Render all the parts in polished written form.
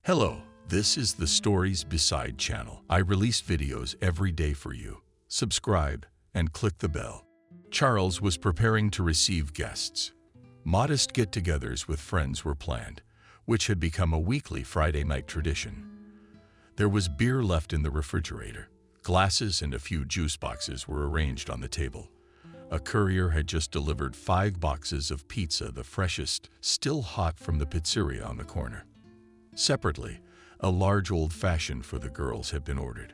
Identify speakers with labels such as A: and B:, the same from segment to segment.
A: Hello, this is the Stories Beside channel. I release videos every day for you. Subscribe and click the bell. Charles was preparing to receive guests. Modest get-togethers with friends were planned, which had become a weekly Friday night tradition. There was beer left in the refrigerator. Glasses and a few juice boxes were arranged on the table. A courier had just delivered 5 boxes of pizza, the freshest, still hot from the pizzeria on the corner. Separately, a large old-fashioned for the girls had been ordered.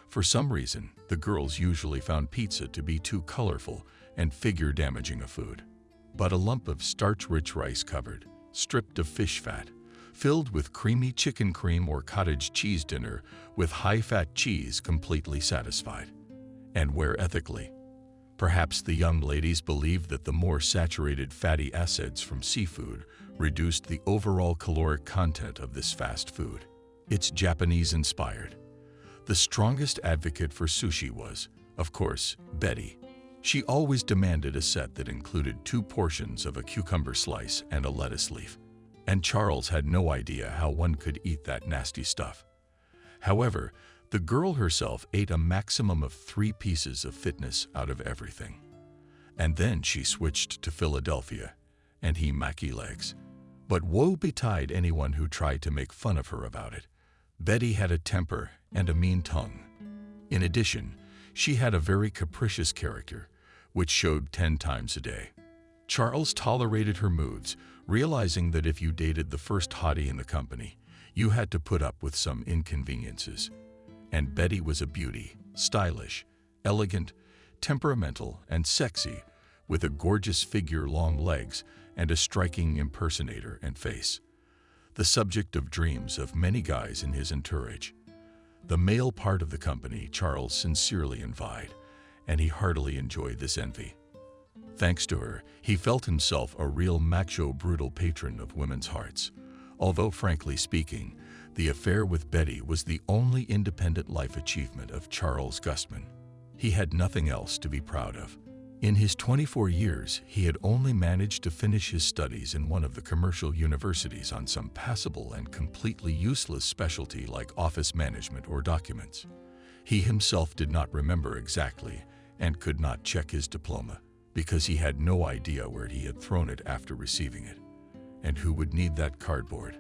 A: For some reason, the girls usually found pizza to be too colorful and figure-damaging a food. But a lump of starch-rich rice covered, stripped of fish fat, filled with creamy chicken cream or cottage cheese dinner with high-fat cheese completely satisfied. And where ethically? Perhaps the young ladies believed that the more saturated fatty acids from seafood reduced the overall caloric content of this fast food. It's Japanese-inspired. The strongest advocate for sushi was, of course, Betty. She always demanded a set that included 2 portions of a cucumber slice and a lettuce leaf. And Charles had no idea how one could eat that nasty stuff. However, the girl herself ate a maximum of 3 pieces of fitness out of everything. And then she switched to Philadelphia and Maki legs. But woe betide anyone who tried to make fun of her about it. Betty had a temper and a mean tongue. In addition, she had a very capricious character, which showed 10 times a day. Charles tolerated her moods, realizing that if you dated the first hottie in the company, you had to put up with some inconveniences. And Betty was a beauty, stylish, elegant, temperamental, and sexy, with a gorgeous figure, long legs, and a striking impersonator and face. The subject of dreams of many guys in his entourage. The male part of the company Charles sincerely envied, and he heartily enjoyed this envy. Thanks to her, he felt himself a real macho, brutal patron of women's hearts. Although, frankly speaking, the affair with Betty was the only independent life achievement of Charles Gustman. He had nothing else to be proud of. In his 24 years, he had only managed to finish his studies in one of the commercial universities on some passable and completely useless specialty like office management or documents. He himself did not remember exactly and could not check his diploma because he had no idea where he had thrown it after receiving it. And who would need that cardboard?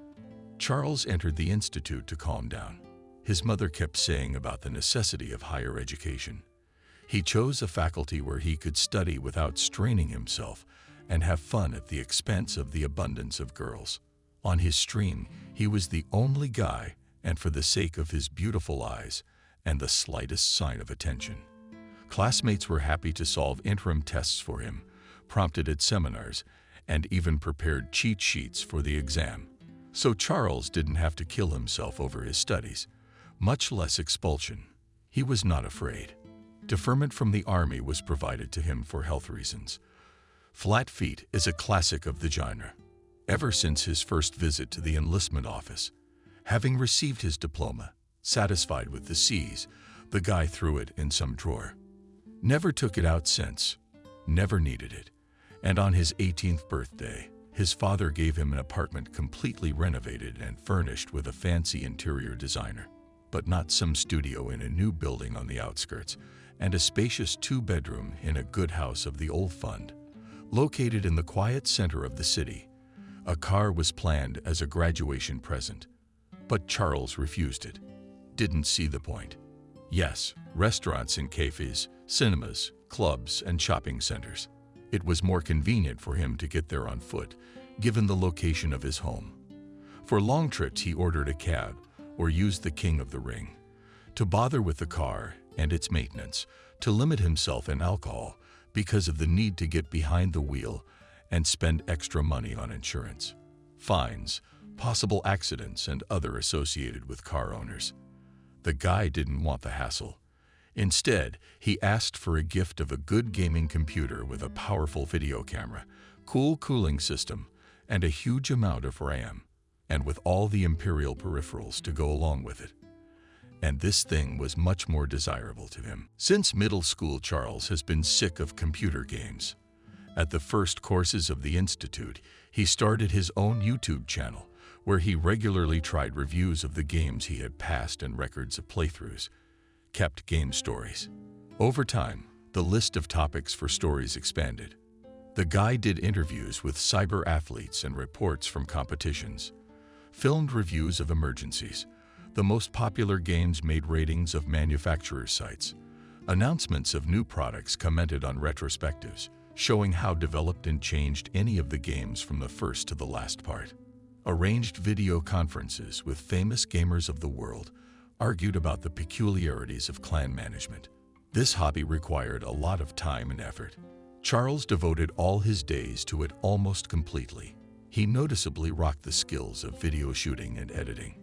A: Charles entered the institute to calm down. His mother kept saying about the necessity of higher education. He chose a faculty where he could study without straining himself and have fun at the expense of the abundance of girls. On his stream, he was the only guy, and for the sake of his beautiful eyes and the slightest sign of attention. Classmates were happy to solve interim tests for him, prompted at seminars, and even prepared cheat sheets for the exam. So Charles didn't have to kill himself over his studies, much less expulsion. He was not afraid. Deferment from the army was provided to him for health reasons. Flat feet is a classic of the genre. Ever since his first visit to the enlistment office, having received his diploma, satisfied with the C's, the guy threw it in some drawer. Never took it out since, never needed it. And on his 18th birthday, his father gave him an apartment completely renovated and furnished with a fancy interior designer, but not some studio in a new building on the outskirts, and a spacious 2-bedroom in a good house of the old fund, located in the quiet center of the city. A car was planned as a graduation present, but Charles refused it. Didn't see the point. Yes, restaurants and cafes, cinemas, clubs, and shopping centers. It was more convenient for him to get there on foot, given the location of his home. For long trips, he ordered a cab or used the King of the Ring. To bother with the car and its maintenance, to limit himself in alcohol because of the need to get behind the wheel and spend extra money on insurance, fines, possible accidents, and other associated with car owners. The guy didn't want the hassle. Instead, he asked for a gift of a good gaming computer with a powerful video camera, cool cooling system, and a huge amount of RAM, and with all the imperial peripherals to go along with it. And this thing was much more desirable to him. Since middle school, Charles has been sick of computer games. At the first courses of the institute, he started his own YouTube channel, where he regularly tried reviews of the games he had passed and records of playthroughs, kept game stories. Over time, the list of topics for stories expanded. The guy did interviews with cyber athletes and reports from competitions, filmed reviews of emergencies, the most popular games, made ratings of manufacturers' sites, announcements of new products, commented on retrospectives, showing how developed and changed any of the games from the first to the last part. Arranged video conferences with famous gamers of the world, argued about the peculiarities of clan management. This hobby required a lot of time and effort. Charles devoted all his days to it almost completely. He noticeably rocked the skills of video shooting and editing.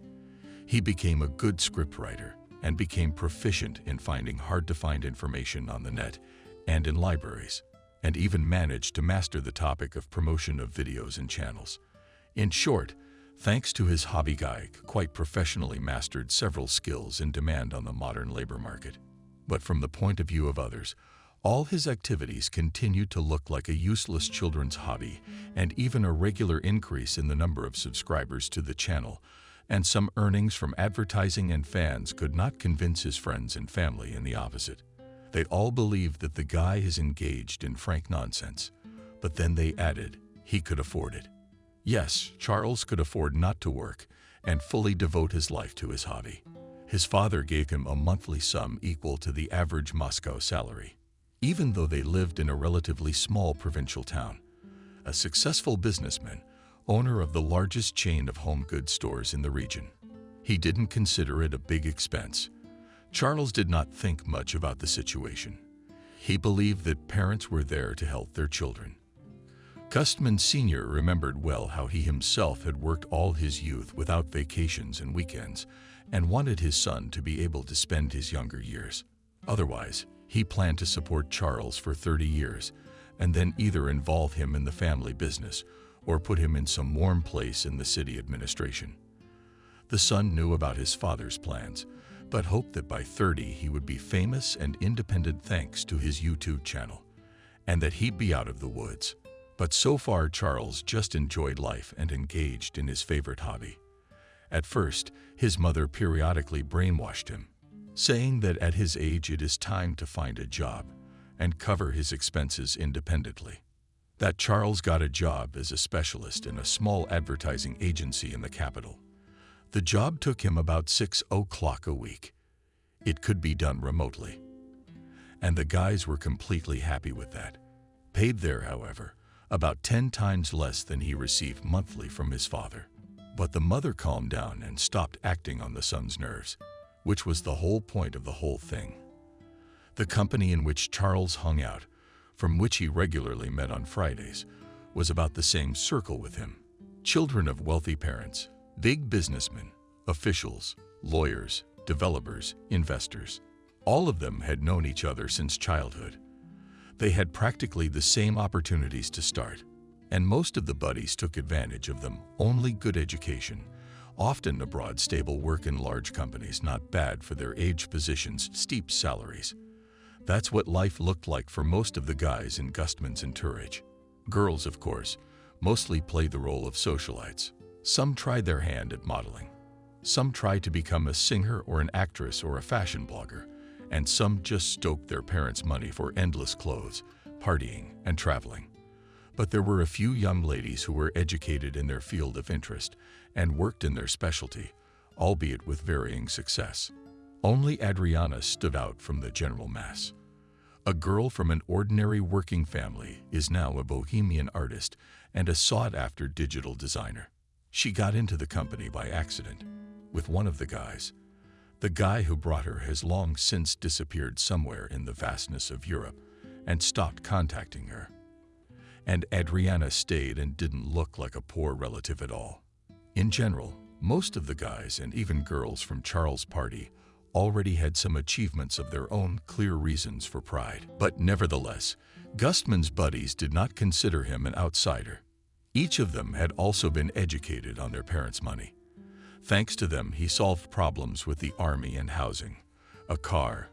A: He became a good scriptwriter and became proficient in finding hard-to-find information on the net and in libraries, and even managed to master the topic of promotion of videos and channels. In short, thanks to his hobby, Guy quite professionally mastered several skills in demand on the modern labor market. But from the point of view of others, all his activities continued to look like a useless children's hobby, and even a regular increase in the number of subscribers to the channel and some earnings from advertising and fans could not convince his friends and family in the opposite. They all believed that the guy is engaged in frank nonsense, but then they added he could afford it. Yes, Charles could afford not to work and fully devote his life to his hobby. His father gave him a monthly sum equal to the average Moscow salary. Even though they lived in a relatively small provincial town, a successful businessman, owner of the largest chain of home goods stores in the region, he didn't consider it a big expense. Charles did not think much about the situation. He believed that parents were there to help their children. Custman Sr. remembered well how he himself had worked all his youth without vacations and weekends and wanted his son to be able to spend his younger years. Otherwise, he planned to support Charles for 30 years and then either involve him in the family business or put him in some warm place in the city administration. The son knew about his father's plans, but hoped that by 30 he would be famous and independent thanks to his YouTube channel, and that he'd be out of the woods. But so far Charles just enjoyed life and engaged in his favorite hobby. At first, his mother periodically brainwashed him, saying that at his age it is time to find a job and cover his expenses independently. That Charles got a job as a specialist in a small advertising agency in the capital. The job took him about 6 o'clock a week. It could be done remotely. And the guys were completely happy with that. Paid there, however, about 10 times less than he received monthly from his father. But the mother calmed down and stopped acting on the son's nerves, which was the whole point of the whole thing. The company in which Charles hung out, from which he regularly met on Fridays, was about the same circle with him. Children of wealthy parents, big businessmen, officials, lawyers, developers, investors. All of them had known each other since childhood. They had practically the same opportunities to start, and most of the buddies took advantage of them. Only good education, often abroad, stable work in large companies, not bad for their age, positions, steep salaries. That's what life looked like for most of the guys in Gustman's entourage. Girls, of course, mostly played the role of socialites. Some tried their hand at modeling. Some tried to become a singer or an actress or a fashion blogger, and some just stoked their parents' money for endless clothes, partying, and traveling. But there were a few young ladies who were educated in their field of interest and worked in their specialty, albeit with varying success. Only Adriana stood out from the general mass. A girl from an ordinary working family is now a bohemian artist and a sought-after digital designer. She got into the company by accident, with one of the guys. The guy who brought her has long since disappeared somewhere in the vastness of Europe and stopped contacting her. And Adriana stayed and didn't look like a poor relative at all. In general, most of the guys and even girls from Charles' party already had some achievements of their own, clear reasons for pride. But nevertheless, Gustman's buddies did not consider him an outsider. Each of them had also been educated on their parents' money. Thanks to them, he solved problems with the army and housing, a car,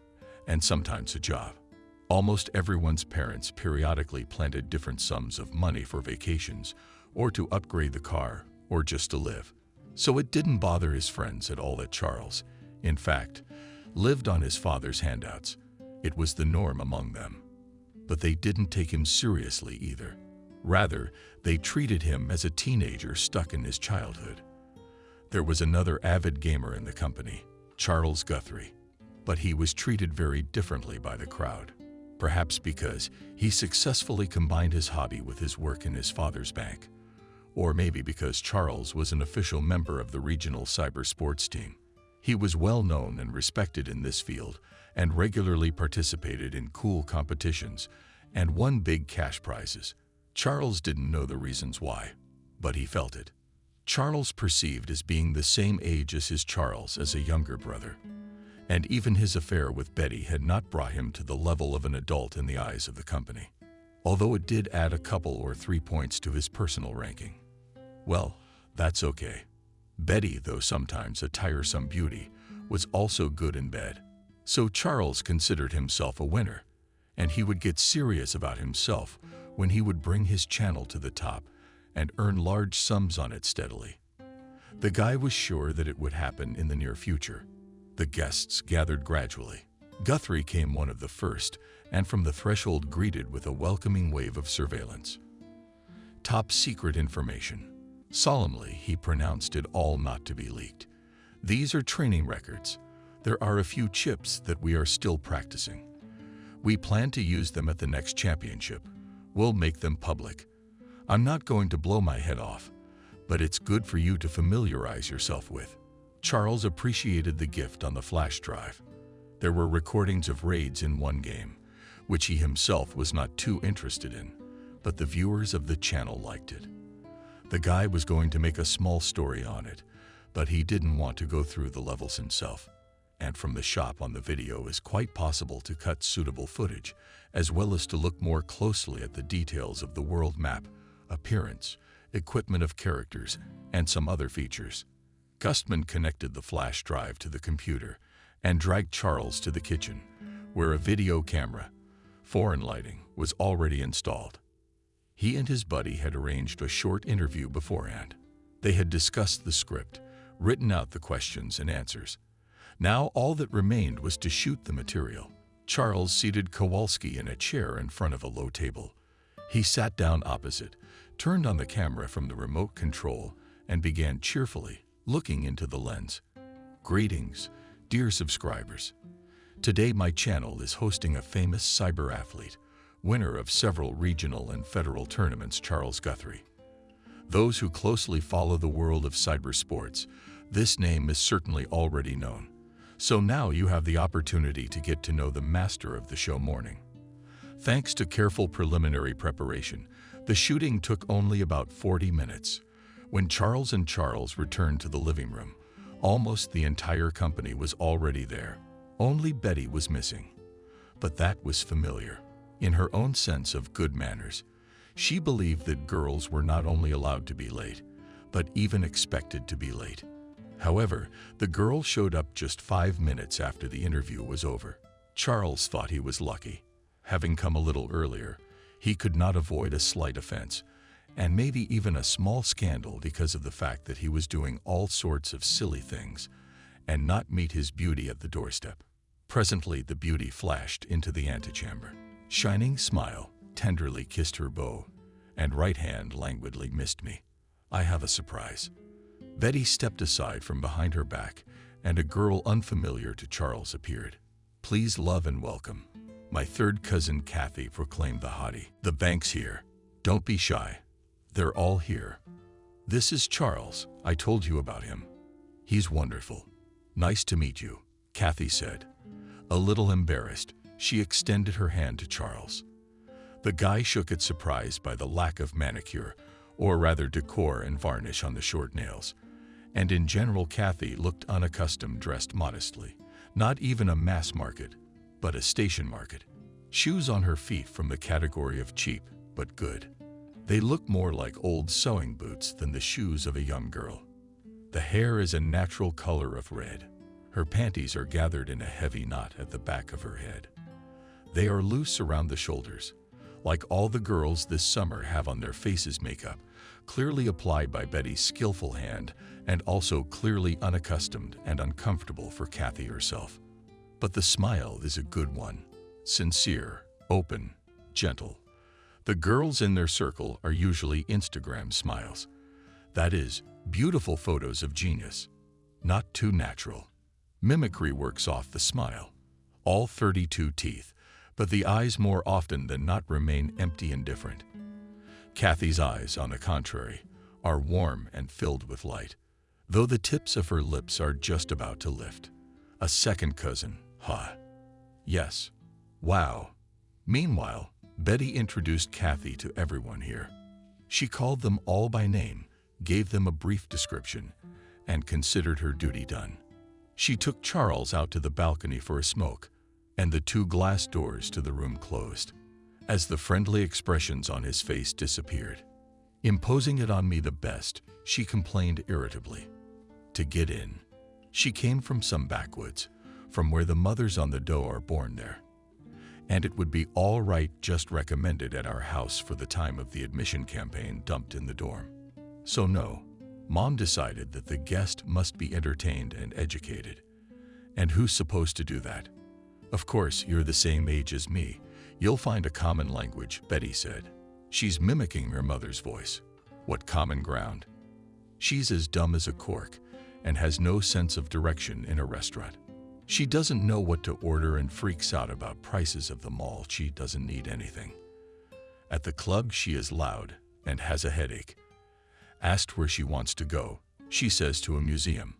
A: and sometimes a job. Almost everyone's parents periodically planted different sums of money for vacations, or to upgrade the car, or just to live. So it didn't bother his friends at all that Charles, in fact, lived on his father's handouts. It was the norm among them. But they didn't take him seriously either. Rather, they treated him as a teenager stuck in his childhood. There was another avid gamer in the company, Charles Guthrie, but he was treated very differently by the crowd. Perhaps because he successfully combined his hobby with his work in his father's bank. Or maybe because Charles was an official member of the regional cyber sports team. He was well known and respected in this field and regularly participated in cool competitions and won big cash prizes. Charles didn't know the reasons why, but he felt it. Charles perceived as being the same age as his Charles as a younger brother. And even his affair with Betty had not brought him to the level of an adult in the eyes of the company, although it did add a couple or 3 points to his personal ranking. Well, that's okay. Betty, though sometimes a tiresome beauty, was also good in bed. So Charles considered himself a winner, and he would get serious about himself when he would bring his channel to the top and earn large sums on it steadily. The guy was sure that it would happen in the near future. The guests gathered gradually. Guthrie came one of the first, and from the threshold greeted with a welcoming wave of surveillance. Top secret information. Solemnly, he pronounced it all not to be leaked. These are training records. There are a few chips that we are still practicing. We plan to use them at the next championship. We'll make them public. I'm not going to blow my head off, but it's good for you to familiarize yourself with. Charles appreciated the gift on the flash drive. There were recordings of raids in one game, which he himself was not too interested in, but the viewers of the channel liked it. The guy was going to make a small story on it, but he didn't want to go through the levels himself. And from the shop on the video is quite possible to cut suitable footage, as well as to look more closely at the details of the world map, appearance, equipment of characters, and some other features. Gustman connected the flash drive to the computer and dragged Charles to the kitchen, where a video camera, foreign lighting, was already installed. He and his buddy had arranged a short interview beforehand. They had discussed the script, written out the questions and answers. Now all that remained was to shoot the material. Charles seated Kowalski in a chair in front of a low table. He sat down opposite, turned on the camera from the remote control, and began cheerfully looking into the lens. Greetings, dear subscribers. Today my channel is hosting a famous cyber athlete, winner of several regional and federal tournaments, Charles Guthrie. Those who closely follow the world of cyber sports, this name is certainly already known. So now you have the opportunity to get to know the master of the show morning. Thanks to careful preliminary preparation, the shooting took only about 40 minutes. When Charles and Charles returned to the living room, almost the entire company was already there. Only Betty was missing. But that was familiar. In her own sense of good manners, she believed that girls were not only allowed to be late, but even expected to be late. However, the girl showed up just 5 minutes after the interview was over. Charles thought he was lucky. Having come a little earlier, he could not avoid a slight offense, and maybe even a small scandal because of the fact that he was doing all sorts of silly things and not meet his beauty at the doorstep. Presently, the beauty flashed into the antechamber. Shining smile tenderly kissed her bow, and right hand languidly missed me. I have a surprise. Betty stepped aside from behind her back, and a girl unfamiliar to Charles appeared. Please love and welcome. My third cousin Kathy, proclaimed the hottie. The bank's here. Don't be shy. They're all here. This is Charles. I told you about him. He's wonderful. Nice to meet you, Kathy said. A little embarrassed, she extended her hand to Charles. The guy shook it, surprised by the lack of manicure, or rather decor and varnish on the short nails. And in general, Kathy looked unaccustomed, dressed modestly. Not even a mass market, but a station market. Shoes on her feet from the category of cheap, but good. They look more like old sewing boots than the shoes of a young girl. The hair is a natural color of red. Her panties are gathered in a heavy knot at the back of her head. They are loose around the shoulders. Like all the girls this summer have on their faces makeup, clearly applied by Betty's skillful hand and also clearly unaccustomed and uncomfortable for Kathy herself. But the smile is a good one. Sincere, open, gentle. The girls in their circle are usually Instagram smiles. That is, beautiful photos of genius. Not too natural. Mimicry works off the smile. All 32 teeth, but the eyes more often than not remain empty and indifferent. Kathy's eyes, on the contrary, are warm and filled with light, though the tips of her lips are just about to lift. A second cousin, huh? Yes. Wow. Meanwhile, Betty introduced Kathy to everyone here. She called them all by name, gave them a brief description, and considered her duty done. She took Charles out to the balcony for a smoke, and the two glass doors to the room closed, as the friendly expressions on his face disappeared. Imposing it on me the best, she complained irritably. To get in, she came from some backwoods, from where the mothers on the dough are born there. And it would be all right just recommended at our house for the time of the admission campaign dumped in the dorm. So no, Mom decided that the guest must be entertained and educated. And who's supposed to do that? Of course, you're the same age as me. You'll find a common language, Betty said. She's mimicking her mother's voice. What common ground? She's as dumb as a cork and has no sense of direction in a restaurant. She doesn't know what to order and freaks out about prices of the mall. She doesn't need anything. At the club, she is loud and has a headache. Asked where she wants to go, she says to a museum.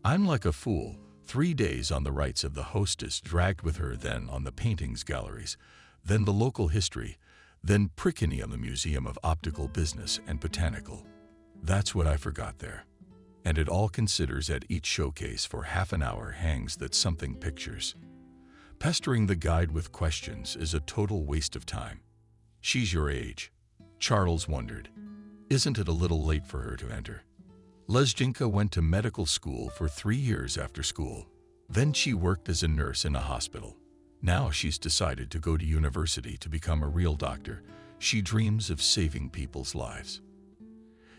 A: I'm like a fool. 3 days on the rights of the hostess, dragged with her, then on the paintings galleries, then the local history, then prickeny on the Museum of Optical Business and Botanical. That's what I forgot there. And it all considers at each showcase for half an hour hangs that something pictures. Pestering the guide with questions is a total waste of time. She's your age. Charles wondered. Isn't it a little late for her to enter? Lezginka went to medical school for 3 years after school. Then she worked as a nurse in a hospital. Now she's decided to go to university to become a real doctor. She dreams of saving people's lives.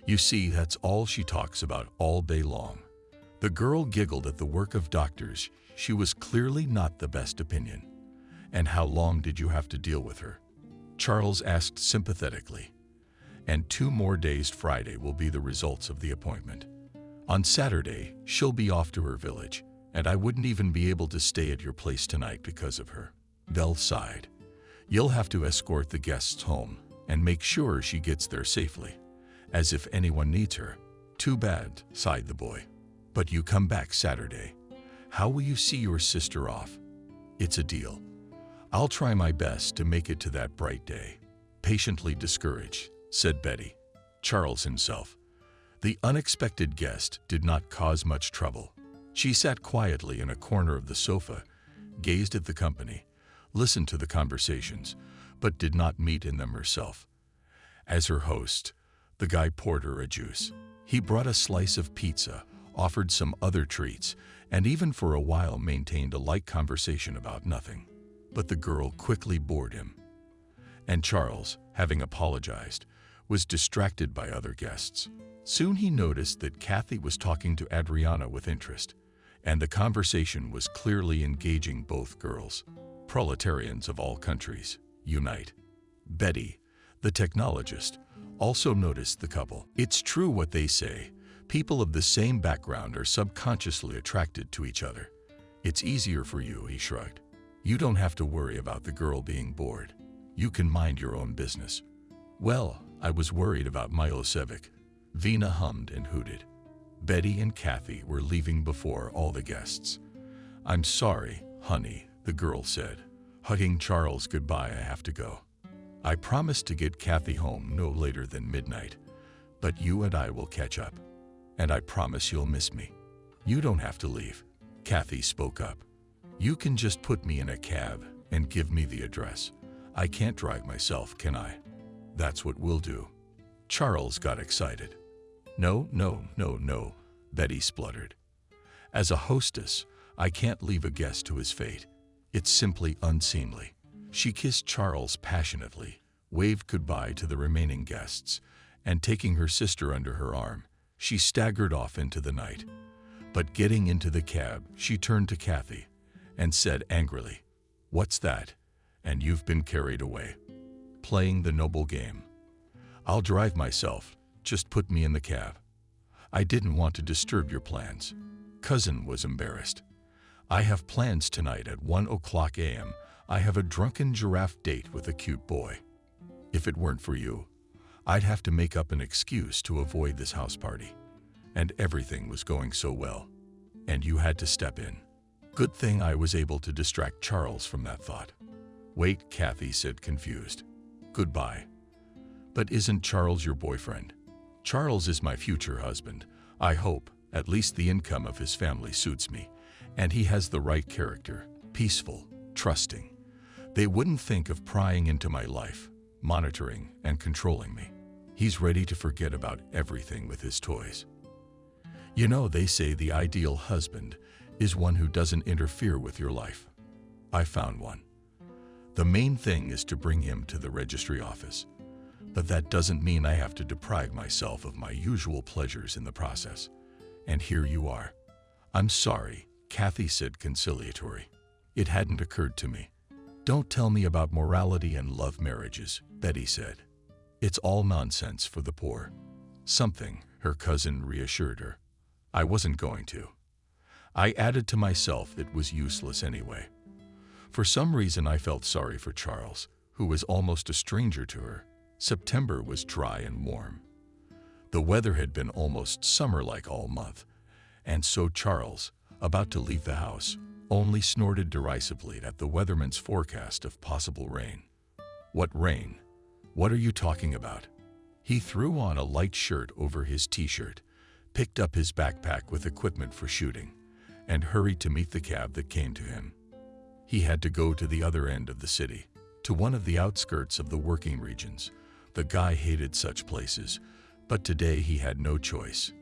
A: You see, that's all she talks about all day long. The girl giggled at the work of doctors. She was clearly not the best opinion. And how long did you have to deal with her? Charles asked sympathetically. And 2 more days. Friday will be the results of the appointment. On Saturday, she'll be off to her village, and I wouldn't even be able to stay at your place tonight because of her. Belle sighed. You'll have to escort the guests home and make sure she gets there safely, as if anyone needs her. Too bad, sighed the boy. But you come back Saturday. How will you see your sister off? It's a deal. I'll try my best to make it to that bright day. Patiently discouraged, said Betty. Charles himself. The unexpected guest did not cause much trouble. She sat quietly in a corner of the sofa, gazed at the company, listened to the conversations, but did not meet in them herself. As her host, the guy poured her a juice. He brought a slice of pizza, offered some other treats, and even for a while maintained a light conversation about nothing. But the girl quickly bored him. And Charles, having apologized, was distracted by other guests. Soon he noticed that Kathy was talking to Adriana with interest, and the conversation was clearly engaging both girls. Proletarians of all countries, unite. Betty, the technologist, also noticed the couple. It's true what they say. People of the same background are subconsciously attracted to each other. It's easier for you, he shrugged. You don't have to worry about the girl being bored. You can mind your own business. Well, I was worried about Milosevic. Vina hummed and hooted. Betty and Kathy were leaving before all the guests. I'm sorry, honey, the girl said. Hugging Charles goodbye, I have to go. I promised to get Kathy home no later than midnight, but you and I will catch up. And I promise you'll miss me. You don't have to leave, Kathy spoke up. You can just put me in a cab and give me the address. I can't drive myself, can I? That's what we'll do. Charles got excited. No, Betty spluttered. As a hostess, I can't leave a guest to his fate. It's simply unseemly. She kissed Charles passionately, waved goodbye to the remaining guests, and taking her sister under her arm, she staggered off into the night. But getting into the cab, she turned to Kathy and said angrily, "What's that? And you've been carried away. Playing the noble game. I'll drive myself, just put me in the cab. I didn't want to disturb your plans." Cousin was embarrassed. "I have plans tonight at 1 a.m. I have a drunken giraffe date with a cute boy. If it weren't for you, I'd have to make up an excuse to avoid this house party. And everything was going so well. And you had to step in." Good thing I was able to distract Charles from that thought. "Wait," Kathy said, confused. "Goodbye. But isn't Charles your boyfriend?" "Charles is my future husband. I hope. At least the income of his family suits me. And he has the right character. Peaceful, trusting. They wouldn't think of prying into my life, monitoring and controlling me. He's ready to forget about everything with his toys. You know, they say the ideal husband is one who doesn't interfere with your life. I found one. The main thing is to bring him to the registry office. But that doesn't mean I have to deprive myself of my usual pleasures in the process. And here you are." "I'm sorry," Kathy said, conciliatory. "It hadn't occurred to me." "Don't tell me about morality and love marriages," Betty said. "It's all nonsense for the poor." "Something," her cousin reassured her. "I wasn't going to." I added to myself it was useless anyway. For some reason I felt sorry for Charles, who was almost a stranger to her. September was dry and warm. The weather had been almost summer-like all month, and so Charles, about to leave the house, only snorted derisively at the weatherman's forecast of possible rain. "What rain? What are you talking about?" He threw on a light shirt over his t-shirt, picked up his backpack with equipment for shooting, and hurried to meet the cab that came to him. He had to go to the other end of the city, to one of the outskirts of the working regions. The guy hated such places, but today he had no choice.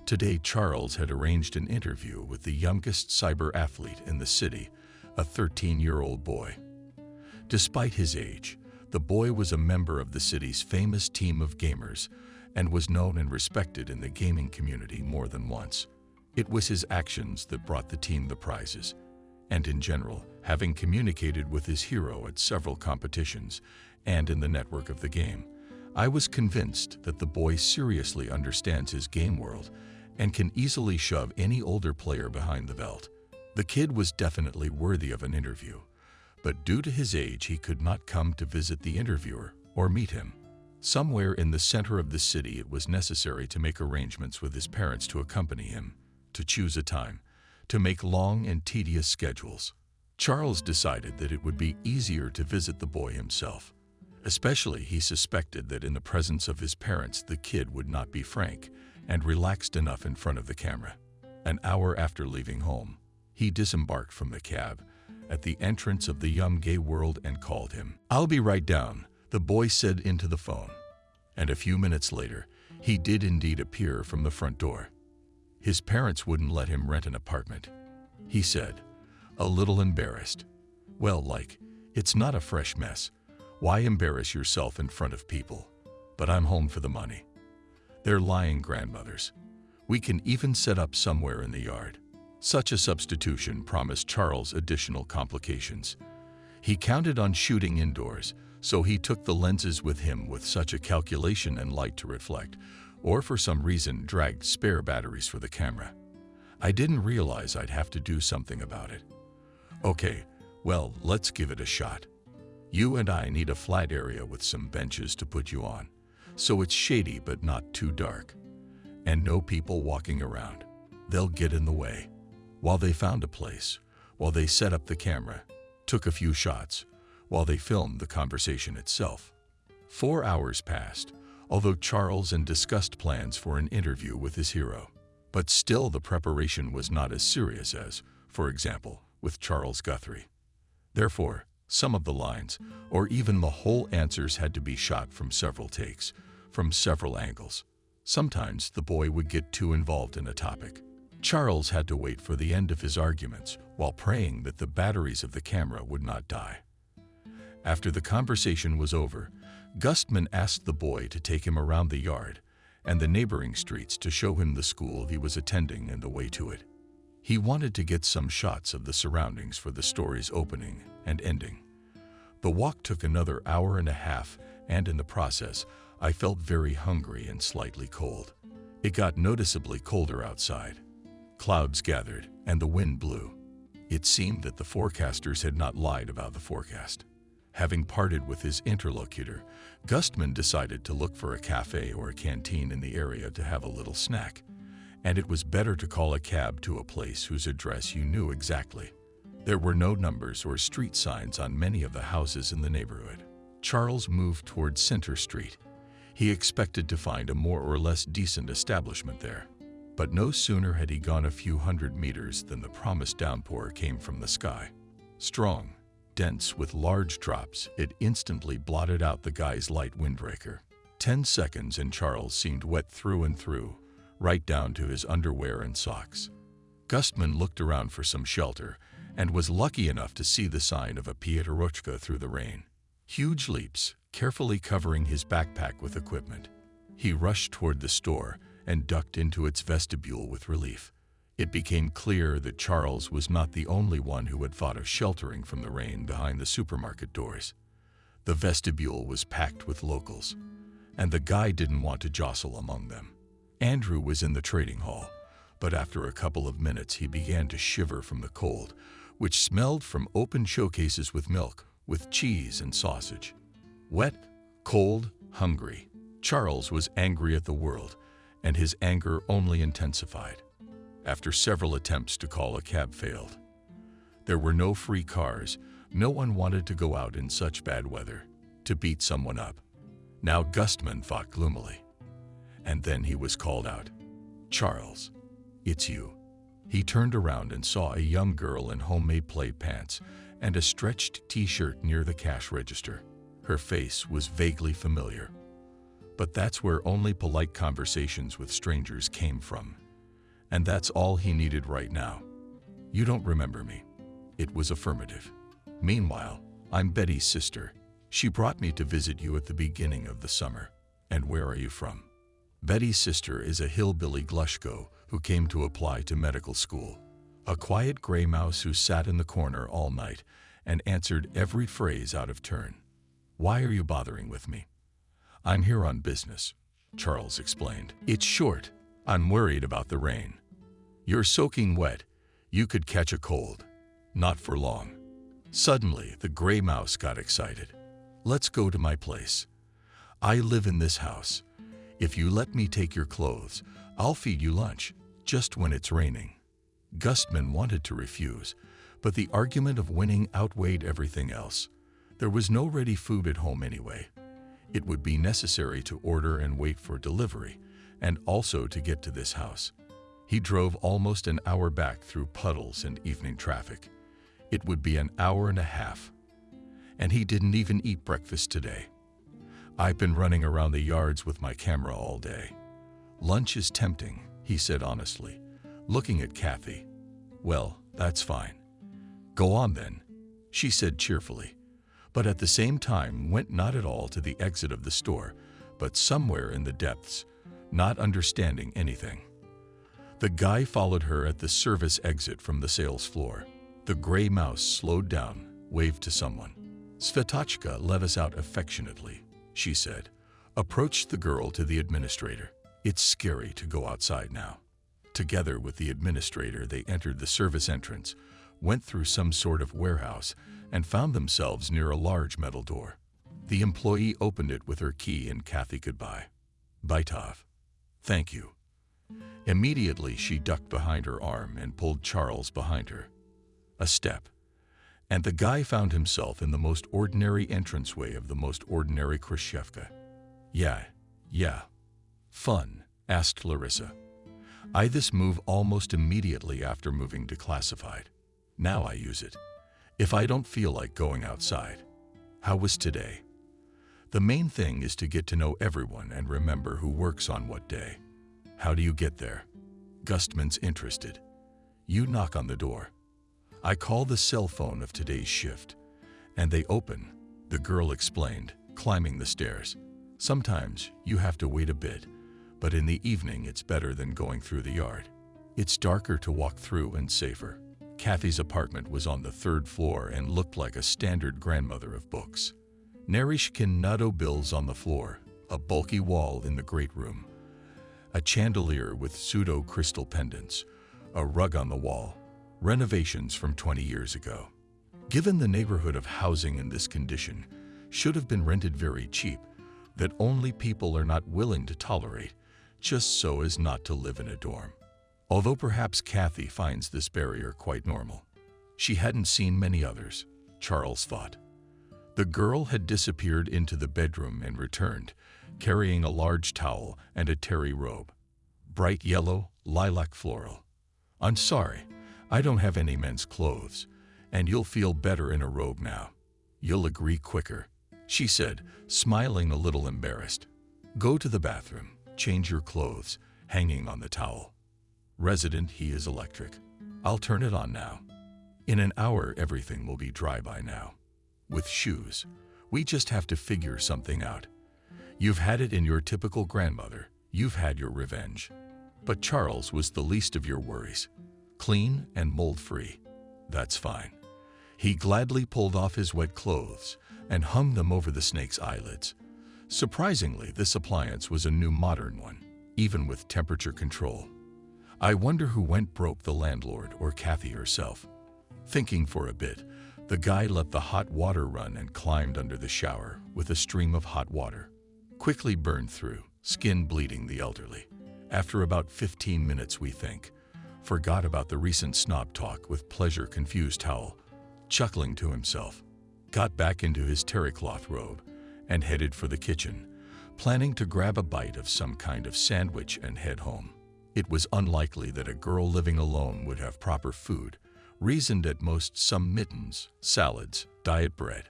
A: Today Charles had arranged an interview with the youngest cyber athlete in the city, a 13-year-old boy. Despite his age, the boy was a member of the city's famous team of gamers and was known and respected in the gaming community more than once. It was his actions that brought the team the prizes, and in general, having communicated with his hero at several competitions and in the network of the game, I was convinced that the boy seriously understands his game world and can easily shove any older player behind the belt. The kid was definitely worthy of an interview, but due to his age he could not come to visit the interviewer or meet him. Somewhere in the center of the city it was necessary to make arrangements with his parents to accompany him, to choose a time, to make long and tedious schedules. Charles decided that it would be easier to visit the boy himself. Especially he suspected that in the presence of his parents the kid would not be frank and relaxed enough in front of the camera. An hour after leaving home, he disembarked from the cab at the entrance of the young gay world and called him. "I'll be right down," the boy said into the phone. And a few minutes later, he did indeed appear from the front door. His parents wouldn't let him rent an apartment. He said, a little embarrassed. "Well, it's not a fresh mess. Why embarrass yourself in front of people? But I'm home for the money." They're lying grandmothers. "We can even set up somewhere in the yard." Such a substitution promised Charles additional complications. He counted on shooting indoors, so he took the lenses with him with such a calculation and light to reflect, or for some reason dragged spare batteries for the camera. I didn't realize I'd have to do something about it. "Okay, well, let's give it a shot. You and I need a flat area with some benches to put you on, so it's shady but not too dark. And no people walking around. They'll get in the way." While they found a place, while they set up the camera, took a few shots, while they filmed the conversation itself. 4 hours passed, although Charles and discussed plans for an interview with his hero. But still the preparation was not as serious as, for example, with Charles Guthrie. Therefore, some of the lines, or even the whole answers had to be shot from several takes, from several angles. Sometimes the boy would get too involved in a topic. Charles had to wait for the end of his arguments while praying that the batteries of the camera would not die. After the conversation was over, Gustman asked the boy to take him around the yard and the neighboring streets to show him the school he was attending and the way to it. He wanted to get some shots of the surroundings for the story's opening and ending. The walk took another hour and a half, and in the process, I felt very hungry and slightly cold. It got noticeably colder outside. Clouds gathered, and the wind blew. It seemed that the forecasters had not lied about the forecast. Having parted with his interlocutor, Gustman decided to look for a cafe or a canteen in the area to have a little snack, and it was better to call a cab to a place whose address you knew exactly. There were no numbers or street signs on many of the houses in the neighborhood. Charles moved toward Center Street. He expected to find a more or less decent establishment there. But no sooner had he gone a few hundred meters than the promised downpour came from the sky. Strong, dense with large drops, it instantly blotted out the guy's light windbreaker. 10 seconds and Charles seemed wet through and through, right down to his underwear and socks. Gustman looked around for some shelter and was lucky enough to see the sign of a Pietrochka through the rain. Huge leaps, carefully covering his backpack with equipment. He rushed toward the store and ducked into its vestibule with relief. It became clear that Charles was not the only one who had thought of sheltering from the rain behind the supermarket doors. The vestibule was packed with locals, and the guy didn't want to jostle among them. Andrew was in the trading hall, but after a couple of minutes he began to shiver from the cold, which smelled from open showcases with milk, with cheese and sausage. Wet, cold, hungry. Charles was angry at the world, and his anger only intensified. After several attempts to call a cab failed. There were no free cars. No one wanted to go out in such bad weather to beat someone up. Now Gustman thought gloomily. And then he was called out. "Charles, it's you." He turned around and saw a young girl in homemade plaid pants and a stretched t-shirt near the cash register. Her face was vaguely familiar. But that's where only polite conversations with strangers came from. And that's all he needed right now. "You don't remember me." It was affirmative. "Meanwhile, I'm Betty's sister. She brought me to visit you at the beginning of the summer." "And where are you from?" Betty's sister is a hillbilly Glushko who came to apply to medical school. A quiet gray mouse who sat in the corner all night and answered every phrase out of turn. "Why are you bothering with me?" "I'm here on business," Charles explained. "It's short. I'm worried about the rain." "You're soaking wet. You could catch a cold." "Not for long." Suddenly, the gray mouse got excited. "Let's go to my place. I live in this house. If you let me take your clothes, I'll feed you lunch, just when it's raining." Gustman wanted to refuse, but the argument of winning outweighed everything else. There was no ready food at home anyway. It would be necessary to order and wait for delivery, and also to get to this house. He drove almost an hour back through puddles and evening traffic. It would be an hour and a half. And he didn't even eat breakfast today. "I've been running around the yards with my camera all day. Lunch is tempting," he said honestly, looking at Kathy. "Well, that's fine. Go on then," she said cheerfully, but at the same time went not at all to the exit of the store, but somewhere in the depths, not understanding anything. The guy followed her at the service exit from the sales floor. The gray mouse slowed down, waved to someone. "Svetochka, let us out affectionately," she said, approached the girl to the administrator. "It's scary to go outside now." Together with the administrator, they entered the service entrance, went through some sort of warehouse, and found themselves near a large metal door. The employee opened it with her key and Kathy could buy. "Baitov." "Thank you." Immediately she ducked behind her arm and pulled Charles behind her. A step, and the guy found himself in the most ordinary entranceway of the most ordinary Khrushchevka. Yeah. Fun?" asked Larissa. "I this move almost immediately after moving to classified. Now I use it. If I don't feel like going outside." "How was today?" "The main thing is to get to know everyone and remember who works on what day." "How do you get there?" Gustman's interested. "You knock on the door. I call the cell phone of today's shift, and they open," the girl explained, climbing the stairs. Sometimes you have to wait a bit, but in the evening it's better than going through the yard. It's darker to walk through and safer. Kathy's apartment was on the 3rd floor and looked like a standard grandmother of books. Narishkin Nutto bills on the floor, a bulky wall in the great room, a chandelier with pseudo-crystal pendants, a rug on the wall, renovations from 20 years ago. Given the neighborhood of housing in this condition, should have been rented very cheap, that only people are not willing to tolerate, just so as not to live in a dorm. Although perhaps Kathy finds this barrier quite normal. She hadn't seen many others, Charles thought. The girl had disappeared into the bedroom and returned, carrying a large towel and a terry robe. Bright yellow, lilac floral. "I'm sorry, I don't have any men's clothes, and you'll feel better in a robe now. You'll agree quicker," she said, smiling a little embarrassed. "Go to the bathroom, change your clothes, hanging on the towel. Resident, he is electric. I'll turn it on now. In an hour, everything will be dry by now. With shoes, we just have to figure something out. You've had it in your typical grandmother. You've had your revenge." But Charles was the least of your worries. Clean and mold-free. That's fine. He gladly pulled off his wet clothes and hung them over the snake's eyelids. Surprisingly, this appliance was a new modern one, even with temperature control. I wonder who went broke, the landlord or Kathy herself. Thinking for a bit, the guy let the hot water run and climbed under the shower with a stream of hot water. Quickly burned through, skin bleeding the elderly. After about 15 minutes, we think. Forgot about the recent snob talk with pleasure-confused towel, chuckling to himself. Got back into his terry cloth robe and headed for the kitchen, planning to grab a bite of some kind of sandwich and head home. It was unlikely that a girl living alone would have proper food, reasoned at most some mittens, salads, diet bread.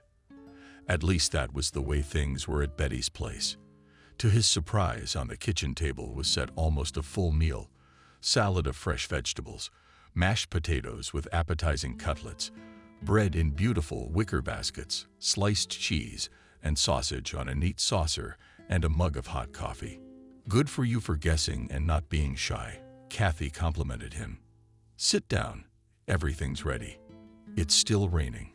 A: At least that was the way things were at Betty's place. To his surprise, on the kitchen table was set almost a full meal, salad of fresh vegetables, mashed potatoes with appetizing cutlets, bread in beautiful wicker baskets, sliced cheese, and sausage on a neat saucer, and a mug of hot coffee. "Good for you for guessing and not being shy," Kathy complimented him. "Sit down. Everything's ready. It's still raining,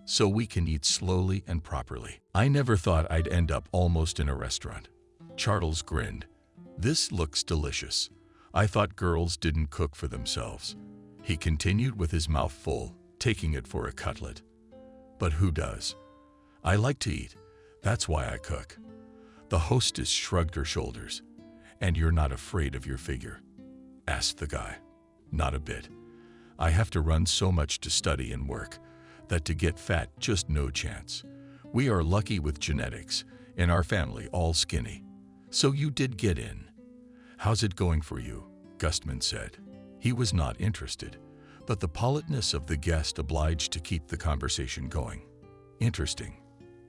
A: so we can eat slowly and properly." "I never thought I'd end up almost in a restaurant." Charles grinned. "This looks delicious. I thought girls didn't cook for themselves." He continued with his mouth full, taking it for a cutlet. "But who does? I like to eat. That's why I cook." The hostess shrugged her shoulders. "And you're not afraid of your figure?" asked the guy. "Not a bit. I have to run so much to study and work that to get fat, just no chance. We are lucky with genetics, in our family all skinny. So you did get in. How's it going for you?" Gustman said. He was not interested, but the politeness of the guest obliged to keep the conversation going. "Interesting.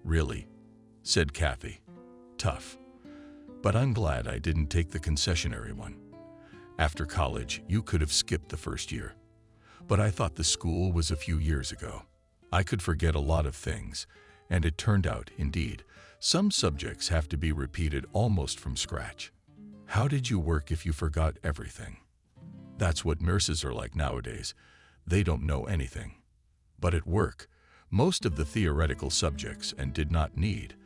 A: Really?" said Kathy. "Tough. But I'm glad I didn't take the concessionary one. After college, you could have skipped the first year. But I thought the school was a few years ago. I could forget a lot of things, and it turned out, indeed, some subjects have to be repeated almost from scratch. How did you work if you forgot everything?" "That's what nurses are like nowadays. They don't know anything. But at work, most of the theoretical subjects and did not need,"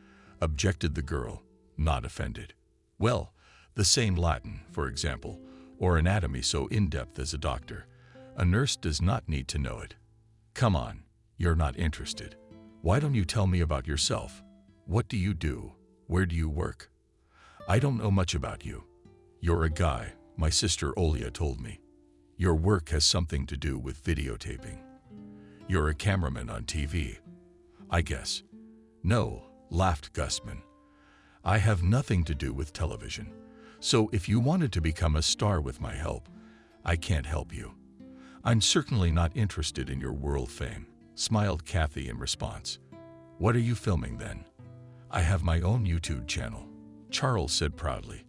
A: objected the girl, not offended. "Well, the same Latin, for example, or anatomy so in-depth as a doctor. A nurse does not need to know it. Come on, you're not interested. Why don't you tell me about yourself? What do you do? Where do you work?" "I don't know much about you. You're a guy, my sister Olia told me. Your work has something to do with videotaping. You're a cameraman on TV, I guess." "No," laughed Gustman. "I have nothing to do with television. So if you wanted to become a star with my help, I can't help you. I'm certainly not interested in your world fame," smiled Kathy in response. "What are you filming then?" "I have my own YouTube channel," Charles said proudly.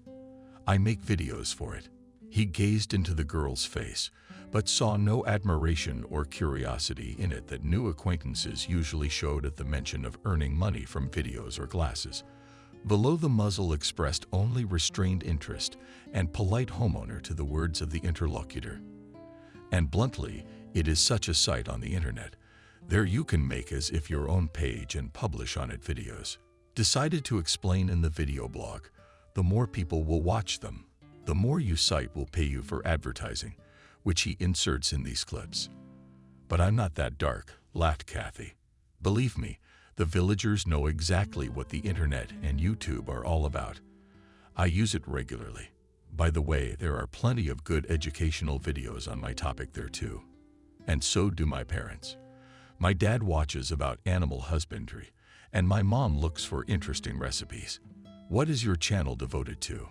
A: "I make videos for it." He gazed into the girl's face, but saw no admiration or curiosity in it that new acquaintances usually showed at the mention of earning money from videos or glasses. Below the muzzle expressed only restrained interest and polite homeowner to the words of the interlocutor. And bluntly, it is such a sight on the internet. There you can make as if your own page and publish on it videos. Decided to explain in the video blog, the more people will watch them, the more you cite will pay you for advertising, which he inserts in these clips. But I'm not that dark, laughed Kathy. Believe me, the villagers know exactly what the internet and YouTube are all about. I use it regularly. By the way, there are plenty of good educational videos on my topic there too. And so do my parents. My dad watches about animal husbandry, and my mom looks for interesting recipes. What is your channel devoted to?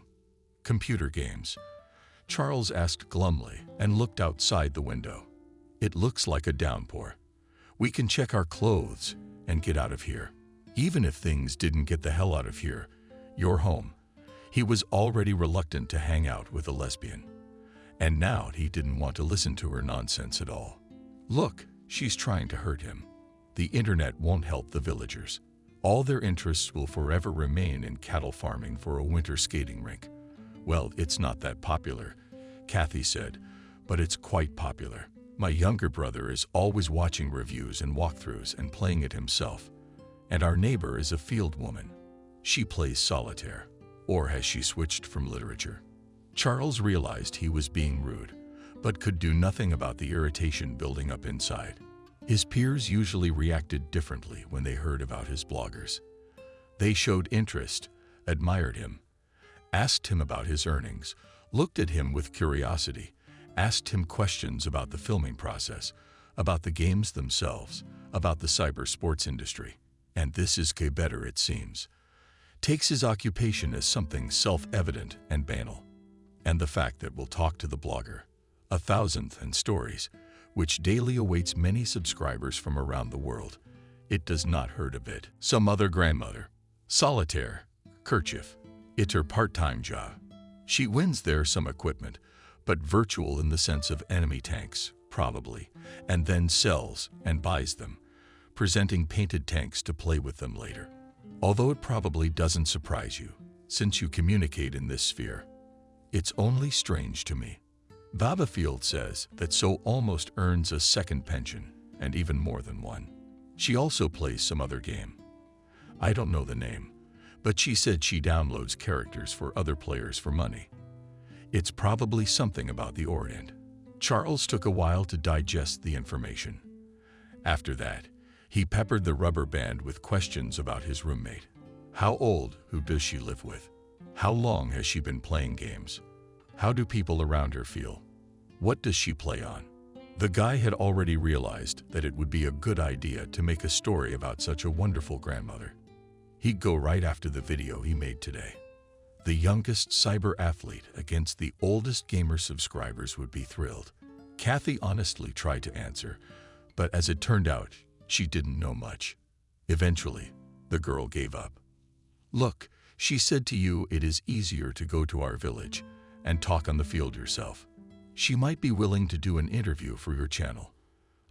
A: Computer games. Charles asked glumly and looked outside the window. It looks like a downpour. We can check our clothes and get out of here. Even if things didn't get the hell out of here, you're home. He was already reluctant to hang out with a lesbian. And now he didn't want to listen to her nonsense at all. Look, she's trying to hurt him. The internet won't help the villagers. All their interests will forever remain in cattle farming for a winter skating rink. Well, it's not that popular, Kathy said, but it's quite popular. My younger brother is always watching reviews and walkthroughs and playing it himself. And our neighbor is a field woman. She plays solitaire. Or has she switched from literature? Charles realized he was being rude, but could do nothing about the irritation building up inside. His peers usually reacted differently when they heard about his bloggers. They showed interest, admired him, asked him about his earnings, looked at him with curiosity, asked him questions about the filming process, about the games themselves, about the cyber sports industry. And this is better, it seems. Takes his occupation as something self-evident and banal. And the fact that we'll talk to the blogger, 1,000th and stories, which daily awaits many subscribers from around the world. It does not hurt a bit. Some other grandmother. Solitaire. Kerchief. It's her part-time job. She wins there some equipment, but virtual in the sense of enemy tanks, probably, and then sells and buys them, presenting painted tanks to play with them later. Although it probably doesn't surprise you, since you communicate in this sphere. It's only strange to me. Babafield says that so almost earns a second pension, and even more than one. She also plays some other game. I don't know the name, but she said she downloads characters for other players for money. It's probably something about the Orient. Charles took a while to digest the information. After that, he peppered the rubber band with questions about his roommate. How old? Who does she live with? How long has she been playing games? How do people around her feel? What does she play on? The guy had already realized that it would be a good idea to make a story about such a wonderful grandmother. He'd go right after the video he made today. The youngest cyber athlete against the oldest gamer subscribers would be thrilled. Kathy honestly tried to answer, but as it turned out, she didn't know much. Eventually, the girl gave up. Look, she said to you it is easier to go to our village and talk on the field yourself. She might be willing to do an interview for your channel.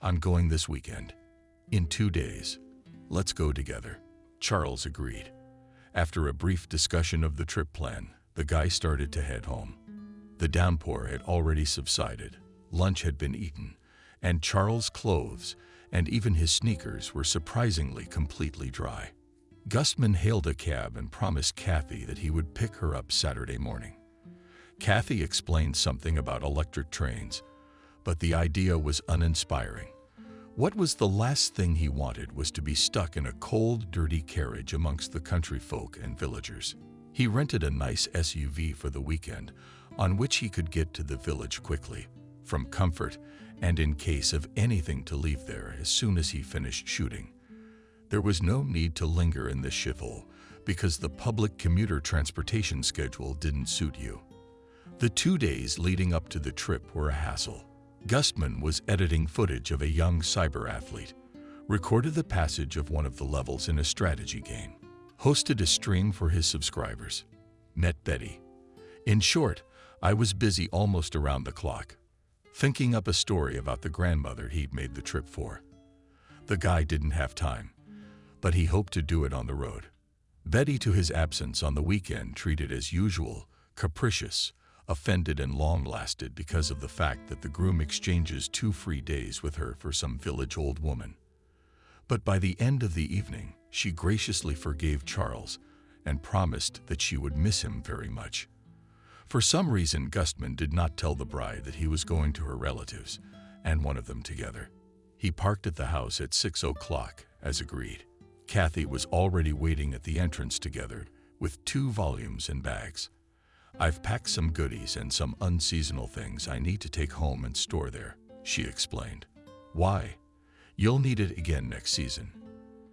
A: I'm going this weekend. In 2 days. Let's go together. Charles agreed. After a brief discussion of the trip plan, the guy started to head home. The downpour had already subsided, lunch had been eaten, and Charles' clothes and even his sneakers were surprisingly completely dry. Gustman hailed a cab and promised Kathy that he would pick her up Saturday morning. Kathy explained something about electric trains, but the idea was uninspiring. What was the last thing he wanted was to be stuck in a cold, dirty carriage amongst the country folk and villagers. He rented a nice SUV for the weekend, on which he could get to the village quickly, from comfort, and in case of anything to leave there as soon as he finished shooting. There was no need to linger in this shithole, because the public commuter transportation schedule didn't suit you. The 2 days leading up to the trip were a hassle. Gustman was editing footage of a young cyber athlete, recorded the passage of one of the levels in a strategy game, hosted a stream for his subscribers, met Betty. In short, I was busy almost around the clock. thinking up a story about the grandmother he'd made the trip for. The guy didn't have time, but he hoped to do it on the road. Betty, to his absence on the weekend, treated as usual, capricious, offended, and long-lasted because of the fact that the groom exchanges 2 free days with her for some village old woman. But by the end of the evening, she graciously forgave Charles and promised that she would miss him very much. For some reason, Gustman did not tell the bride that he was going to her relatives, and one of them together. He parked at the house at 6 o'clock, as agreed. Kathy was already waiting at the entrance together with 2 volumes and bags. "I've packed some goodies and some unseasonal things I need to take home and store there," she explained. "Why? You'll need it again next season.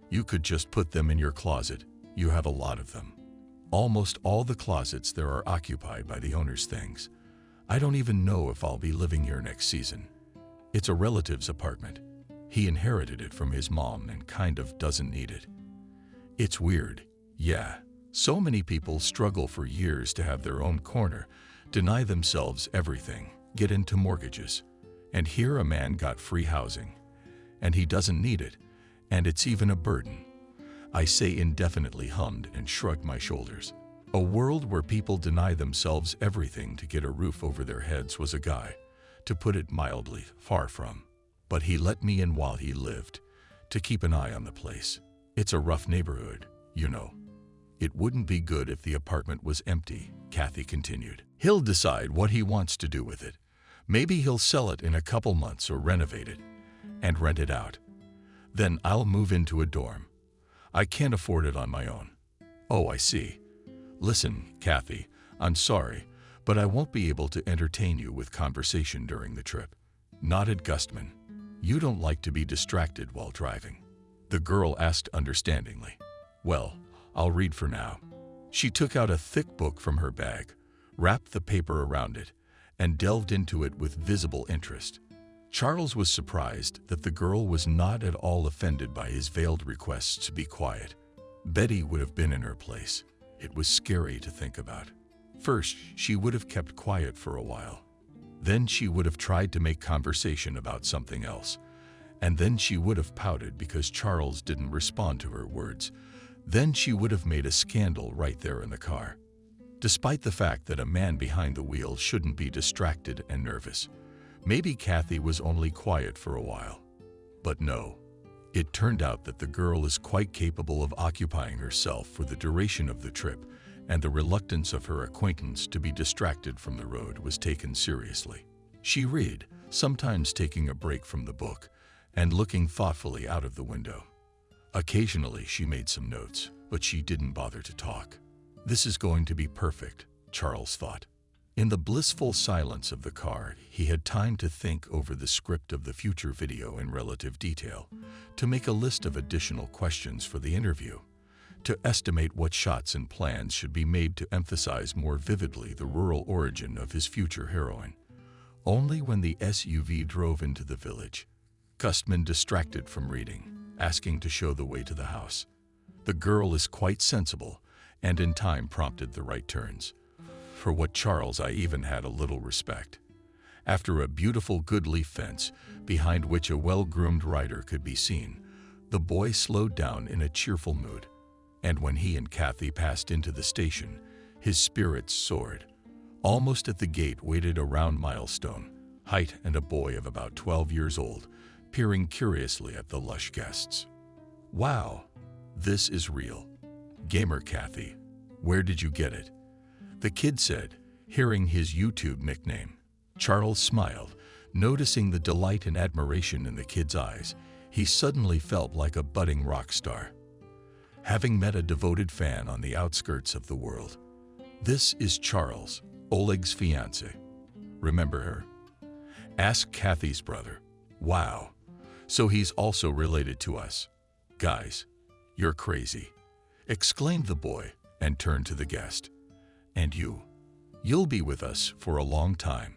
A: You could just put them in your closet. You have a lot of them." "Almost all the closets there are occupied by the owner's things. I don't even know if I'll be living here next season. It's a relative's apartment. He inherited it from his mom and kind of doesn't need it. It's weird. Yeah, so many people struggle for years to have their own corner, deny themselves everything, get into mortgages. And here a man got free housing. And he doesn't need it, and it's even a burden." I say indefinitely hummed and shrugged my shoulders. A world where people deny themselves everything to get a roof over their heads was a guy, to put it mildly, far from. But he let me in while he lived, to keep an eye on the place. It's a rough neighborhood, you know. "It wouldn't be good if the apartment was empty," Kathy continued. "He'll decide what he wants to do with it. Maybe he'll sell it in a couple months or renovate it and rent it out. Then I'll move into a dorm. I can't afford it on my own." "Oh, I see. Listen, Kathy, I'm sorry, but I won't be able to entertain you with conversation during the trip," nodded Gustman. "You don't like to be distracted while driving?" the girl asked understandingly. "Well, I'll read for now." She took out a thick book from her bag, wrapped the paper around it, and delved into it with visible interest. Charles was surprised that the girl was not at all offended by his veiled requests to be quiet. Betty would have been in her place. It was scary to think about. First, she would have kept quiet for a while. Then she would have tried to make conversation about something else. And then she would have pouted because Charles didn't respond to her words. Then she would have made a scandal right there in the car. Despite the fact that a man behind the wheel shouldn't be distracted and nervous, maybe Kathy was only quiet for a while. But no. It turned out that the girl is quite capable of occupying herself for the duration of the trip, and the reluctance of her acquaintance to be distracted from the road was taken seriously. She read, sometimes taking a break from the book and looking thoughtfully out of the window. Occasionally she made some notes, but she didn't bother to talk. This is going to be perfect, Charles thought. In the blissful silence of the car, he had time to think over the script of the future video in relative detail, to make a list of additional questions for the interview, to estimate what shots and plans should be made to emphasize more vividly the rural origin of his future heroine. Only when the SUV drove into the village, Gustman distracted from reading, asking to show the way to the house. The girl is quite sensible, and in time prompted the right turns. For what Charles I even had a little respect. After a beautiful goodleaf fence, behind which a well-groomed rider could be seen, the boy slowed down in a cheerful mood. And when he and Kathy passed into the station, his spirits soared. Almost at the gate waited a round milestone, height and a boy of about 12 years old, peering curiously at the lush guests. "Wow, this is real. Gamer Kathy, where did you get it?" the kid said, hearing his YouTube nickname. Charles smiled, noticing the delight and admiration in the kid's eyes. He suddenly felt like a budding rock star, having met a devoted fan on the outskirts of the world. "This is Charles, Oleg's fiancé. Remember her?" asked Kathy's brother. "Wow, so he's also related to us. Guys, you're crazy," exclaimed the boy and turned to the guest. "And you'll be with us for a long time.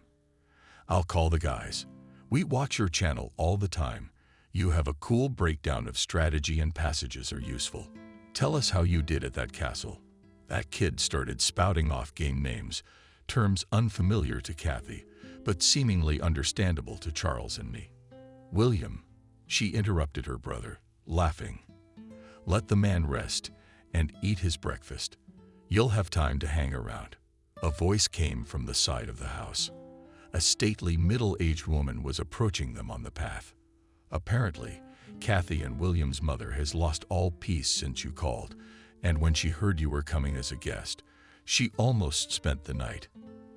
A: I'll call the guys. We watch your channel all the time. You have a cool breakdown of strategy and passages are useful. Tell us how you did at that castle." That kid started spouting off game names, terms unfamiliar to Kathy, but seemingly understandable to Charles and me. "William," she interrupted her brother, laughing. "Let the man rest and eat his breakfast. You'll have time to hang around." A voice came from the side of the house. A stately, middle-aged woman was approaching them on the path. "Apparently, Kathy and William's mother has lost all peace since you called, and when she heard you were coming as a guest, she almost spent the night.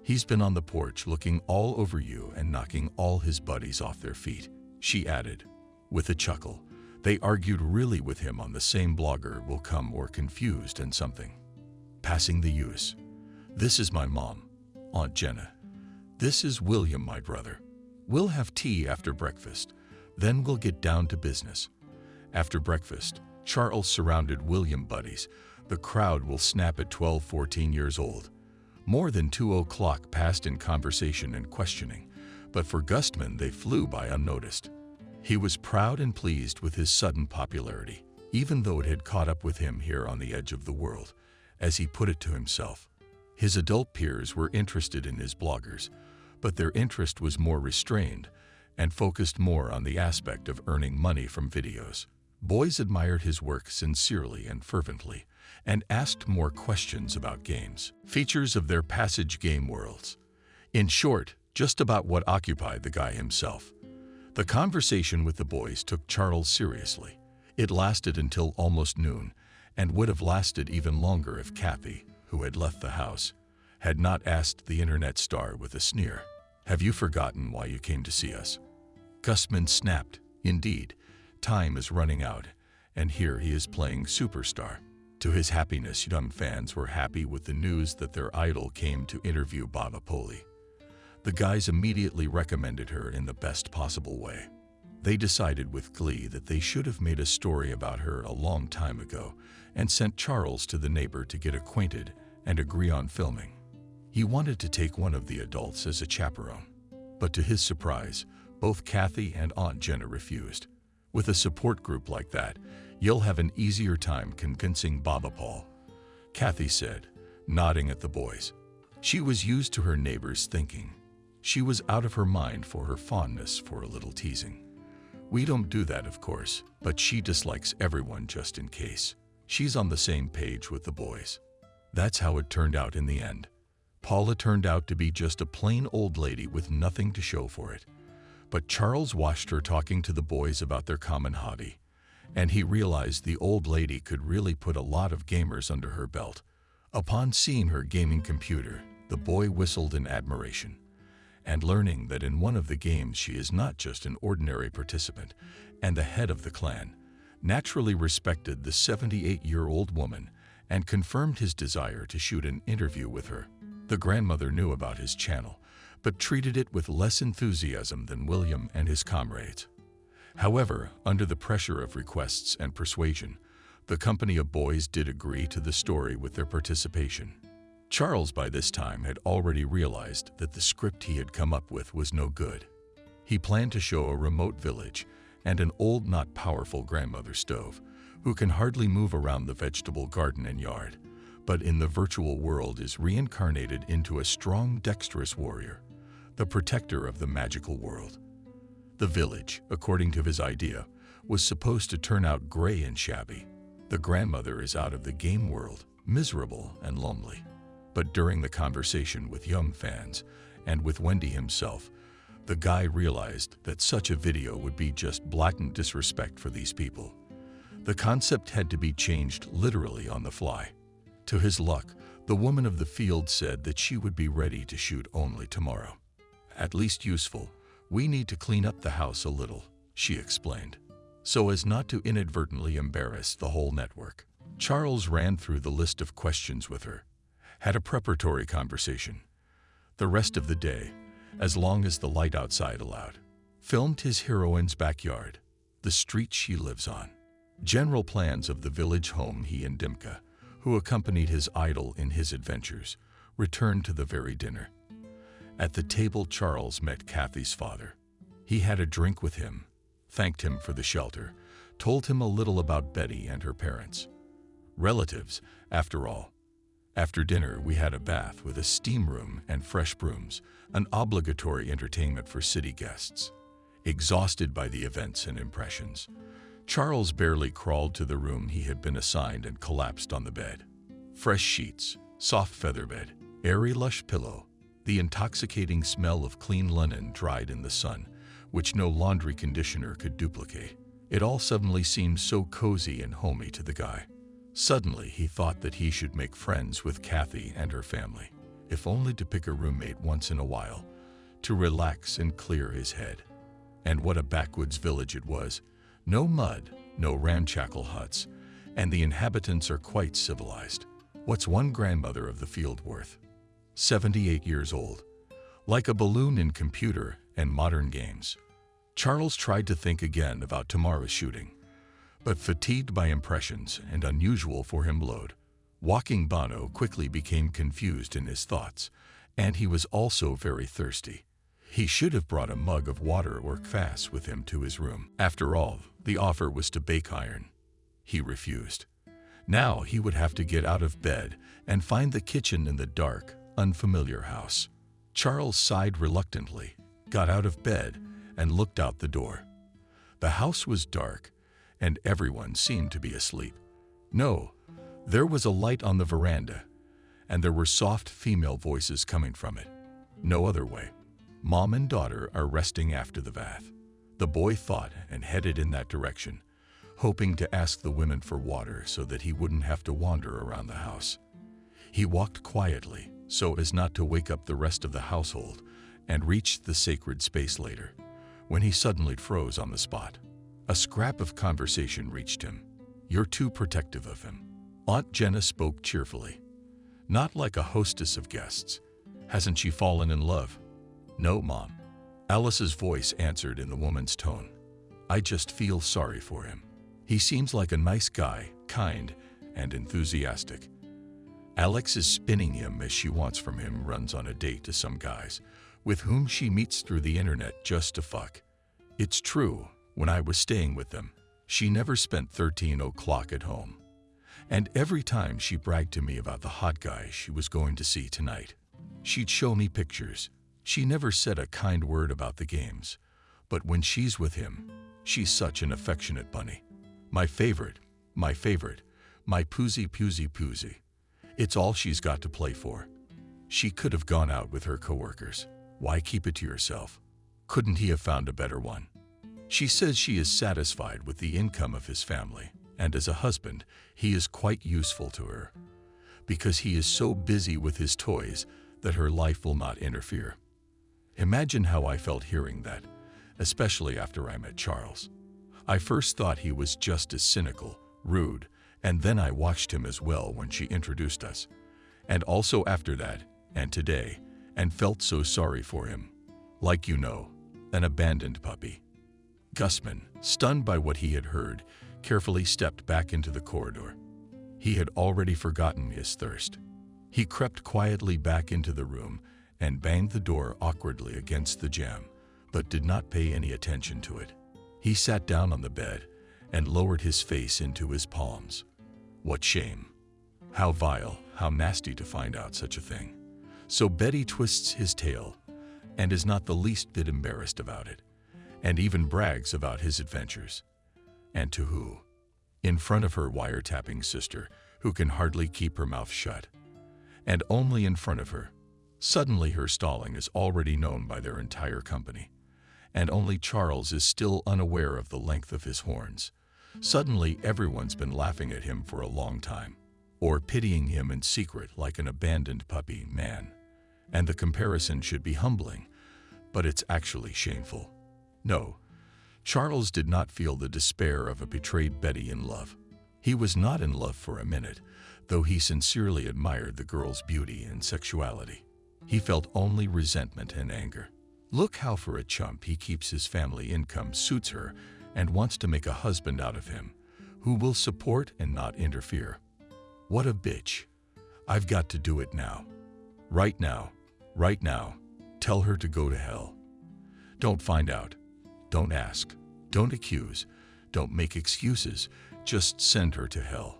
A: He's been on the porch looking all over you and knocking all his buddies off their feet," she added, with a chuckle. "They argued really with him on the same blogger will come or confused and something. Passing the use. This is my mom, Aunt Jenna. This is William, my brother. We'll have tea after breakfast. Then we'll get down to business." After breakfast, Charles surrounded William buddies. The crowd will snap at 12, 14 years old. More than 2 o'clock passed in conversation and questioning, but for Gustman they flew by unnoticed. He was proud and pleased with his sudden popularity, even though it had caught up with him here on the edge of the world, as he put it to himself. His adult peers were interested in his bloggers, but their interest was more restrained and focused more on the aspect of earning money from videos. Boys admired his work sincerely and fervently, and asked more questions about games, features of their passage game worlds. In short, just about what occupied the guy himself. The conversation with the boys took Charles seriously. It lasted until almost noon, and would have lasted even longer if Kathy, who had left the house, had not asked the internet star with a sneer, "Have you forgotten why you came to see us?" Gustman snapped. Indeed, time is running out, and here he is playing superstar. To his happiness, young fans were happy with the news that their idol came to interview Baba Poli. The guys immediately recommended her in the best possible way. They decided with glee that they should have made a story about her a long time ago and sent Charles to the neighbor to get acquainted and agree on filming. He wanted to take one of the adults as a chaperone, but to his surprise, both Kathy and Aunt Jenna refused. With a support group like that, you'll have an easier time convincing Baba Paul, Kathy said, nodding at the boys. She was used to her neighbors thinking. She was out of her mind for her fondness for a little teasing. We don't do that, of course, but she dislikes everyone just in case. She's on the same page with the boys. That's how it turned out in the end. Paula turned out to be just a plain old lady with nothing to show for it. But Charles watched her talking to the boys about their common hobby, and he realized the old lady could really put a lot of gamers under her belt. Upon seeing her gaming computer, the boy whistled in admiration, and learning that in one of the games she is not just an ordinary participant and the head of the clan, naturally respected the 78-year-old woman and confirmed his desire to shoot an interview with her. The grandmother knew about his channel, but treated it with less enthusiasm than William and his comrades. However, under the pressure of requests and persuasion, the company of boys did agree to the story with their participation. Charles by this time had already realized that the script he had come up with was no good. He planned to show a remote village and an old, not powerful grandmother stove, who can hardly move around the vegetable garden and yard, but in the virtual world is reincarnated into a strong, dexterous warrior, the protector of the magical world. The village, according to his idea, was supposed to turn out gray and shabby. The grandmother is out of the game world, miserable and lonely. But during the conversation with young fans and with Wendy himself, the guy realized that such a video would be just blatant disrespect for these people. The concept had to be changed literally on the fly. To his luck, the woman of the field said that she would be ready to shoot only tomorrow. At least useful. We need to clean up the house a little, she explained, so as not to inadvertently embarrass the whole network. Charles ran through the list of questions with her, had a preparatory conversation. The rest of the day, as long as the light outside allowed, filmed his heroine's backyard, the street she lives on, general plans of the village home he and Dimka, who accompanied his idol in his adventures, returned to the very dinner. At the table, Charles met Kathy's father. He had a drink with him, thanked him for the shelter, told him a little about Betty and her parents. Relatives, after all. After dinner, we had a bath with a steam room and fresh brooms, an obligatory entertainment for city guests. Exhausted by the events and impressions, Charles barely crawled to the room he had been assigned and collapsed on the bed. Fresh sheets, soft featherbed, airy lush pillow, the intoxicating smell of clean linen dried in the sun, which no laundry conditioner could duplicate. It all suddenly seemed so cozy and homey to the guy. Suddenly, he thought that he should make friends with Kathy and her family, if only to pick a roommate once in a while, to relax and clear his head. And what a backwoods village it was. No mud, no ramshackle huts, and the inhabitants are quite civilized. What's one grandmother of the field worth? 78 years old. Like a balloon in computer and modern games. Charles tried to think again about tomorrow's shooting, but fatigued by impressions and unusual for him load, walking Bono quickly became confused in his thoughts, and he was also very thirsty. He should have brought a mug of water or kvass with him to his room. After all, the offer was to bake iron. He refused. Now he would have to get out of bed and find the kitchen in the dark, unfamiliar house. Charles sighed reluctantly, got out of bed, and looked out the door. The house was dark, and everyone seemed to be asleep. No, there was a light on the veranda, and there were soft female voices coming from it. No other way. Mom and daughter are resting after the bath. The boy thought and headed in that direction, hoping to ask the women for water so that he wouldn't have to wander around the house. He walked quietly so as not to wake up the rest of the household and reached the sacred space later, when he suddenly froze on the spot. A scrap of conversation reached him. "You're too protective of him." Aunt Jenna spoke cheerfully. Not like a hostess of guests. "Hasn't she fallen in love?" "No, Mom." Alice's voice answered in the woman's tone. "I just feel sorry for him. He seems like a nice guy, kind and enthusiastic. Alex is spinning him as she wants from him, runs on a date to some guys with whom she meets through the internet just to fuck. It's true, when I was staying with them, she never spent 13 o'clock at home. And every time she bragged to me about the hot guy she was going to see tonight, she'd show me pictures. She never said a kind word about the games, but when she's with him, she's such an affectionate bunny. My favorite, my poozy poozy poozy. It's all she's got to play for. She could have gone out with her coworkers. Why keep it to yourself? Couldn't he have found a better one? She says she is satisfied with the income of his family, and as a husband, he is quite useful to her, because he is so busy with his toys that her life will not interfere. Imagine how I felt hearing that, especially after I met Charles. I first thought he was just as cynical, rude, and then I watched him as well when she introduced us, and also after that, and today, and felt so sorry for him. Like you know, an abandoned puppy. Gusman, stunned by what he had heard, carefully stepped back into the corridor. He had already forgotten his thirst. He crept quietly back into the room and banged the door awkwardly against the jamb, but did not pay any attention to it. He sat down on the bed and lowered his face into his palms. What shame. How vile, how nasty to find out such a thing. So Betty twists his tail and is not the least bit embarrassed about it, and even brags about his adventures. And to who? In front of her wiretapping sister, who can hardly keep her mouth shut. And only in front of her. Suddenly her stalling is already known by their entire company, and only Charles is still unaware of the length of his horns. Suddenly everyone's been laughing at him for a long time, or pitying him in secret like an abandoned puppy man. And the comparison should be humbling, but it's actually shameful. No, Charles did not feel the despair of a betrayed Betty in love. He was not in love for a minute, though he sincerely admired the girl's beauty and sexuality. He felt only resentment and anger. Look how for a chump he keeps his family income, suits her, and wants to make a husband out of him, who will support and not interfere. What a bitch. I've got to do it now. Right now. Right now. Tell her to go to hell. Don't find out. Don't ask. Don't accuse. Don't make excuses. Just send her to hell.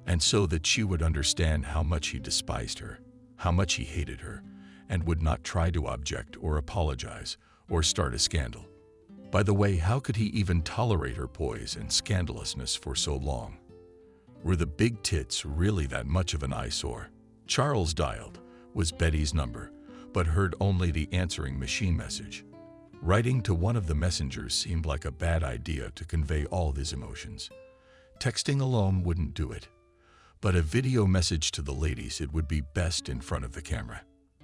A: and so that she would understand how much he despised her, how much he hated her, and would not try to object or apologize or start a scandal. By the way, how could he even tolerate her poise and scandalousness for so long? Were the big tits really that much of an eyesore? Charles dialed was Betty's number, but heard only the answering machine message. Writing to one of the messengers seemed like a bad idea to convey all his emotions. Texting alone wouldn't do it, but a video message to the ladies, it would be best in front of the camera.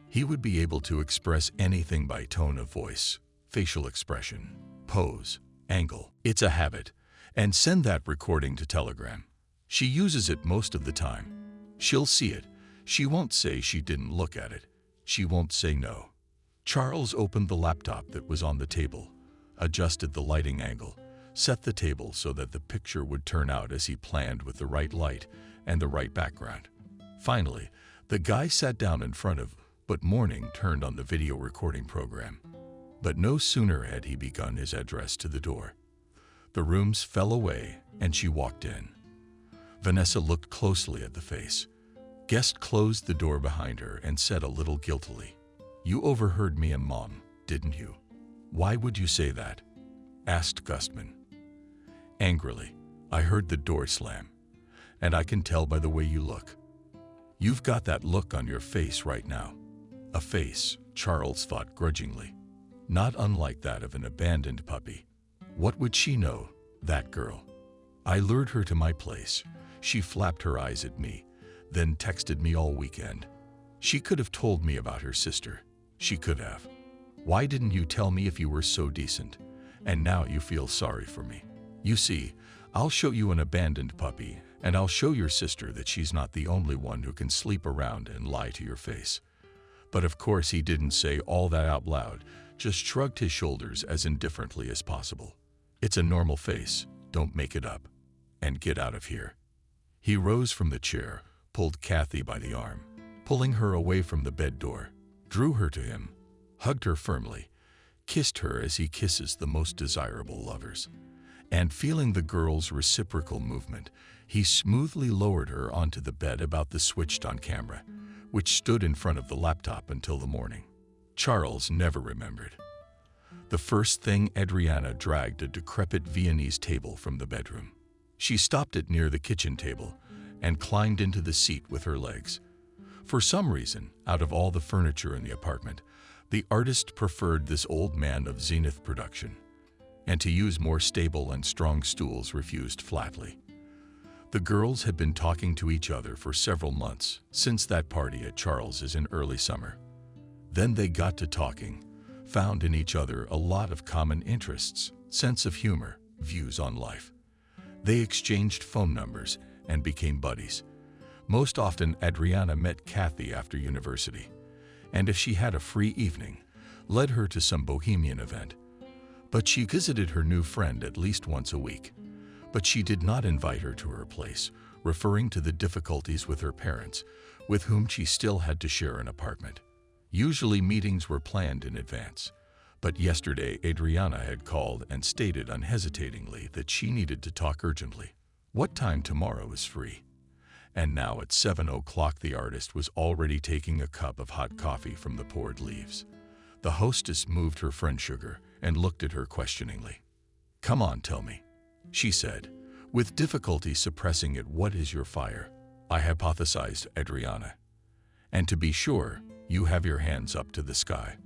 A: He would be able to express anything by tone of voice, facial expression, pose, angle. It's a habit, and send that recording to Telegram. She uses it most of the time. She'll see it. She won't say she didn't look at it. She won't say no. Charles opened the laptop that was on the table, adjusted the lighting angle, set the table so that the picture would turn out as he planned with the right light and the right background. Finally, the guy sat down in front of, but Morning turned on the video recording program. But no sooner had he begun his address to the door. The rooms fell away and she walked in. Vanessa looked closely at the face. Guest closed the door behind her and said a little guiltily, "You overheard me and Mom, didn't you?" "Why would you say that?" asked Gustman. Angrily, "I heard the door slam, and I can tell by the way you look. You've got that look on your face right now." A face, Charles thought grudgingly, not unlike that of an abandoned puppy. What would she know, that girl? "I lured her to my place. She flapped her eyes at me, then texted me all weekend. She could have told me about her sister. She could have. Why didn't you tell me if you were so decent? And now you feel sorry for me. You see, I'll show you an abandoned puppy, and I'll show your sister that she's not the only one who can sleep around and lie to your face." But of course he didn't say all that out loud, just shrugged his shoulders as indifferently as possible. "It's a normal face, don't make it up. And get out of here." He rose from the chair, pulled Kathy by the arm, pulling her away from the bed door, drew her to him, hugged her firmly, kissed her as he kisses the most desirable lovers, and feeling the girl's reciprocal movement, he smoothly lowered her onto the bed about the switched-on camera, which stood in front of the laptop until the morning. Charles never remembered. The first thing, Adriana dragged a decrepit Viennese table from the bedroom. She stopped it near the kitchen table and climbed into the seat with her legs. For some reason, out of all the furniture in the apartment, the artist preferred this old man of Zenith production, and to use more stable and strong stools refused flatly. The girls had been talking to each other for several months, since that party at Charles's in early summer. Then they got to talking, found in each other a lot of common interests, sense of humor, views on life. They exchanged phone numbers and became buddies. Most often, Adriana met Kathy after university, and if she had a free evening, led her to some bohemian event. But she visited her new friend at least once a week. But she did not invite her to her place, referring to the difficulties with her parents, with whom she still had to share an apartment. Usually meetings were planned in advance, but yesterday Adriana had called and stated unhesitatingly that she needed to talk urgently. What time tomorrow is free? And now at 7 o'clock the artist was already taking a cup of hot coffee from the poured leaves. The hostess moved her friend sugar and looked at her questioningly. "Come on, tell me," she said, with difficulty suppressing it. "What is your fire?" "I hypothesized, Adriana. And to be sure, you have your hands up to the sky.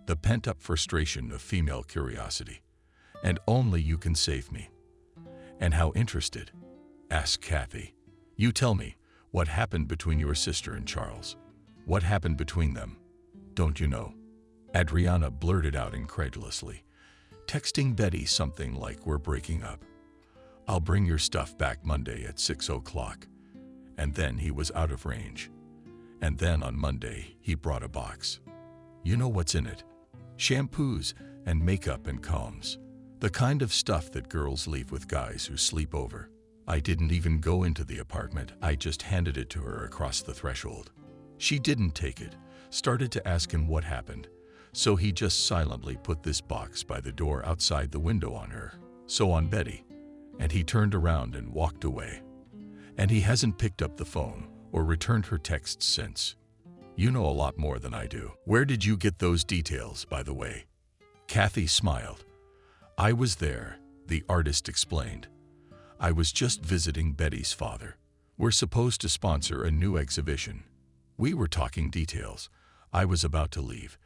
A: The pent-up frustration of female curiosity. And only you can save me." "And how interested?" asked Kathy. "You tell me, what happened between your sister and Charles? What happened between them? Don't you know?" Adriana blurted out incredulously, texting Betty something like, "We're breaking up. I'll bring your stuff back Monday at 6 o'clock. And then he was out of range. And then on Monday, he brought a box. You know what's in it? Shampoos and makeup and combs. The kind of stuff that girls leave with guys who sleep over. I didn't even go into the apartment. I just handed it to her across the threshold. She didn't take it, started to ask him what happened. So he just silently put this box by the door outside the window on her, so on Betty, and he turned around and walked away. and he hasn't picked up the phone or returned her texts since. You know a lot more than I do. Where did you get those details, by the way? Kathy smiled. I was there, the artist explained. I was just visiting Betty's father. We're supposed to sponsor a new exhibition. We were talking details. I was about to leave,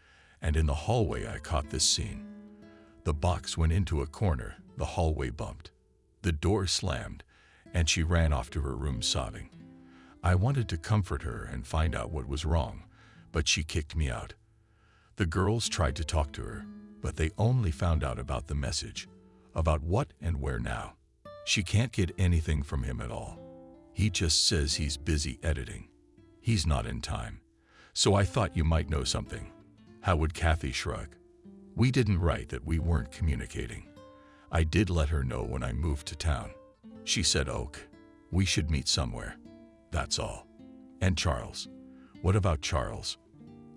A: and in the hallway I caught this scene. The box went into a corner, the hallway bumped. The door slammed, and she ran off to her room sobbing. I wanted to comfort her and find out what was wrong, but she kicked me out. The girls tried to talk to her, but they only found out about the message. About what and where now? She can't get anything from him at all. He just says he's busy editing. He's not in time. So I thought you might know something. How would Kathy shrug? We didn't write that we weren't communicating. I did let her know when I moved to town. She said, "Oak, we should meet somewhere." That's all. And Charles? What about Charles?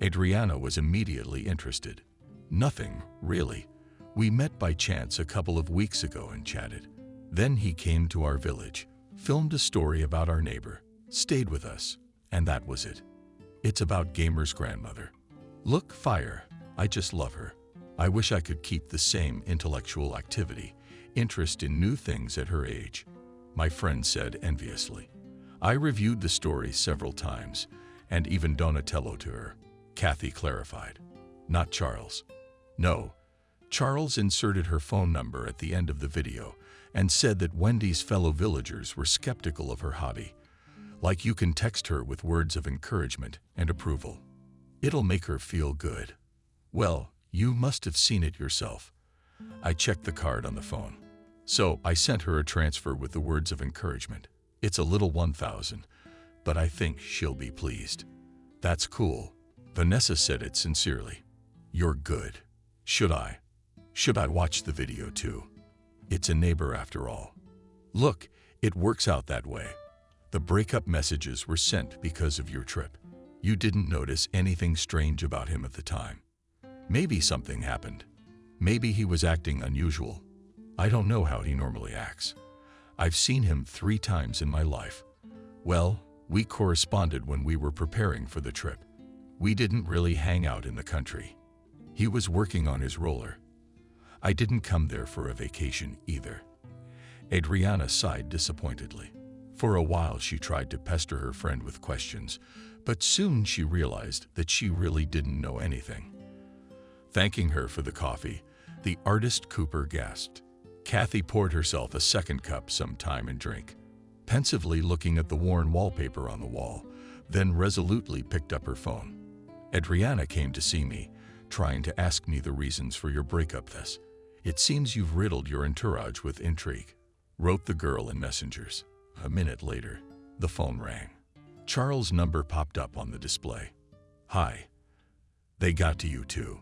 A: Adriana was immediately interested. Nothing, really. We met by chance a couple of weeks ago and chatted. Then he came to our village, filmed a story about our neighbor, stayed with us, and that was it. It's about Gamer's grandmother. Look, fire. I just love her. I wish I could keep the same intellectual activity, interest in new things at her age, my friend said enviously. I reviewed the story several times, and even Donatello to her, Kathy clarified. Not Charles. No. Charles inserted her phone number at the end of the video and said that Wendy's fellow villagers were skeptical of her hobby. Like you can text her with words of encouragement and approval. It'll make her feel good. Well, you must have seen it yourself. I checked the card on the phone. So I sent her a transfer with the words of encouragement. It's a little 1,000, but I think she'll be pleased. That's cool. Vanessa said it sincerely. You're good. Should I watch the video too? It's a neighbor after all. Look, it works out that way. The breakup messages were sent because of your trip. You didn't notice anything strange about him at the time. Maybe something happened. Maybe he was acting unusual. I don't know how he normally acts. I've seen him 3 times in my life. Well, we corresponded when we were preparing for the trip. We didn't really hang out in the country. He was working on his roller. I didn't come there for a vacation either. Adriana sighed disappointedly. For a while she tried to pester her friend with questions, but soon she realized that she really didn't know anything. Thanking her for the coffee, the artist Cooper gasped. Kathy poured herself a second cup some time and drank, pensively looking at the worn wallpaper on the wall, then resolutely picked up her phone. Adriana came to see me, trying to ask me the reasons for your breakup this. It seems you've riddled your entourage with intrigue, wrote the girl in messengers. A minute later, the phone rang. Charles' number popped up on the display. Hi. They got to you too,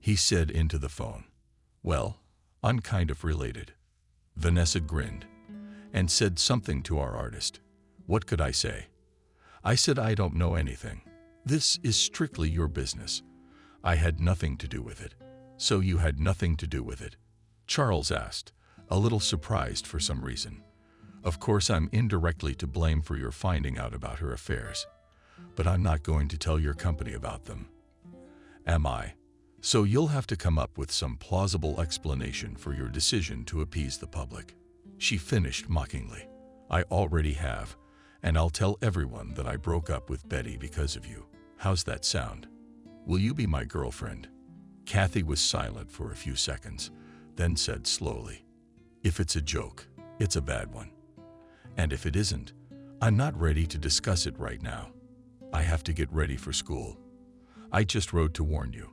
A: he said into the phone. Well, I'm kind of related. Vanessa grinned and said something to our artist. What could I say? I said I don't know anything. This is strictly your business. I had nothing to do with it. So you had nothing to do with it? Charles asked, a little surprised for some reason. Of course I'm indirectly to blame for your finding out about her affairs, but I'm not going to tell your company about them. Am I? So you'll have to come up with some plausible explanation for your decision to appease the public. She finished mockingly. I already have, and I'll tell everyone that I broke up with Betty because of you. How's that sound? Will you be my girlfriend? Kathy was silent for a few seconds, then said slowly, if it's a joke, it's a bad one. And if it isn't, I'm not ready to discuss it right now. I have to get ready for school. I just wrote to warn you.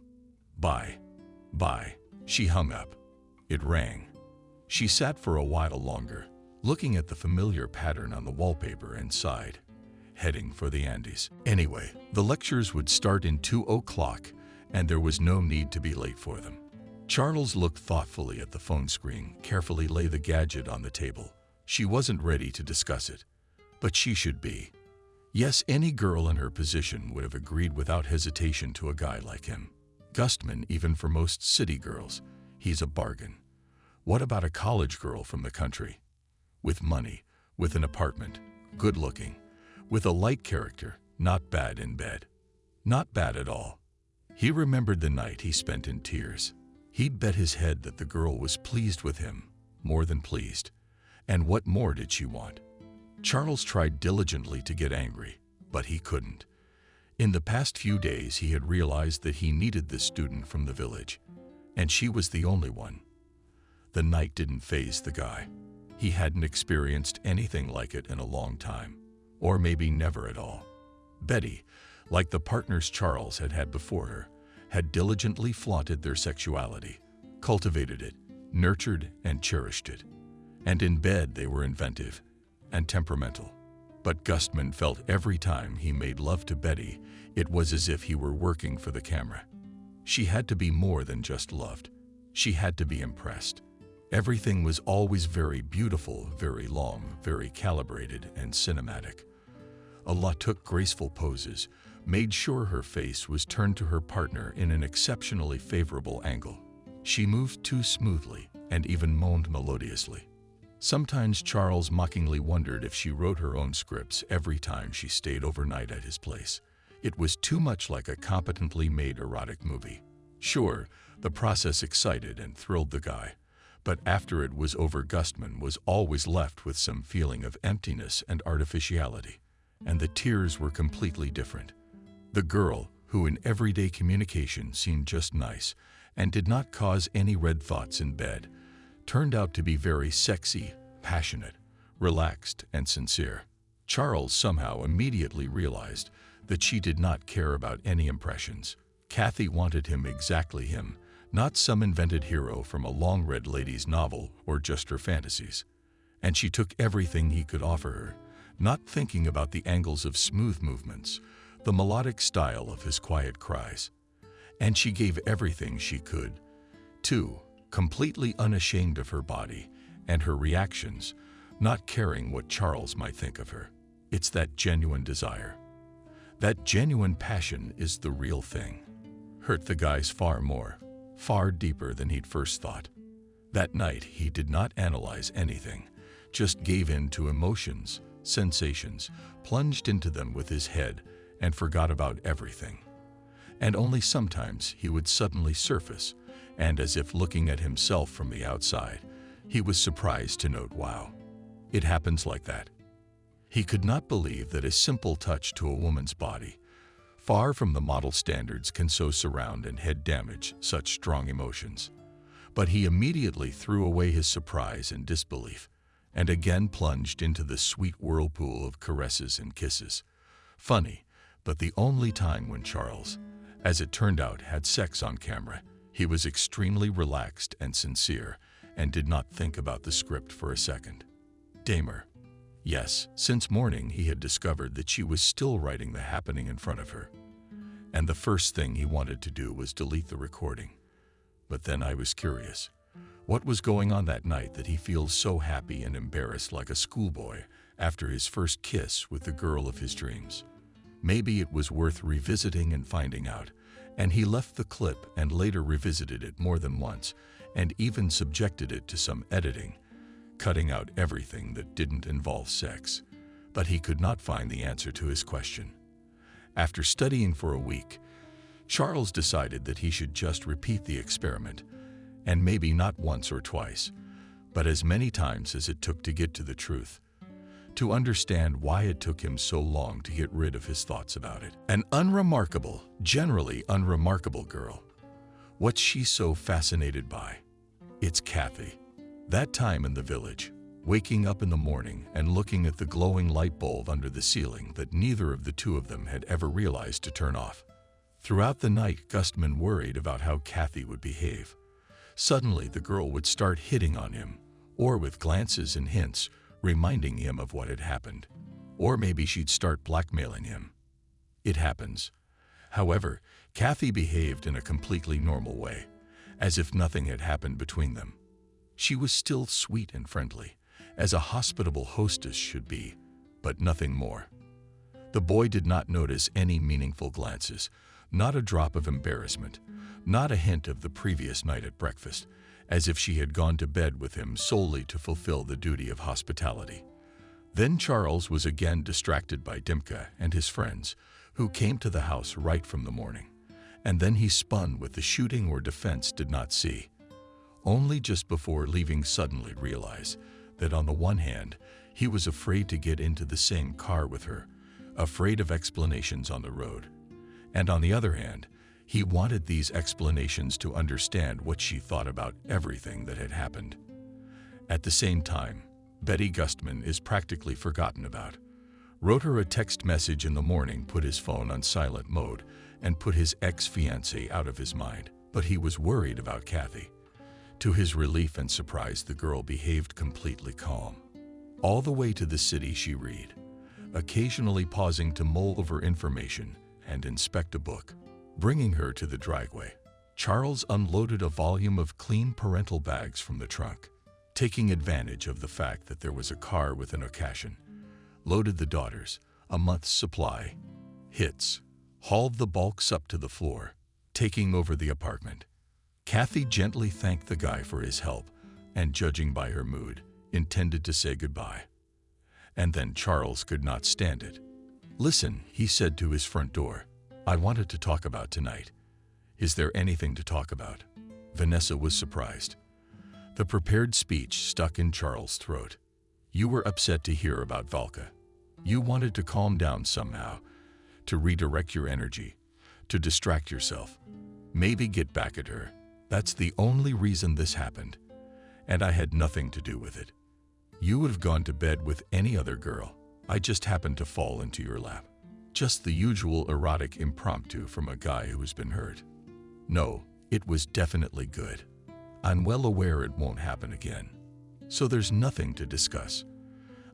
A: Bye. Bye. She hung up. It rang. She sat for a while longer, looking at the familiar pattern on the wallpaper and sighed, heading for the Andes. Anyway, the lectures would start in 2 o'clock, and there was no need to be late for them. Charles looked thoughtfully at the phone screen, carefully lay the gadget on the table. She wasn't ready to discuss it, but she should be. Yes, any girl in her position would have agreed without hesitation to a guy like him. Gustman, even for most city girls, he's a bargain. What about a college girl from the country? With money, with an apartment, good-looking, with a light character, not bad in bed. Not bad at all. He remembered the night he spent in tears. He'd bet his head that the girl was pleased with him, more than pleased. And what more did she want? Charles tried diligently to get angry, but he couldn't. In the past few days, he had realized that he needed this student from the village, and she was the only one. The night didn't faze the guy. He hadn't experienced anything like it in a long time, or maybe never at all. Betty, like the partners Charles had had before her, had diligently flaunted their sexuality, cultivated it, nurtured and cherished it. And in bed they were inventive and temperamental. But Gustman felt every time he made love to Betty, it was as if he were working for the camera. She had to be more than just loved. She had to be impressed. Everything was always very beautiful, very long, very calibrated and cinematic. Allah took graceful poses, made sure her face was turned to her partner in an exceptionally favorable angle. She moved too smoothly and even moaned melodiously. Sometimes Charles mockingly wondered if she wrote her own scripts every time she stayed overnight at his place. It was too much like a competently made erotic movie. Sure, the process excited and thrilled the guy, but after it was over, Gustman was always left with some feeling of emptiness and artificiality. And the tears were completely different. The girl, who in everyday communication seemed just nice and did not cause any red thoughts in bed, turned out to be very sexy, passionate, relaxed, and sincere. Charles somehow immediately realized that she did not care about any impressions. Kathy wanted him exactly him, not some invented hero from a long-read lady's novel or just her fantasies. And she took everything he could offer her, not thinking about the angles of smooth movements, the melodic style of his quiet cries. And she gave everything she could, too, completely unashamed of her body and her reactions, not caring what Charles might think of her. It's that genuine desire. That genuine passion is the real thing. Hurt the guys far more, far deeper than he'd first thought. That night, he did not analyze anything, just gave in to emotions, sensations, plunged into them with his head, and forgot about everything. And only sometimes he would suddenly surface, and as if looking at himself from the outside, he was surprised to note, wow, it happens like that. He could not believe that a simple touch to a woman's body, far from the model standards, can so surround and head damage such strong emotions. But he immediately threw away his surprise and disbelief, and again plunged into the sweet whirlpool of caresses and kisses. Funny, but the only time when Charles, as it turned out, had sex on camera, he was extremely relaxed and sincere and did not think about the script for a second. Damer. Yes, since morning he had discovered that she was still writing the happening in front of her. And the first thing he wanted to do was delete the recording. But then I was curious. What was going on that night that he feels so happy and embarrassed like a schoolboy after his first kiss with the girl of his dreams? Maybe it was worth revisiting and finding out, and he left the clip and later revisited it more than once and even subjected it to some editing, cutting out everything that didn't involve sex. But he could not find the answer to his question. After studying for a week, Charles decided that he should just repeat the experiment, and maybe not once or twice, but as many times as it took to get to the truth, to understand why it took him so long to get rid of his thoughts about it. An unremarkable, generally unremarkable girl. What's she so fascinated by? It's Kathy. That time in the village, waking up in the morning and looking at the glowing light bulb under the ceiling that neither of the two of them had ever realized to turn off. Throughout the night, Gustman worried about how Kathy would behave. Suddenly, the girl would start hitting on him, or with glances and hints, reminding him of what had happened. Or maybe she'd start blackmailing him. It happens. However, Kathy behaved in a completely normal way, as if nothing had happened between them. She was still sweet and friendly, as a hospitable hostess should be, but nothing more. The boy did not notice any meaningful glances, not a drop of embarrassment, not a hint of the previous night at breakfast, as if she had gone to bed with him solely to fulfill the duty of hospitality. Then Charles was again distracted by Dimka and his friends, who came to the house right from the morning. And then he spun with the shooting or defense did not see. Only just before leaving suddenly realized that on the one hand, he was afraid to get into the same car with her, afraid of explanations on the road. And on the other hand, he wanted these explanations to understand what she thought about everything that had happened. At the same time, Betty Gustman is practically forgotten about. Wrote her a text message in the morning, put his phone on silent mode, and put his ex-fiancée out of his mind. But he was worried about Kathy. To his relief and surprise, the girl behaved completely calm. All the way to the city she read, occasionally pausing to mull over information and inspect a book. Bringing her to the driveway, Charles unloaded a volume of clean parental bags from the trunk. Taking advantage of the fact that there was a car with an occasion, loaded the daughters, a month's supply, hits, hauled the bulks up to the floor, taking over the apartment. Kathy gently thanked the guy for his help and, judging by her mood, intended to say goodbye. And then Charles could not stand it. "Listen," he said to his front door. "I wanted to talk about tonight." "Is there anything to talk about?" Vanessa was surprised. The prepared speech stuck in Charles' throat. "You were upset to hear about Valka. You wanted to calm down somehow, to redirect your energy, to distract yourself, maybe get back at her. That's the only reason this happened. And I had nothing to do with it. You would have gone to bed with any other girl. I just happened to fall into your lap. Just the usual erotic impromptu from a guy who has been hurt. No, it was definitely good. I'm well aware it won't happen again. So there's nothing to discuss.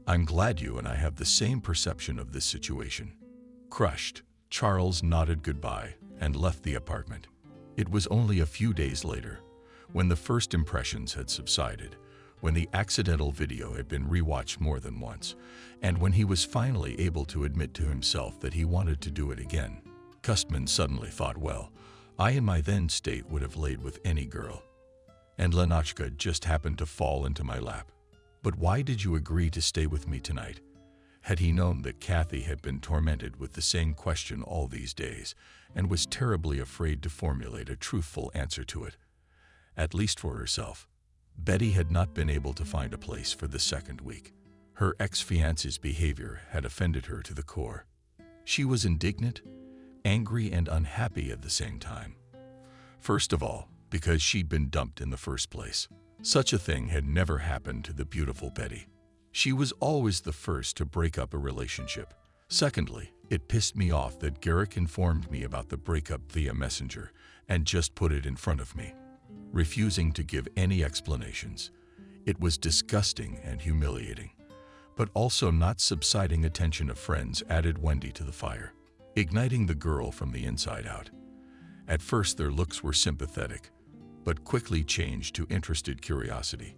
A: I'm glad you and I have the same perception of this situation." Crushed, Charles nodded goodbye and left the apartment. It was only a few days later, when the first impressions had subsided, when the accidental video had been rewatched more than once, and when he was finally able to admit to himself that he wanted to do it again. Gustman suddenly thought, well, I in my then state would have laid with any girl. And Lenotchka just happened to fall into my lap. But why did you agree to stay with me tonight? Had he known that Kathy had been tormented with the same question all these days and was terribly afraid to formulate a truthful answer to it, at least for herself, Betty had not been able to find a place for the second week. Her ex-fiance's behavior had offended her to the core. She was indignant, angry, and unhappy at the same time. First of all, because she'd been dumped in the first place. Such a thing had never happened to the beautiful Betty. She was always the first to break up a relationship. Secondly, it pissed me off that Garrick informed me about the breakup via messenger and just put it in front of me, refusing to give any explanations. It was disgusting and humiliating. But also not subsiding attention of friends added Wendy to the fire, igniting the girl from the inside out. At first their looks were sympathetic, but quickly changed to interested curiosity,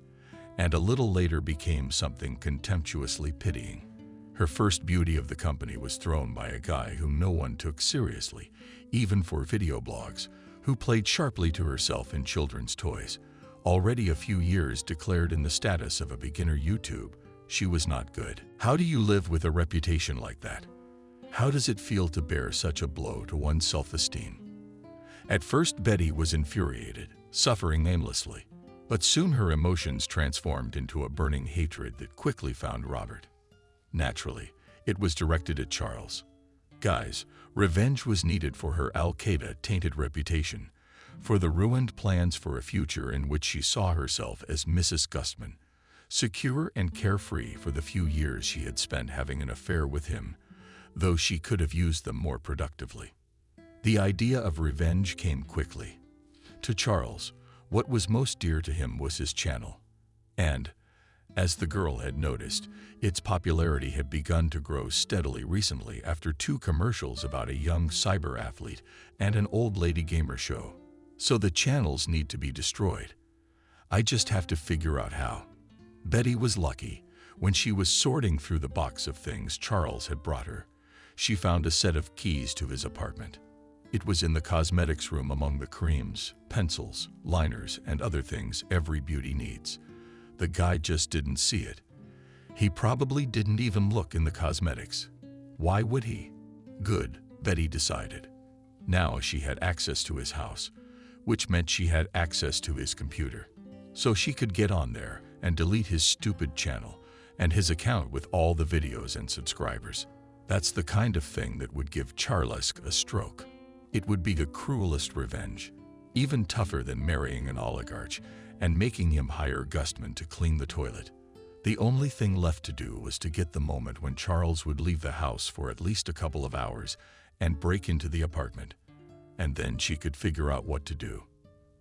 A: and a little later became something contemptuously pitying. Her first beauty of the company was thrown by a guy whom no one took seriously, even for video blogs, who played sharply to herself in children's toys. Already a few years declared in the status of a beginner YouTube, she was not good. How do you live with a reputation like that? How does it feel to bear such a blow to one's self-esteem? At first Betty was infuriated, suffering aimlessly, but soon her emotions transformed into a burning hatred that quickly found Robert. Naturally, it was directed at Charles. Guys, revenge was needed for her Al-Qaeda-tainted reputation, for the ruined plans for a future in which she saw herself as Mrs. Gustman, secure and carefree for the few years she had spent having an affair with him, though she could have used them more productively. The idea of revenge came quickly. To Charles, what was most dear to him was his channel. And, as the girl had noticed, its popularity had begun to grow steadily recently after 2 commercials about a young cyber athlete and an old lady gamer show. So the channels need to be destroyed. I just have to figure out how. Betty was lucky. When she was sorting through the box of things Charles had brought her, she found a set of keys to his apartment. It was in the cosmetics room among the creams, pencils, liners, and other things every beauty needs. The guy just didn't see it. He probably didn't even look in the cosmetics. Why would he? Good, Betty decided. Now she had access to his house, which meant she had access to his computer. So she could get on there and delete his stupid channel and his account with all the videos and subscribers. That's the kind of thing that would give Charles a stroke. It would be the cruelest revenge, even tougher than marrying an oligarch and making him hire Gustman to clean the toilet. The only thing left to do was to get the moment when Charles would leave the house for at least a couple of hours and break into the apartment. And then she could figure out what to do.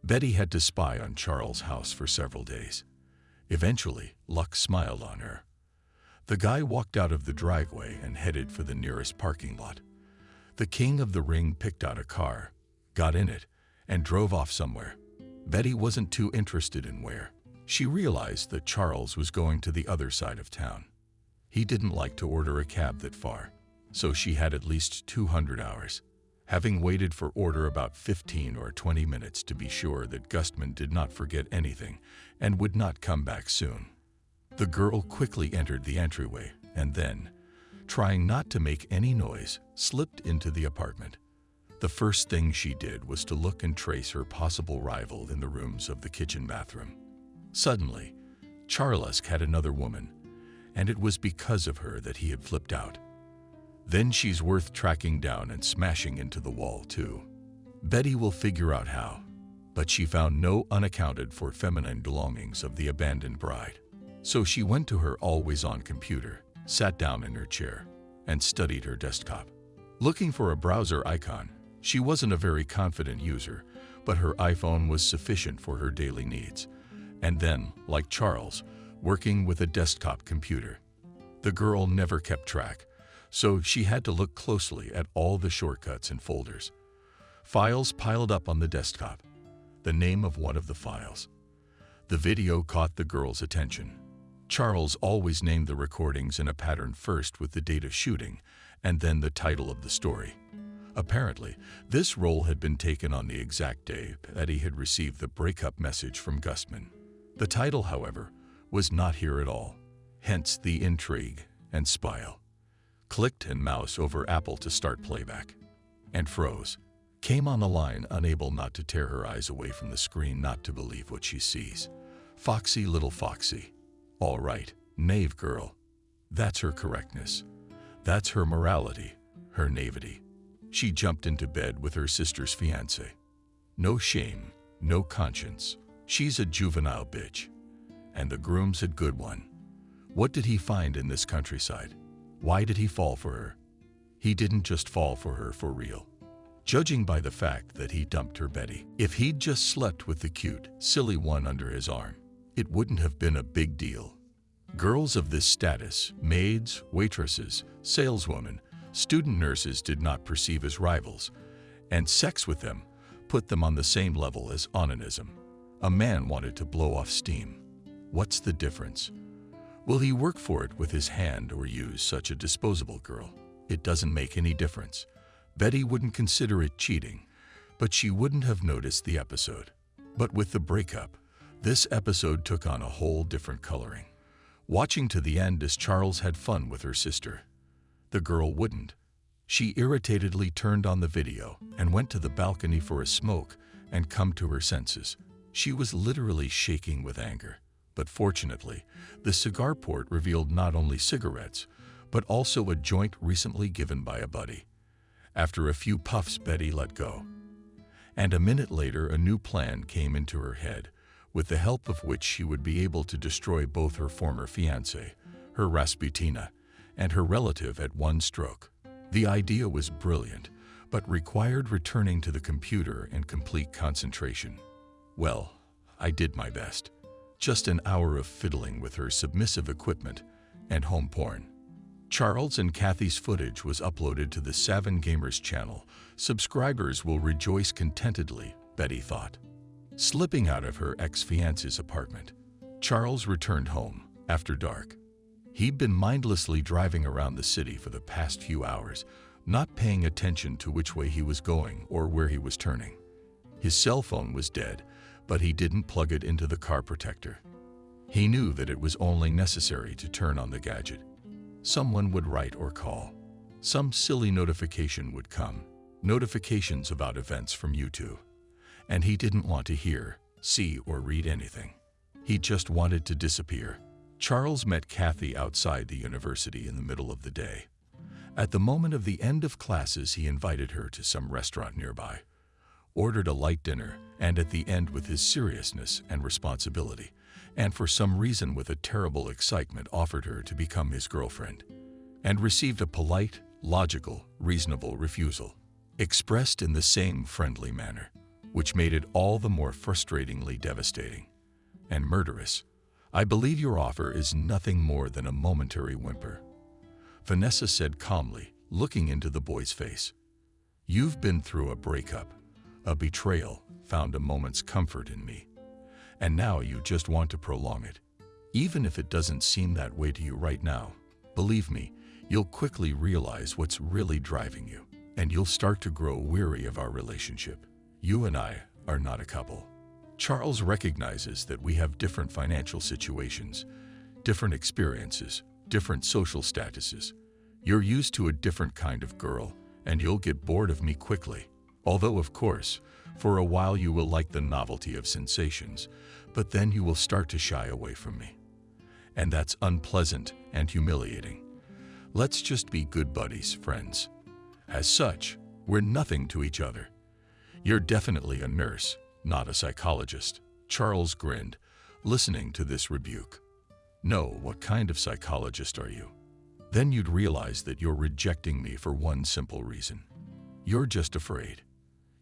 A: Betty had to spy on Charles' house for several days. Eventually, luck smiled on her. The guy walked out of the driveway and headed for the nearest parking lot. The king of the ring picked out a car, got in it, and drove off somewhere. Betty wasn't too interested in where. She realized that Charles was going to the other side of town. He didn't like to order a cab that far, so she had at least 200 hours. Having waited for order about 15 or 20 minutes to be sure that Gustman did not forget anything and would not come back soon. The girl quickly entered the entryway and then, trying not to make any noise, slipped into the apartment. The first thing she did was to look and trace her possible rival in the rooms of the kitchen bathroom. Suddenly, Charles had another woman, and it was because of her that he had flipped out. Then she's worth tracking down and smashing into the wall too. Betty will figure out how, but she found no unaccounted for feminine belongings of the abandoned bride. So she went to her always-on computer, sat down in her chair, and studied her desktop. Looking for a browser icon, she wasn't a very confident user, but her iPhone was sufficient for her daily needs. And then, like Charles, working with a desktop computer. The girl never kept track, so she had to look closely at all the shortcuts and folders. Files piled up on the desktop. The name of one of the files. The video caught the girl's attention. Charles always named the recordings in a pattern, first with the date of shooting and then the title of the story. Apparently, this role had been taken on the exact day Betty had received the breakup message from Gustman. The title, however, was not here at all, hence the intrigue and spile. Clicked and mouse over Apple to start playback, and froze. Came on the line, unable not to tear her eyes away from the screen, not to believe what she sees. Foxy little Foxy. All right, knave girl. That's her correctness. That's her morality, her naivety. She jumped into bed with her sister's fiancé. No shame, no conscience. She's a juvenile bitch. And the groom's a good one. What did he find in this countryside? Why did he fall for her? He didn't just fall for her for real. Judging by the fact that he dumped her Betty, if he'd just slept with the cute, silly one under his arm, it wouldn't have been a big deal. Girls of this status, maids, waitresses, saleswomen, student nurses, did not perceive as rivals, and sex with them put them on the same level as onanism. A man wanted to blow off steam. What's the difference? Will he work for it with his hand or use such a disposable girl? It doesn't make any difference. Betty wouldn't consider it cheating, but she wouldn't have noticed the episode. But with the breakup, this episode took on a whole different coloring. Watching to the end as Charles had fun with her sister. The girl wouldn't. She irritatedly turned on the video and went to the balcony for a smoke and come to her senses. She was literally shaking with anger. But fortunately, the cigar port revealed not only cigarettes, but also a joint recently given by a buddy. After a few puffs, Betty let go. And a minute later, a new plan came into her head, with the help of which she would be able to destroy both her former fiancé, her Rasputina, and her relative at one stroke. The idea was brilliant, but required returning to the computer and complete concentration. Well, I did my best. Just an hour of fiddling with her submissive equipment and home porn. Charles and Kathy's footage was uploaded to the Savin Gamers channel. Subscribers will rejoice contentedly, Betty thought. Slipping out of her ex-fiance's apartment, Charles returned home after dark. He'd been mindlessly driving around the city for the past few hours, not paying attention to which way he was going or where he was turning. His cell phone was dead, but he didn't plug it into the car protector. He knew that it was only necessary to turn on the gadget. Someone would write or call. Some silly notification would come. Notifications about events from YouTube. And he didn't want to hear, see, or read anything. He just wanted to disappear. Charles met Kathy outside the university in the middle of the day. At the moment of the end of classes, he invited her to some restaurant nearby, ordered a light dinner, and at the end, with his seriousness and responsibility, and for some reason with a terrible excitement, offered her to become his girlfriend, and received a polite, logical, reasonable refusal, expressed in the same friendly manner, which made it all the more frustratingly devastating and murderous. "I believe your offer is nothing more than a momentary whimper," Vanessa said calmly, looking into the boy's face. "You've been through a breakup, a betrayal, found a moment's comfort in me, and now you just want to prolong it. Even if it doesn't seem that way to you right now, believe me, you'll quickly realize what's really driving you, and you'll start to grow weary of our relationship. You and I are not a couple." Charles recognizes that we have different financial situations, different experiences, different social statuses. You're used to a different kind of girl, and you'll get bored of me quickly. Although, of course, for a while you will like the novelty of sensations, but then you will start to shy away from me. And that's unpleasant and humiliating. Let's just be good buddies, friends. As such, we're nothing to each other. You're definitely a nurse, not a psychologist. Charles grinned, listening to this rebuke. "No, what kind of psychologist are you?" "Then you'd realize that you're rejecting me for one simple reason. You're just afraid.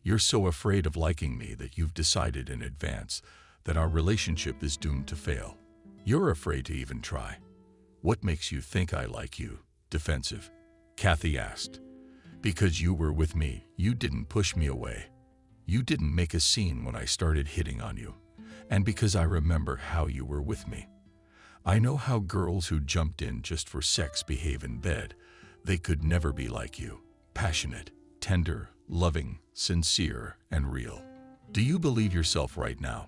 A: You're so afraid of liking me that you've decided in advance that our relationship is doomed to fail. You're afraid to even try." "What makes you think I like you?" Defensive, Kathy asked. "Because you were with me, you didn't push me away. You didn't make a scene when I started hitting on you. And because I remember how you were with me. I know how girls who jumped in just for sex behave in bed. They could never be like you. Passionate, tender, loving, sincere, and real. Do you believe yourself right now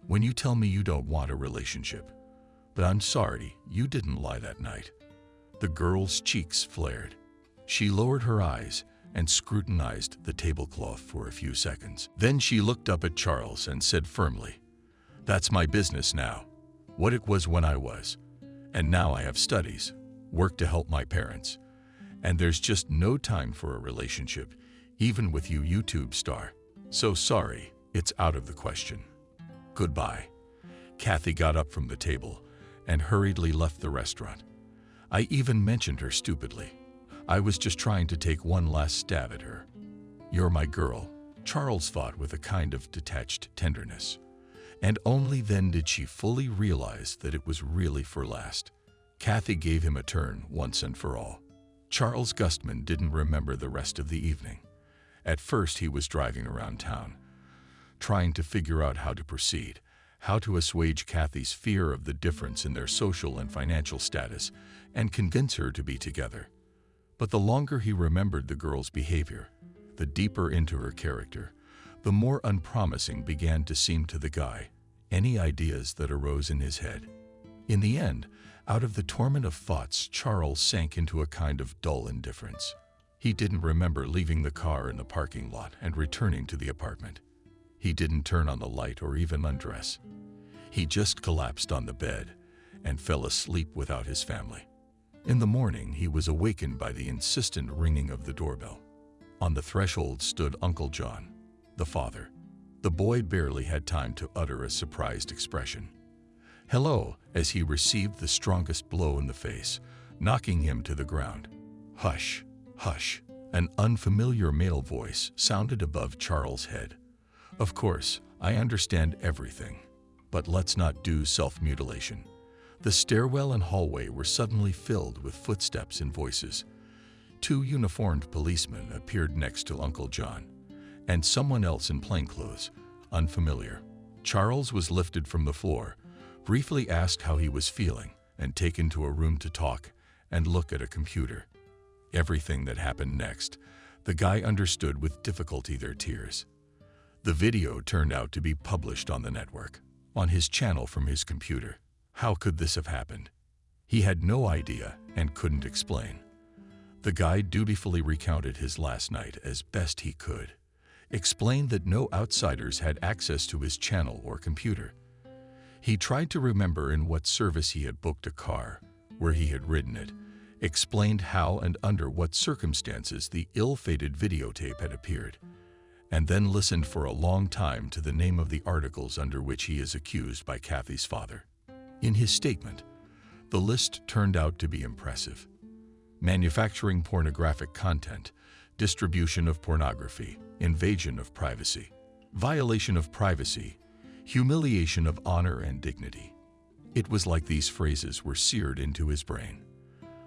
A: when you tell me you don't want a relationship? But I'm sorry, you didn't lie that night." The girl's cheeks flared. She lowered her eyes and scrutinized the tablecloth for a few seconds. Then she looked up at Charles and said firmly, "That's my business now. What it was when I was. And now I have studies, work to help my parents. And there's just no time for a relationship, even with you YouTube star. So sorry, it's out of the question. Goodbye." Kathy got up from the table and hurriedly left the restaurant. "I even mentioned her stupidly. I was just trying to take one last stab at her. You're my girl," Charles thought with a kind of detached tenderness. And only then did she fully realize that it was really for last. Kathy gave him a turn once and for all. Charles Gustman didn't remember the rest of the evening. At first he was driving around town, trying to figure out how to proceed, how to assuage Kathy's fear of the difference in their social and financial status and convince her to be together. But the longer he remembered the girl's behavior, the deeper into her character, the more unpromising began to seem to the guy any ideas that arose in his head. In the end, out of the torment of thoughts, Charles sank into a kind of dull indifference. He didn't remember leaving the car in the parking lot and returning to the apartment. He didn't turn on the light or even undress. He just collapsed on the bed and fell asleep without his family. In the morning, he was awakened by the insistent ringing of the doorbell. On the threshold stood Uncle John, the father. The boy barely had time to utter a surprised expression. "Hello," as he received the strongest blow in the face, knocking him to the ground. "Hush, hush," an unfamiliar male voice sounded above Charles' head. "Of course, I understand everything, but let's not do self-mutilation." The stairwell and hallway were suddenly filled with footsteps and voices. Two uniformed policemen appeared next to Uncle John, and someone else in plainclothes, unfamiliar. Charles was lifted from the floor, briefly asked how he was feeling, and taken to a room to talk and look at a computer. Everything that happened next, the guy understood with difficulty their tears. The video turned out to be published on the network, on his channel from his computer. How could this have happened? He had no idea and couldn't explain. The guy dutifully recounted his last night as best he could, explained that no outsiders had access to his channel or computer. He tried to remember in what service he had booked a car, where he had ridden it, explained how and under what circumstances the ill-fated videotape had appeared, and then listened for a long time to the name of the articles under which he is accused by Kathy's father. In his statement, the list turned out to be impressive. Manufacturing pornographic content, distribution of pornography, invasion of privacy, violation of privacy, humiliation of honor and dignity. It was like these phrases were seared into his brain.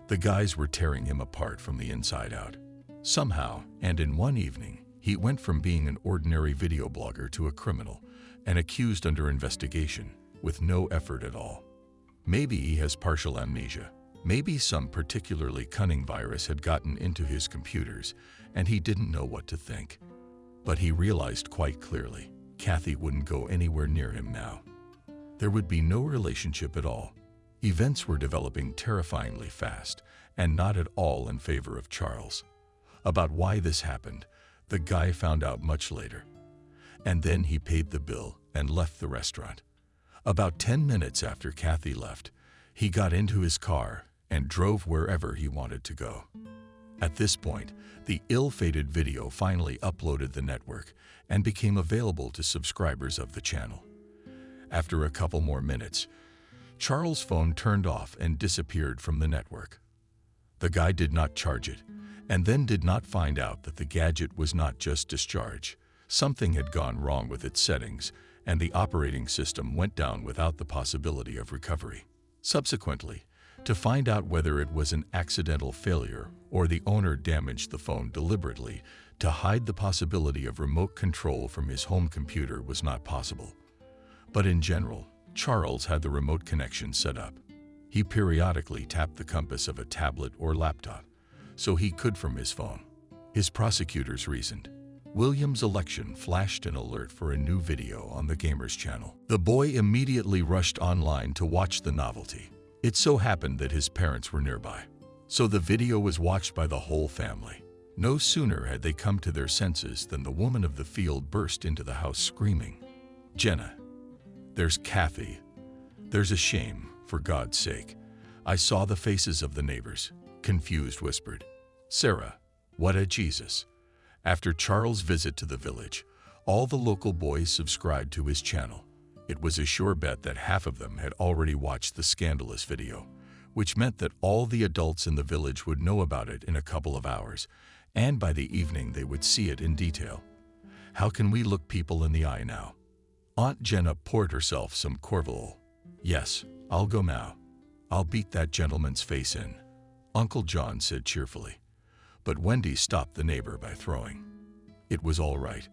A: The guys were tearing him apart from the inside out. Somehow, and in one evening, he went from being an ordinary video blogger to a criminal, and accused under investigation, with no effort at all. Maybe he has partial amnesia. Maybe some particularly cunning virus had gotten into his computers, and he didn't know what to think. But he realized quite clearly, Kathy wouldn't go anywhere near him now. There would be no relationship at all. Events were developing terrifyingly fast, and not at all in favor of Charles. About why this happened, the guy found out much later. And then he paid the bill and left the restaurant. About 10 minutes after Kathy left, he got into his car and drove wherever he wanted to go. At this point, the ill-fated video finally uploaded the network and became available to subscribers of the channel. After a couple more minutes, Charles' phone turned off and disappeared from the network. The guy did not charge it, and then did not find out that the gadget was not just discharged. Something had gone wrong with its settings, and the operating system went down without the possibility of recovery. Subsequently, to find out whether it was an accidental failure or the owner damaged the phone deliberately to hide the possibility of remote control from his home computer was not possible. But in general, Charles had the remote connection set up. He periodically tapped the compass of a tablet or laptop, so he could from his phone. His prosecutors reasoned. William's election flashed an alert for a new video on the Gamer's channel. The boy immediately rushed online to watch the novelty. It so happened that his parents were nearby, so the video was watched by the whole family. No sooner had they come to their senses than the woman of the field burst into the house screaming, "Jenna, there's Kathy. There's a shame, for God's sake. I saw the faces of the neighbors," confused whispered. "Sarah, what a Jesus." After Charles' visit to the village, all the local boys subscribed to his channel. It was a sure bet that half of them had already watched the scandalous video, which meant that all the adults in the village would know about it in a couple of hours, and by the evening they would see it in detail. How can we look people in the eye now? Aunt Jenna poured herself some Corvalol. "Yes, I'll go now. I'll beat that gentleman's face in," Uncle John said cheerfully. But Wendy stopped the neighbor by throwing. "It was all right.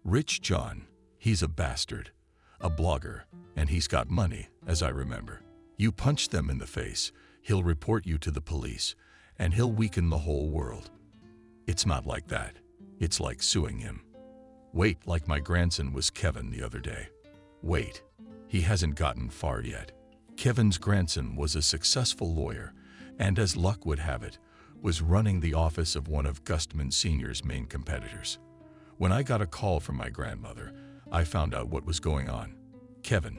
A: Rich John, he's a bastard, a blogger, and he's got money, as I remember. You punch them in the face, he'll report you to the police, and he'll weaken the whole world. It's not like that. It's like suing him. Wait, like my grandson was Kevin the other day. Wait, he hasn't gotten far yet." Kevin's grandson was a successful lawyer, and as luck would have it, was running the office of one of Gustman Sr.'s main competitors. When I got a call from my grandmother, I found out what was going on. Kevin,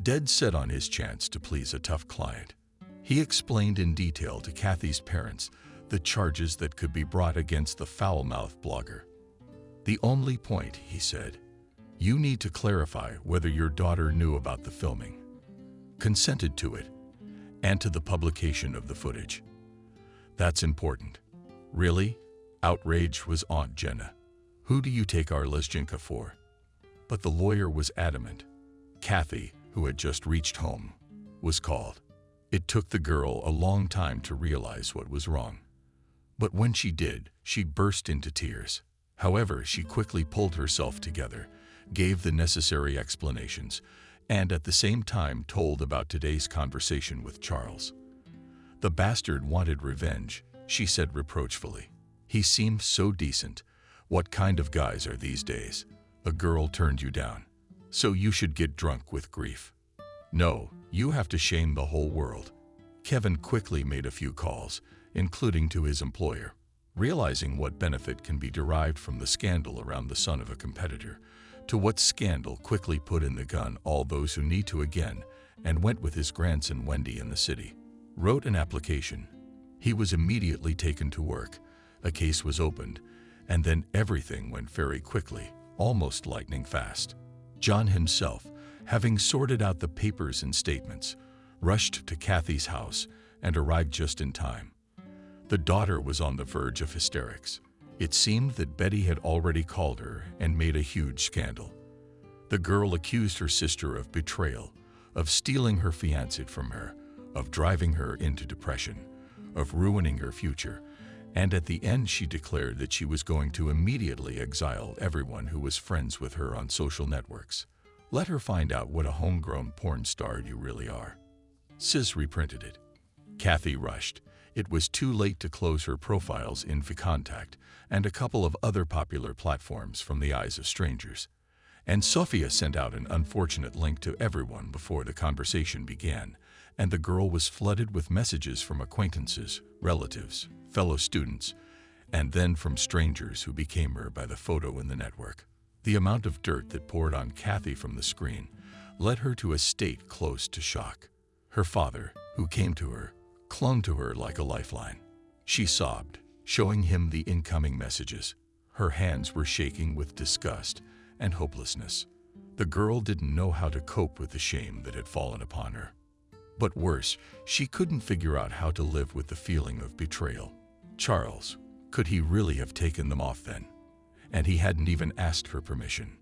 A: dead set on his chance to please a tough client. He explained in detail to Kathy's parents the charges that could be brought against the foul-mouthed blogger. "The only point," he said, "you need to clarify whether your daughter knew about the filming, consented to it, and to the publication of the footage. That's important." "Really?" Outraged was Aunt Jenna. "Who do you take our Lezginka for?" But the lawyer was adamant. Kathy, who had just reached home, was called. It took the girl a long time to realize what was wrong. But when she did, she burst into tears. However, she quickly pulled herself together, gave the necessary explanations, and at the same time told about today's conversation with Charles. "The bastard wanted revenge," she said reproachfully. "He seemed so decent. What kind of guys are these days? A girl turned you down, so you should get drunk with grief." No, you have to shame the whole world. Kevin quickly made a few calls, including to his employer. Realizing what benefit can be derived from the scandal around the son of a competitor, to what scandal quickly put in the gun all those who need to again, and went with his grandson Wendy in the city. Wrote an application. He was immediately taken to work. A case was opened, and then everything went very quickly, almost lightning fast. John himself, having sorted out the papers and statements, rushed to Kathy's house and arrived just in time. The daughter was on the verge of hysterics. It seemed that Betty had already called her and made a huge scandal. The girl accused her sister of betrayal, of stealing her fiancé from her, of driving her into depression, of ruining her future, and at the end she declared that she was going to immediately exile everyone who was friends with her on social networks. Let her find out what a homegrown porn star you really are. Sis reprinted it. Kathy rushed. It was too late to close her profiles in VKontakte and a couple of other popular platforms from the eyes of strangers. And Sophia sent out an unfortunate link to everyone before the conversation began, and the girl was flooded with messages from acquaintances, relatives, fellow students, and then from strangers who became her by the photo in the network. The amount of dirt that poured on Kathy from the screen led her to a state close to shock. Her father, who came to her, clung to her like a lifeline. She sobbed, showing him the incoming messages. Her hands were shaking with disgust and hopelessness. The girl didn't know how to cope with the shame that had fallen upon her. But worse, she couldn't figure out how to live with the feeling of betrayal. Charles, could he really have taken them off then? And he hadn't even asked her permission.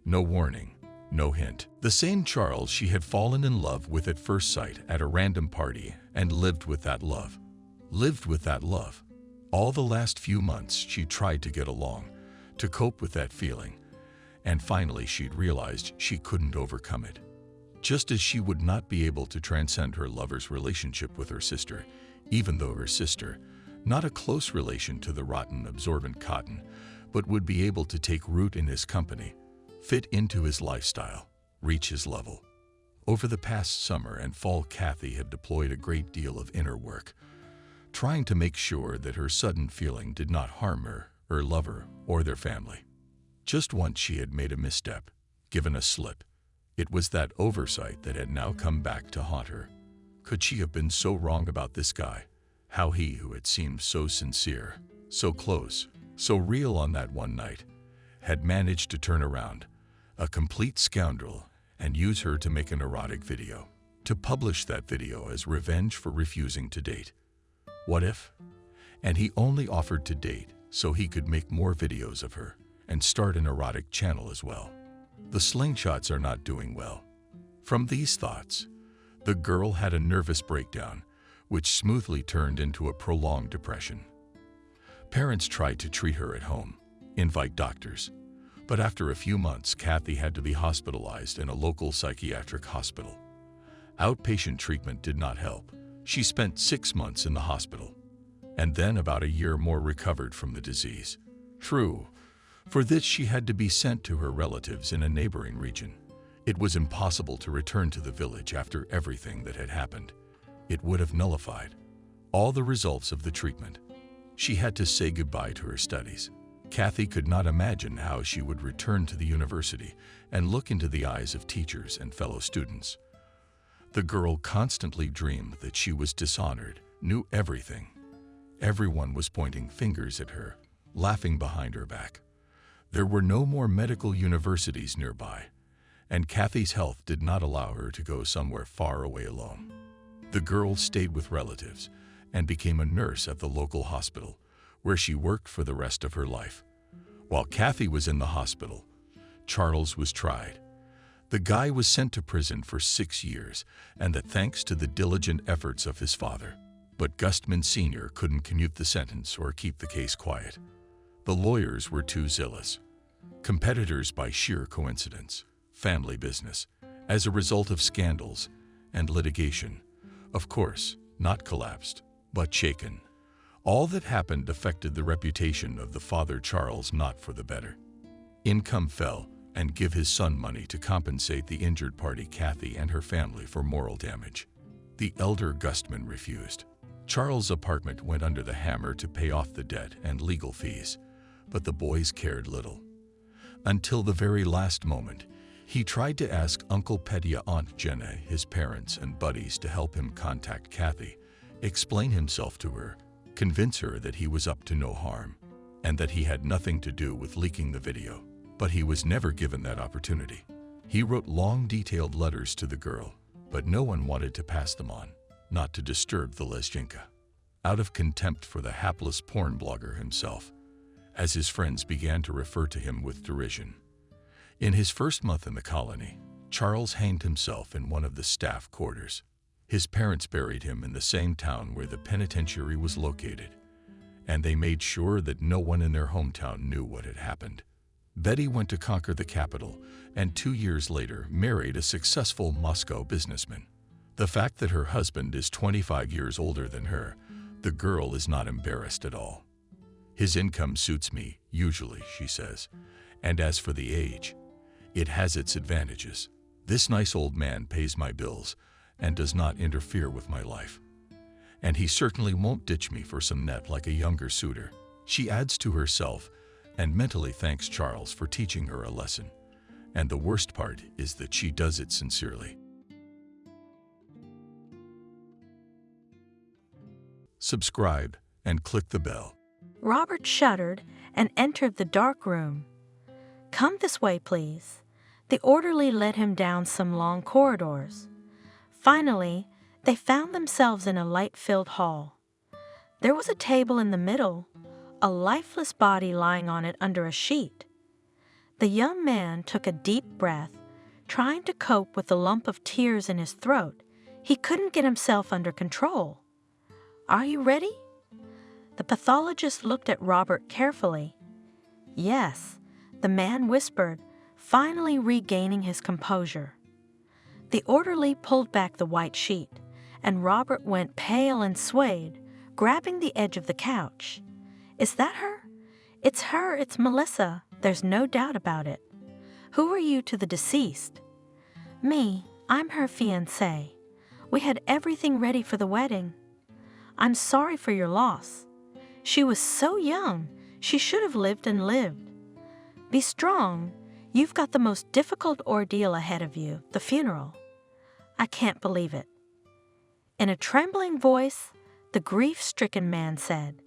A: No warning, no hint. The same Charles she had fallen in love with at first sight at a random party and lived with that love. Lived with that love. All the last few months she tried to get along, to cope with that feeling, and finally she'd realized she couldn't overcome it. Just as she would not be able to transcend her lover's relationship with her sister, even though her sister, not a close relation to the rotten, absorbent Cotton, but would be able to take root in his company, fit into his lifestyle, reach his level. Over the past summer and fall, Kathy had deployed a great deal of inner work, trying to make sure that her sudden feeling did not harm her lover, or their family. Just once she had made a misstep, given a slip. It was that oversight that had now come back to haunt her. Could she have been so wrong about this guy? How he, who had seemed so sincere, so close, so real on that one night, had managed to turn around, a complete scoundrel, and use her to make an erotic video, to publish that video as revenge for refusing to date. What if? And he only offered to date so he could make more videos of her and start an erotic channel as well. The slingshots are not doing well. From these thoughts, the girl had a nervous breakdown, which smoothly turned into a prolonged depression. Parents tried to treat her at home, invite doctors, but after a few months, Kathy had to be hospitalized in a local psychiatric hospital. Outpatient treatment did not help. She spent 6 months in the hospital, and then about a year more recovered from the disease. True, for this she had to be sent to her relatives in a neighboring region. It was impossible to return to the village after everything that had happened. It would have nullified all the results of the treatment. She had to say goodbye to her studies. Kathy could not imagine how she would return to the university and look into the eyes of teachers and fellow students. The girl constantly dreamed that she was dishonored, knew everything. Everyone was pointing fingers at her, laughing behind her back. There were no more medical universities nearby, and Kathy's health did not allow her to go somewhere far away alone. The girl stayed with relatives and became a nurse at the local hospital, where she worked for the rest of her life. While Kathy was in the hospital, Charles was tried. The guy was sent to prison for 6 years, and that thanks to the diligent efforts of his father. But Gustman Sr. couldn't commute the sentence or keep the case quiet. The lawyers were too zealous. Competitors by sheer coincidence, family business, as a result of scandals and litigation. Of course, not collapsed, but shaken. All that happened affected the reputation of the father Charles not for the better. Income fell, and give his son money to compensate the injured party Kathy and her family for moral damage. The elder Gustman refused. Charles' apartment went under the hammer to pay off the debt and legal fees, but the boys cared little. Until the very last moment, he tried to ask Uncle Petya, Aunt Jenna, his parents and buddies to help him contact Kathy, explain himself to her, convince her that he was up to no harm, and that he had nothing to do with leaking the video. But he was never given that opportunity. He wrote long, detailed letters to the girl, but no one wanted to pass them on, not to disturb the Lezginka. Out of contempt for the hapless porn blogger himself, as his friends began to refer to him with derision. In his first month in the colony, Charles hanged himself in one of the staff quarters. His parents buried him in the same town where the penitentiary was located, and they made sure that no one in their hometown knew what had happened. Betty went to conquer the capital and 2 years later married a successful Moscow businessman. The fact that her husband is 25 years older than her, the girl is not embarrassed at all. His income suits me, usually, she says, and as for the age, it has its advantages. This nice old man pays my bills and does not interfere with my life. And he certainly won't ditch me for some net like a younger suitor. She adds to herself and mentally thanks Charles for teaching her a lesson. And the worst part is that she does it sincerely. Subscribe and click the bell.
B: Robert shuddered and entered the dark room. "Come this way, please." The orderly led him down some long corridors. Finally, they found themselves in a light-filled hall. There was a table in the middle, a lifeless body lying on it under a sheet. The young man took a deep breath, trying to cope with the lump of tears in his throat. He couldn't get himself under control. "Are you ready?" The pathologist looked at Robert carefully. "Yes," the man whispered, finally regaining his composure. The orderly pulled back the white sheet, and Robert went pale and swayed, grabbing the edge of the couch. "Is that her?" "It's her, it's Melissa. There's no doubt about it." "Who are you to the deceased?" "Me, I'm her fiancé. We had everything ready for the wedding." "I'm sorry for your loss. She was so young, she should have lived and lived." "Be strong. You've got the most difficult ordeal ahead of you, the funeral." "I can't believe it." In a trembling voice, the grief-stricken man said,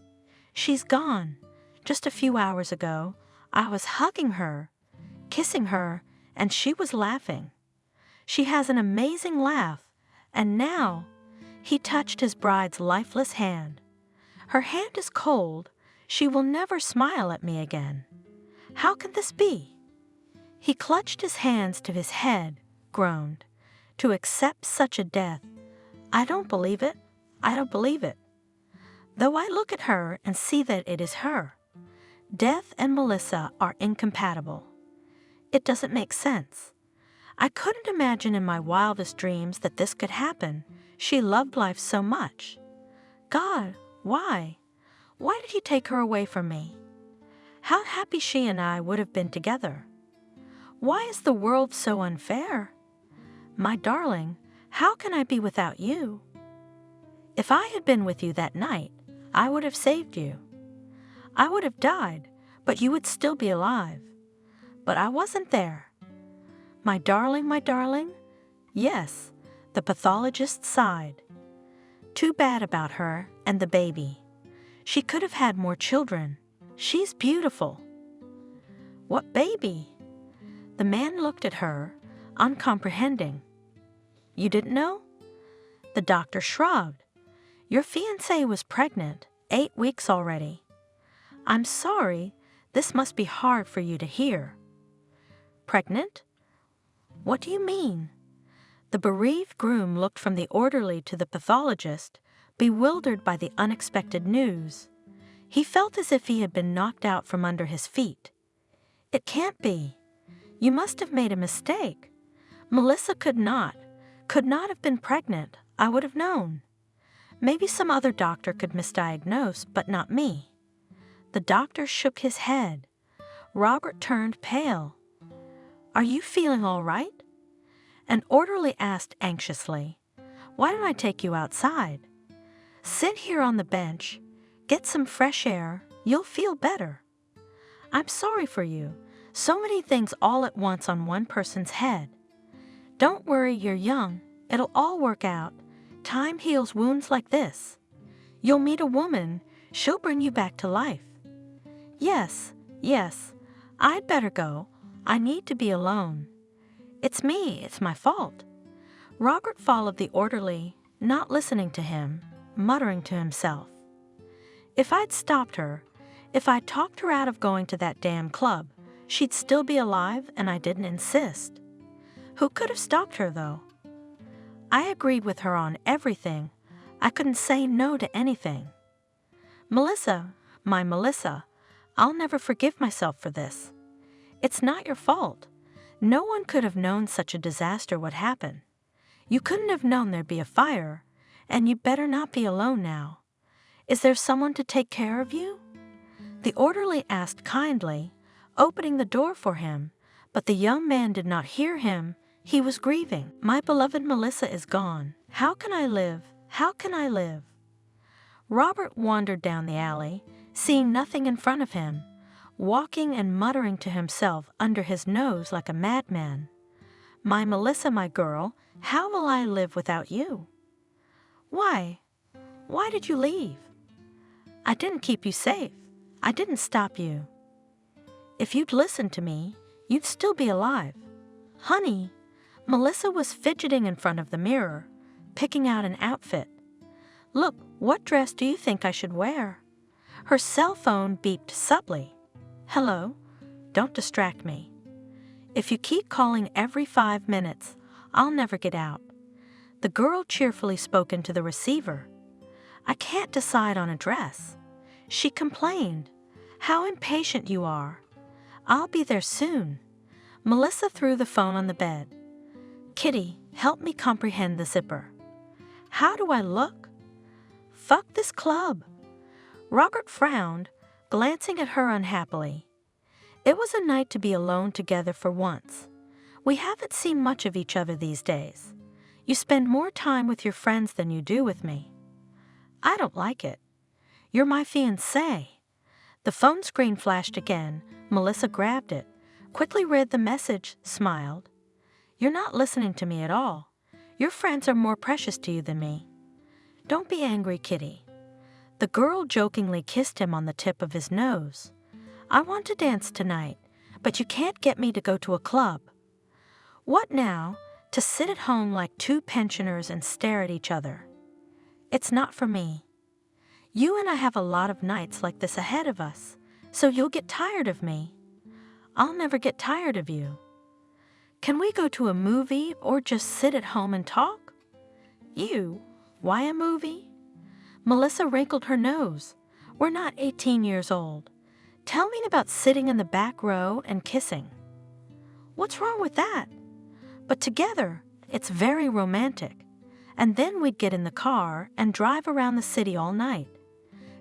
B: "She's gone. Just a few hours ago, I was hugging her, kissing her, and she was laughing. She has an amazing laugh, and now—" He touched his bride's lifeless hand. "Her hand is cold. She will never smile at me again. How can this be?" He clutched his hands to his head, groaned, "To accept such a death, I don't believe it. I don't believe it. Though I look at her and see that it is her. Death and Melissa are incompatible. It doesn't make sense. I couldn't imagine in my wildest dreams that this could happen. She loved life so much. God, why? Why did he take her away from me? How happy she and I would have been together. Why is the world so unfair? My darling, how can I be without you? If I had been with you that night, I would have saved you. I would have died, but you would still be alive. But I wasn't there. My darling, my darling? Yes, the pathologist sighed. Too bad about her and the baby. She could have had more children. She's beautiful." "What baby?" The man looked at her, uncomprehending. "You didn't know?" The doctor shrugged. "Your fiancée was pregnant, 8 weeks already. I'm sorry, this must be hard for you to hear." "Pregnant? What do you mean?" The bereaved groom looked from the orderly to the pathologist, bewildered by the unexpected news. He felt as if he had been knocked out from under his feet. "It can't be. You must have made a mistake. Melissa could not have been pregnant. I would have known. Maybe some other doctor could misdiagnose, but not me." The doctor shook his head. Robert turned pale. Are you feeling all right? An orderly asked anxiously. Why don't I take you outside? Sit here on the bench. Get some fresh air. You'll feel better. I'm sorry for you. So many things all at once on one person's head. Don't worry, you're young. It'll all work out. Time heals wounds like this. You'll meet a woman. She'll bring you back to life. Yes, I'd better go. I need to be alone. It's me. It's my fault. Robert followed the orderly, not listening to him, muttering to himself. If I'd stopped her, if I'd talked her out of going to that damn club, she'd still be alive and I didn't insist. Who could have stopped her, though? I agreed with her on everything. I couldn't say no to anything. Melissa, my Melissa, I'll never forgive myself for this. It's not your fault. No one could have known such a disaster would happen. You couldn't have known there'd be a fire, and you better not be alone now. Is there someone to take care of you? The orderly asked kindly, opening the door for him, but the young man did not hear him. He was grieving. My beloved Melissa is gone. How can I live? How can I live? Robert wandered down the alley, seeing nothing in front of him, walking and muttering to himself under his nose like a madman. My Melissa, my girl, how will I live without you? Why did you leave? I didn't keep you safe. I didn't stop you. If you'd listened to me, you'd still be alive. Honey, Melissa was fidgeting in front of the mirror, picking out an outfit. Look, what dress do you think I should wear? Her cell phone beeped subtly. Hello, don't distract me. If you keep calling every 5 minutes, I'll never get out. The girl cheerfully spoke into the receiver. I can't decide on a dress. She complained. How impatient you are. I'll be there soon. Melissa threw the phone on the bed. Kitty, help me comprehend the zipper. How do I look? Fuck this club. Robert frowned, glancing at her unhappily. It was a night to be alone together for once. We haven't seen much of each other these days. You spend more time with your friends than you do with me. I don't like it. You're my fiancé. The phone screen flashed again. Melissa grabbed it, quickly read the message, smiled. You're not listening to me at all. Your friends are more precious to you than me. Don't be angry, Kitty. The girl jokingly kissed him on the tip of his nose. I want to dance tonight, but you can't get me to go to a club. What now? To sit at home like two pensioners and stare at each other. It's not for me. You and I have a lot of nights like this ahead of us, so you'll get tired of me. I'll never get tired of you. Can we go to a movie or just sit at home and talk? You? Why a movie? Melissa wrinkled her nose. We're not 18 years old. Tell me about sitting in the back row and kissing. What's wrong with that? But together, it's very romantic. And then we'd get in the car and drive around the city all night.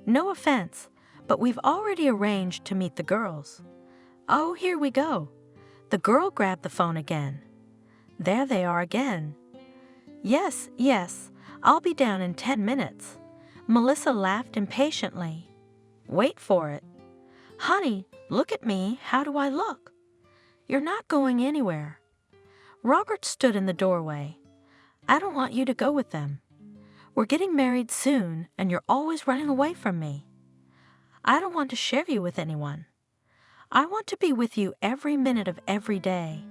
B: No offense, but we've already arranged to meet the girls. Oh, here we go. The girl grabbed the phone again. There they are again. Yes, I'll be down in 10 minutes. Melissa laughed impatiently. Wait for it. Honey, look at me. How do I look? You're not going anywhere. Robert stood in the doorway. I don't want you to go with them. We're getting married soon, and you're always running away from me. I don't want to share you with anyone. I want to be with you every minute of every day.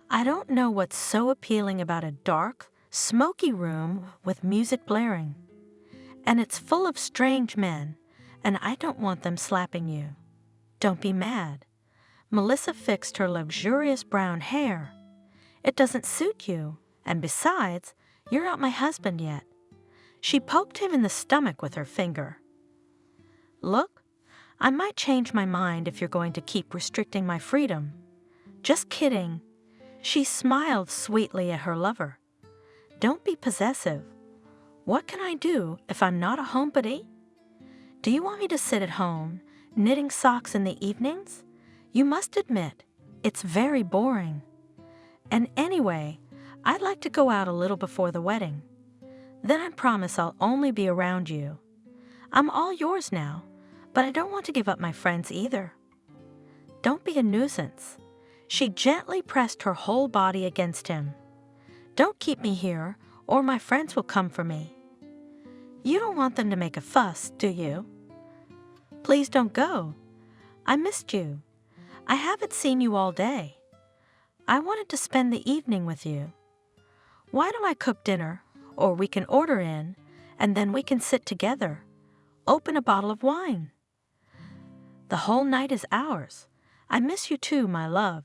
B: I don't know what's so appealing about a dark, smoky room with music blaring. And it's full of strange men, and I don't want them slapping you. Don't be mad. Melissa fixed her luxurious brown hair. It doesn't suit you, and besides, you're not my husband yet. She poked him in the stomach with her finger. Look, I might change my mind if you're going to keep restricting my freedom. Just kidding. She smiled sweetly at her lover. Don't be possessive. What can I do if I'm not a homebody? Do you want me to sit at home, knitting socks in the evenings? You must admit, It's very boring. And anyway, I'd like to go out a little before the wedding. Then I promise I'll only be around you. I'm all yours now, but I don't want to give up my friends either. Don't be a nuisance. She gently pressed her whole body against him. Don't keep me here, or my friends will come for me. You don't want them to make a fuss, do you? Please don't go. I missed you. I haven't seen you all day. I wanted to spend the evening with you. Why don't I cook dinner, or we can order in, and then we can sit together. Open a bottle of wine. The whole night is ours. I miss you too, my love.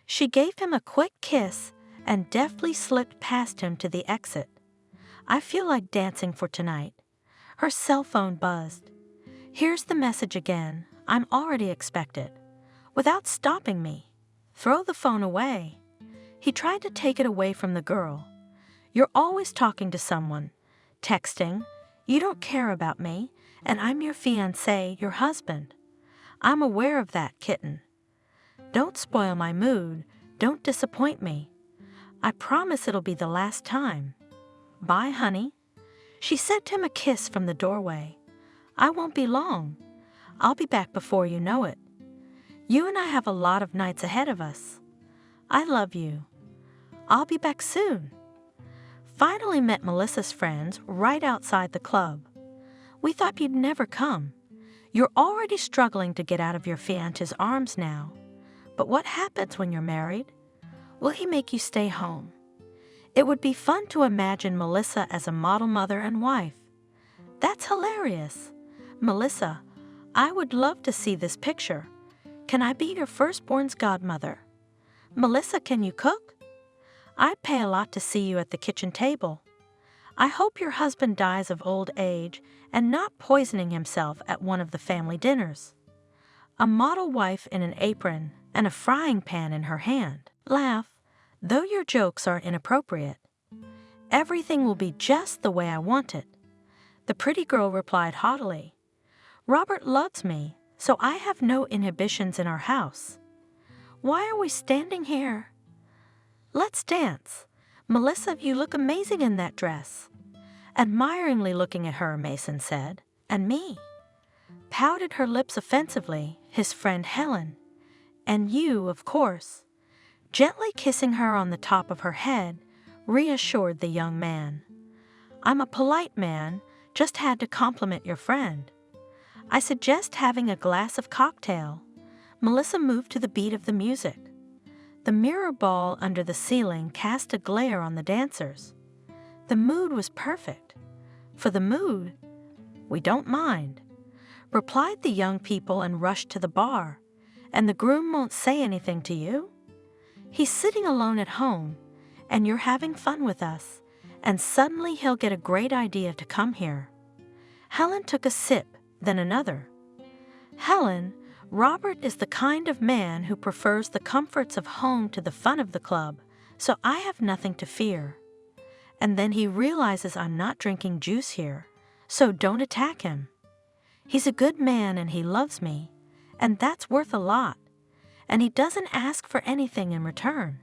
B: She gave him a quick kiss and deftly slipped past him to the exit. I feel like dancing for tonight. Her cell phone buzzed. Here's the message again. I'm already expected. Without stopping me. Throw the phone away. He tried to take it away from the girl. You're always talking to someone, texting. You don't care about me, and I'm your fiancé, your husband. I'm aware of that, kitten. Don't spoil my mood. Don't disappoint me. I promise it'll be the last time. Bye, honey. She sent him a kiss from the doorway. I won't be long. I'll be back before you know it. You and I have a lot of nights ahead of us. I love you. I'll be back soon. Finally met Melissa's friends right outside the club. We thought you'd never come. You're already struggling to get out of your fiancé's arms now. But what happens when you're married? Will he make you stay home? It would be fun to imagine Melissa as a model mother and wife. That's hilarious. Melissa, I would love to see this picture. Can I be your firstborn's godmother? Melissa, can you cook? I'd pay a lot to see you at the kitchen table. I hope your husband dies of old age and not poisoning himself at one of the family dinners. A model wife in an apron and a frying pan in her hand. Laugh, though your jokes are inappropriate. Everything will be just the way I want it. The pretty girl replied haughtily. Robert loves me, so I have no inhibitions in our house. Why are we standing here? Let's dance. Melissa, you look amazing in that dress. Admiringly looking at her, Mason said, and me. Pouted her lips offensively, his friend Helen. And you, of course. Gently kissing her on the top of her head, reassured the young man. I'm a polite man, just had to compliment your friend. I suggest having a glass of cocktail. Melissa moved to the beat of the music. The mirror ball under the ceiling cast a glare on the dancers. The mood was perfect. For the mood, we don't mind, replied the young people and rushed to the bar. And the groom won't say anything to you? He's sitting alone at home, and you're having fun with us, and suddenly he'll get a great idea to come here. Helen took a sip, then another. Helen, Robert is the kind of man who prefers the comforts of home to the fun of the club, so I have nothing to fear. And then he realizes I'm not drinking juice here, so don't attack him. He's a good man and he loves me, and that's worth a lot, and he doesn't ask for anything in return.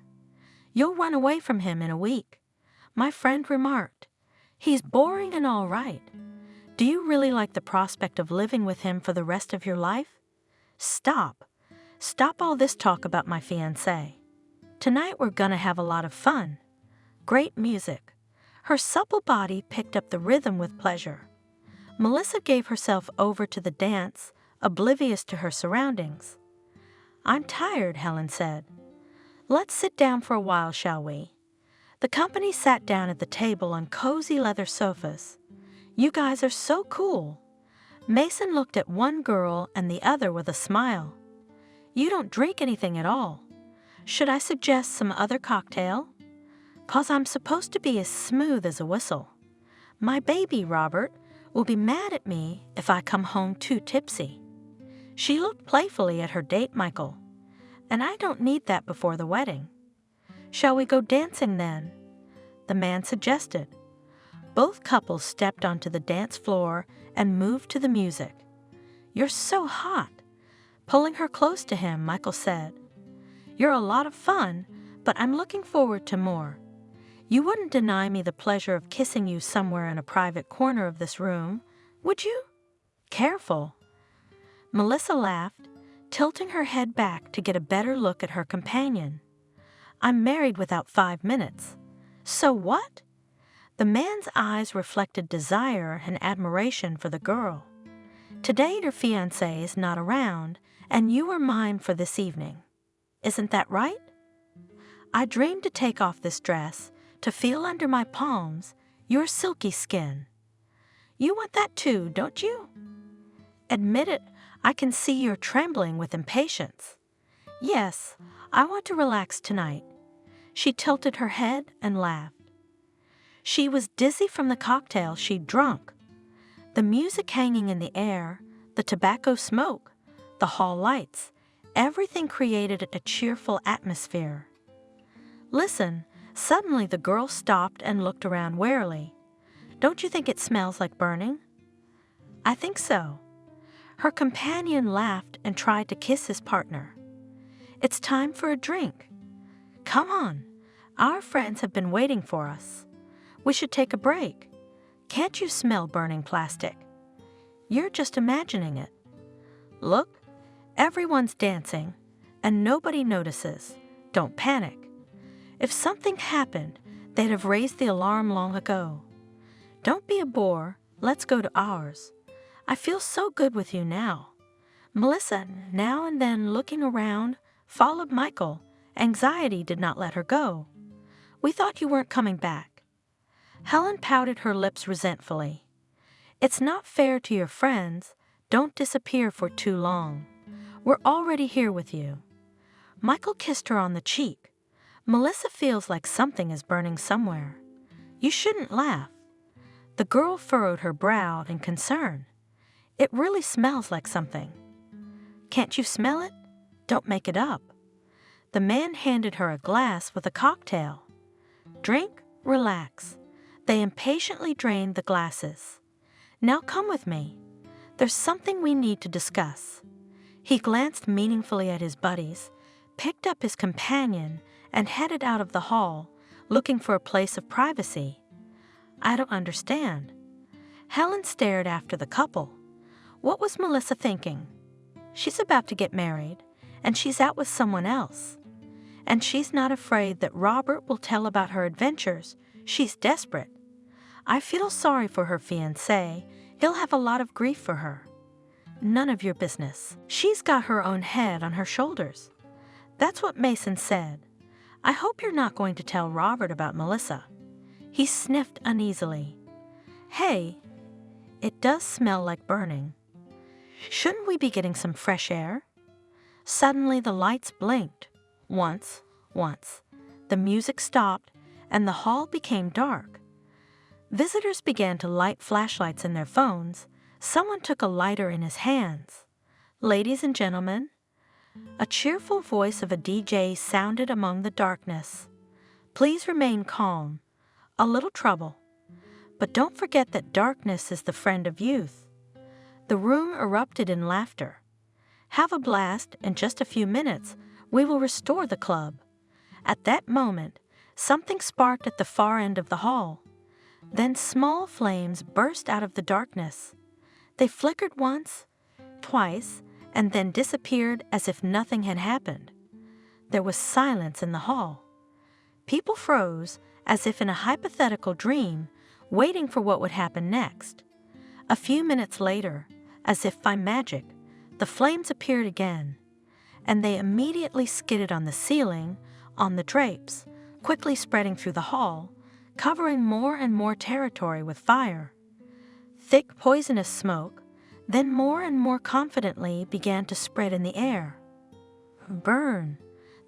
B: You'll run away from him in a week. My friend remarked, he's boring and all right. Do you really like the prospect of living with him for the rest of your life? Stop. Stop all this talk about my fiancé. Tonight we're gonna have a lot of fun. Great music. Her supple body picked up the rhythm with pleasure. Melissa gave herself over to the dance, oblivious to her surroundings. I'm tired, Helen said. Let's sit down for a while, shall we? The company sat down at the table on cozy leather sofas. You guys are so cool. Mason looked at one girl and the other with a smile. You don't drink anything at all. Should I suggest some other cocktail? 'Cause I'm supposed to be as smooth as a whistle. My baby, Robert, will be mad at me if I come home too tipsy. She looked playfully at her date, Michael. And I don't need that before the wedding. Shall we go dancing then? The man suggested. Both couples stepped onto the dance floor and moved to the music. You're so hot. Pulling her close to him, Michael said. You're a lot of fun, but I'm looking forward to more. You wouldn't deny me the pleasure of kissing you somewhere in a private corner of this room, would you? Careful. Melissa laughed, tilting her head back to get a better look at her companion. I'm married without 5 minutes. So what? The man's eyes reflected desire and admiration for the girl. Today your fiancé is not around, and you are mine for this evening. Isn't that right? I dreamed to take off this dress, to feel under my palms your silky skin. You want that too, don't you? Admit it, I can see you're trembling with impatience. Yes, I want to relax tonight. She tilted her head and laughed. She was dizzy from the cocktail she'd drunk. The music hanging in the air, the tobacco smoke, the hall lights, everything created a cheerful atmosphere. Listen, suddenly the girl stopped and looked around warily. Don't you think it smells like burning? I think so. Her companion laughed and tried to kiss his partner. It's time for a drink. Come on, our friends have been waiting for us. We should take a break. Can't you smell burning plastic? You're just imagining it. Look, everyone's dancing, and nobody notices. Don't panic. If something happened, they'd have raised the alarm long ago. Don't be a bore, let's go to ours. I feel so good with you now. Melissa, now and then looking around, followed Michael. Anxiety did not let her go. We thought you weren't coming back. Helen pouted her lips resentfully. It's not fair to your friends. Don't disappear for too long. We're already here with you. Michael kissed her on the cheek. Melissa feels like something is burning somewhere. You shouldn't laugh. The girl furrowed her brow in concern. It really smells like something. Can't you smell it? Don't make it up. The man handed her a glass with a cocktail. Drink, relax. They impatiently drained the glasses. Now come with me. There's something we need to discuss. He glanced meaningfully at his buddies, picked up his companion, and headed out of the hall, looking for a place of privacy. I don't understand. Helen stared after the couple. What was Melissa thinking? She's about to get married, and she's out with someone else. And she's not afraid that Robert will tell about her adventures. She's desperate. I feel sorry for her fiancé. He'll have a lot of grief for her. None of your business. She's got her own head on her shoulders. That's what Mason said. I hope you're not going to tell Robert about Melissa. He sniffed uneasily. Hey, it does smell like burning. Shouldn't we be getting some fresh air? Suddenly the lights blinked. Once. The music stopped, and the hall became dark. Visitors began to light flashlights in their phones. Someone took a lighter in his hands. Ladies and gentlemen, a cheerful voice of a DJ sounded among the darkness. Please remain calm. A little trouble. But don't forget that darkness is the friend of youth. The room erupted in laughter. Have a blast. In just a few minutes, we will restore the club. At that moment, something sparked at the far end of the hall. Then small flames burst out of the darkness. They flickered once, twice, and then disappeared as if nothing had happened. There was silence in the hall. People froze, as if in a hypothetical dream, waiting for what would happen next. A few minutes later, as if by magic, the flames appeared again, and they immediately skidded on the ceiling, on the drapes, quickly spreading through the hall, covering more and more territory with fire. Thick, poisonous smoke, then more and more confidently began to spread in the air. Burn!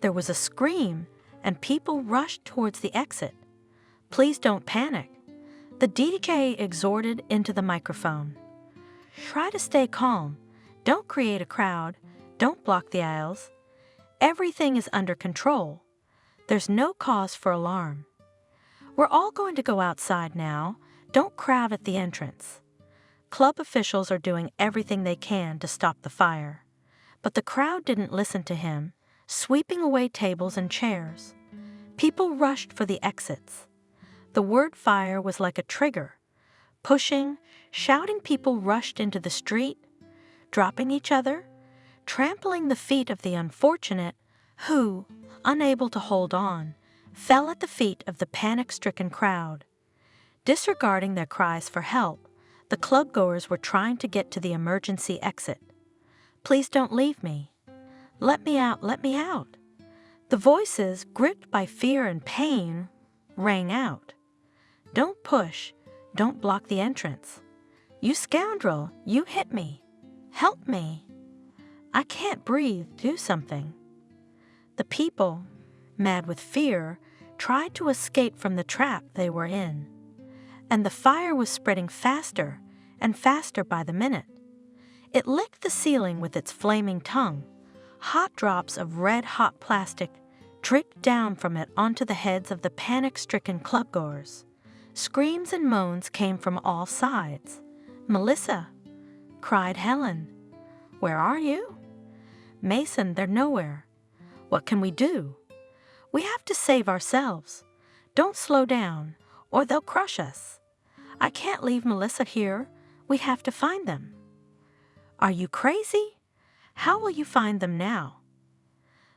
B: There was a scream, and people rushed towards the exit. Please don't panic. The DJ exhorted into the microphone. Try to stay calm. Don't create a crowd. Don't block the aisles. Everything is under control. There's no cause for alarm. We're all going to go outside now. Don't crowd at the entrance. Club officials are doing everything they can to stop the fire. But the crowd didn't listen to him. sweeping away tables and chairs. People rushed for the exits. The word fire was like a trigger. Pushing, shouting people rushed into the street, dropping each other, trampling the feet of the unfortunate who, unable to hold on, fell at the feet of the panic-stricken crowd. Disregarding their cries for help, the club-goers were trying to get to the emergency exit. "Please don't leave me. Let me out, let me out." The voices, gripped by fear and pain, rang out. "Don't push. Don't block the entrance. You scoundrel, you hit me. Help me. I can't breathe, do something." The people, mad with fear, tried to escape from the trap they were in. And the fire was spreading faster and faster by the minute. It licked the ceiling with its flaming tongue. Hot drops of red-hot plastic dripped down from it onto the heads of the panic-stricken clubgoers. Screams and moans came from all sides. "Melissa!" cried Helen. "Where are you?" "Mason, they're nowhere. What can we do?" "We have to save ourselves. Don't slow down, or they'll crush us. I can't leave Melissa here. We have to find them." "Are you crazy? How will you find them now?"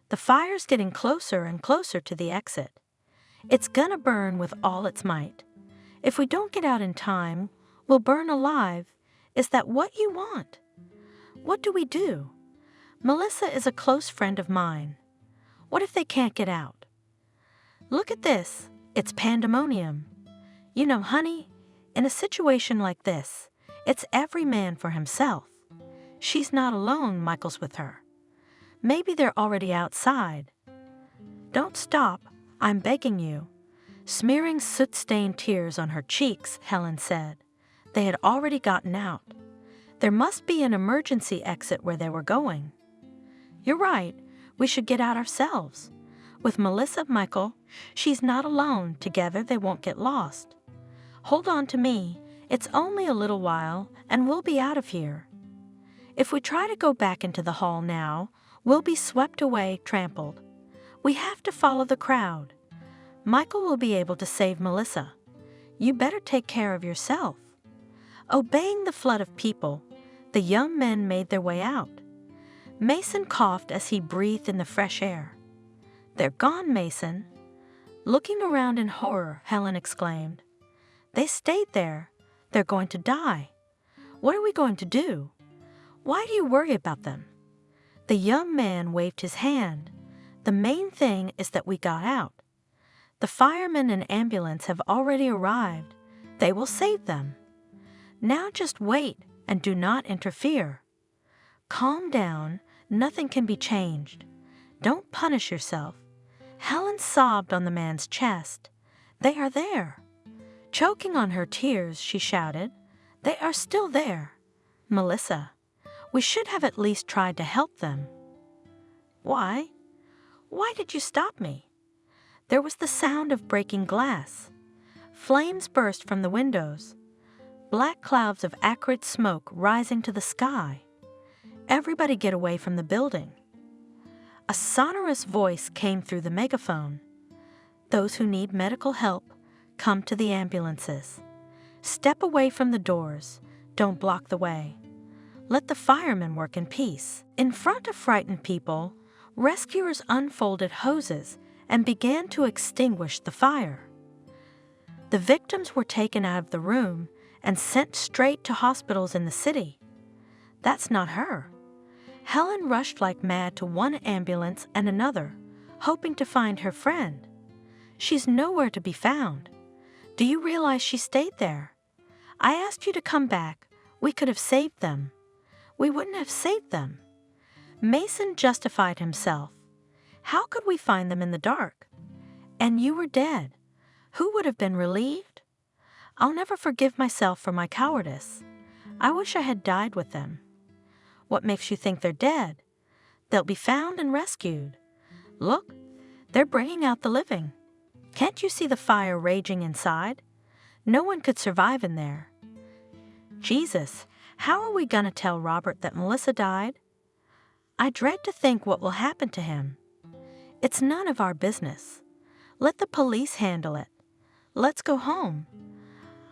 B: "The fire's getting closer and closer to the exit. It's gonna burn with all its might. If we don't get out in time, we'll burn alive. Is that what you want?" "What do we do? Melissa is a close friend of mine. What if they can't get out?" "Look at this. It's pandemonium. You know, honey, in a situation like this, it's every man for himself. She's not alone, Michael's with her. Maybe they're already outside." "Don't stop, I'm begging you." Smearing soot-stained tears on her cheeks, Helen said. They had already gotten out. There must be an emergency exit where they were going. "You're right, we should get out ourselves. With Melissa, Michael, she's not alone. Together they won't get lost. Hold on to me. It's only a little while, and we'll be out of here. If we try to go back into the hall now, we'll be swept away, trampled. We have to follow the crowd. Michael will be able to save Melissa. You better take care of yourself." Obeying the flood of people, the young men made their way out. Mason coughed as he breathed in the fresh air. "They're gone, Mason." Looking around in horror, Helen exclaimed. "They stayed there. They're going to die. What are we going to do? Why do you worry about them?" The young man waved his hand. "The main thing is that we got out. The firemen and ambulance have already arrived. They will save them. Now just wait and do not interfere. Calm down. Nothing can be changed. Don't punish yourself." Helen sobbed on the man's chest. "They are there." Choking on her tears, she shouted, "They are still there. Melissa, we should have at least tried to help them." "Why? Why did you stop me?" There was the sound of breaking glass. Flames burst from the windows. Black clouds of acrid smoke rising to the sky. "Everybody get away from the building." A sonorous voice came through the megaphone. "Those who need medical help, come to the ambulances. Step away from the doors. Don't block the way. Let the firemen work in peace." In front of frightened people, rescuers unfolded hoses and began to extinguish the fire. The victims were taken out of the room and sent straight to hospitals in the city. That's not her. Helen rushed like mad to one ambulance and another, hoping to find her friend. She's nowhere to be found. Do you realize she stayed there? I asked you to come back. We could have saved them. We wouldn't have saved them. Mason justified himself. How could we find them in the dark? And you were dead. Who would have been relieved? I'll never forgive myself for my cowardice. I wish I had died with them. What makes you think they're dead? They'll be found and rescued. Look, they're bringing out the living. Can't you see the fire raging inside? No one could survive in there. Jesus, how are we going to tell Robert that Melissa died? I dread to think what will happen to him. It's none of our business. Let the police handle it. Let's go home.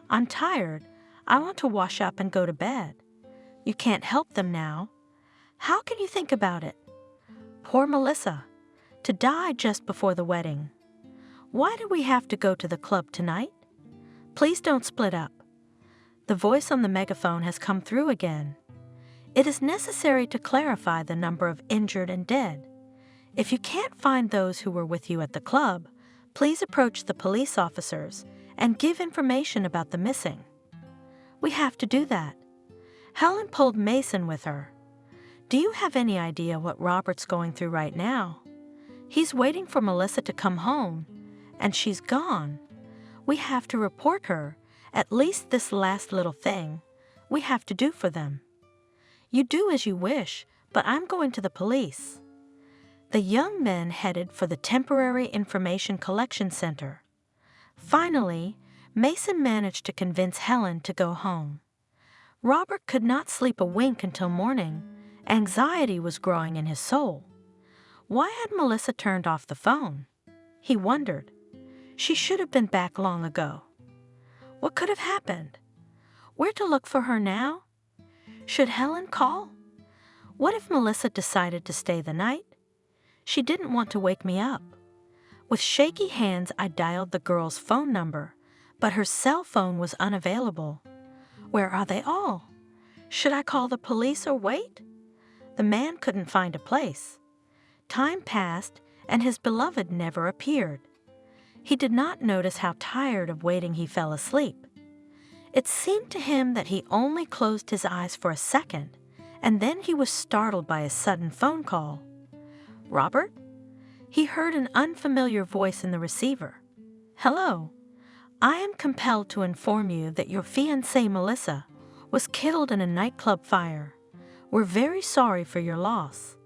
B: I'm tired. I want to wash up and go to bed. You can't help them now. How can you think about it? Poor Melissa, to die just before the wedding. Why do we have to go to the club tonight? Please don't split up. The voice on the megaphone has come through again. It is necessary to clarify the number of injured and dead. If you can't find those who were with you at the club, please approach the police officers and give information about the missing. We have to do that. Helen pulled Mason with her. Do you have any idea what Robert's going through right now? He's waiting for Melissa to come home, and she's gone. We have to report her, at least this last little thing we have to do for them. You do as you wish, but I'm going to the police. The young men headed for the Temporary Information Collection Center. Finally, Mason managed to convince Helen to go home. Robert could not sleep a wink until morning. Anxiety was growing in his soul. Why had Melissa turned off the phone? He wondered. She should have been back long ago. What could have happened? Where to look for her now? Should Helen call? What if Melissa decided to stay the night? She didn't want to wake me up. With shaky hands, I dialed the girl's phone number, but her cell phone was unavailable. Where are they all? Should I call the police or wait? The man couldn't find a place. Time passed, and his beloved never appeared. He did not notice how tired of waiting he fell asleep. It seemed to him that he only closed his eyes for a second, and then he was startled by a sudden phone call. Robert? He heard an unfamiliar voice in the receiver. Hello. I am compelled to inform you that your fiancée Melissa was killed in a nightclub fire. We're very sorry for your loss.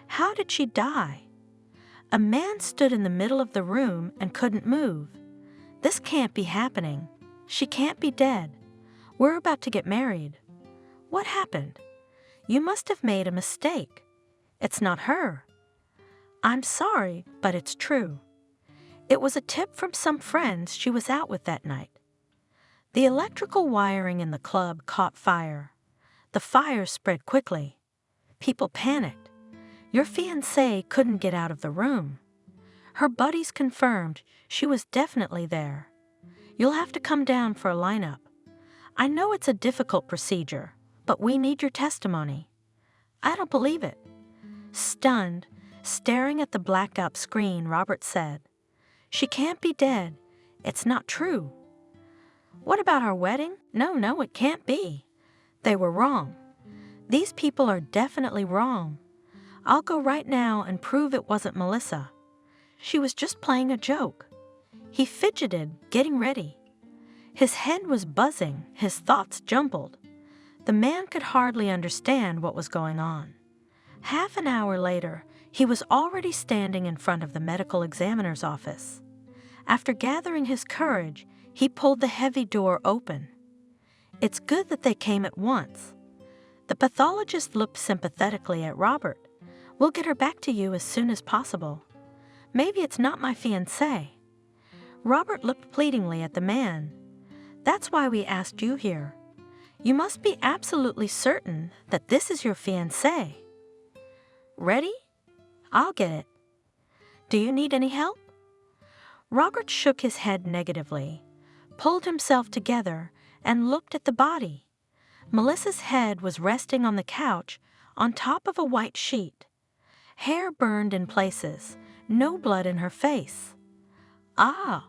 B: How did she die? A man stood in the middle of the room and couldn't move. This can't be happening. She can't be dead. We're about to get married. What happened? You must have made a mistake. It's not her. I'm sorry, but it's true. It was a tip from some friends she was out with that night. The electrical wiring in the club caught fire. The fire spread quickly. People panicked. Your fiancée couldn't get out of the room. Her buddies confirmed she was definitely there. You'll have to come down for a lineup. I know it's a difficult procedure, but we need your testimony. I don't believe it. Stunned, staring at the blacked-out screen, Robert said, She can't be dead. It's not true. What about our wedding? No, it can't be. They were wrong. These people are definitely wrong. I'll go right now and prove it wasn't Melissa. She was just playing a joke. He fidgeted, getting ready. His head was buzzing, his thoughts jumbled. The man could hardly understand what was going on. Half an hour later, he was already standing in front of the medical examiner's office. After gathering his courage, he pulled the heavy door open. It's good that they came at once. The pathologist looked sympathetically at Robert. We'll get her back to you as soon as possible. Maybe it's not my fiancée. Robert looked pleadingly at the man. That's why we asked you here. You must be absolutely certain that this is your fiancée. Ready? I'll get it. Do you need any help? Robert shook his head negatively, pulled himself together, and looked at the body. Melissa's head was resting on the couch on top of a white sheet. Hair burned in places, no blood in her face. Ah!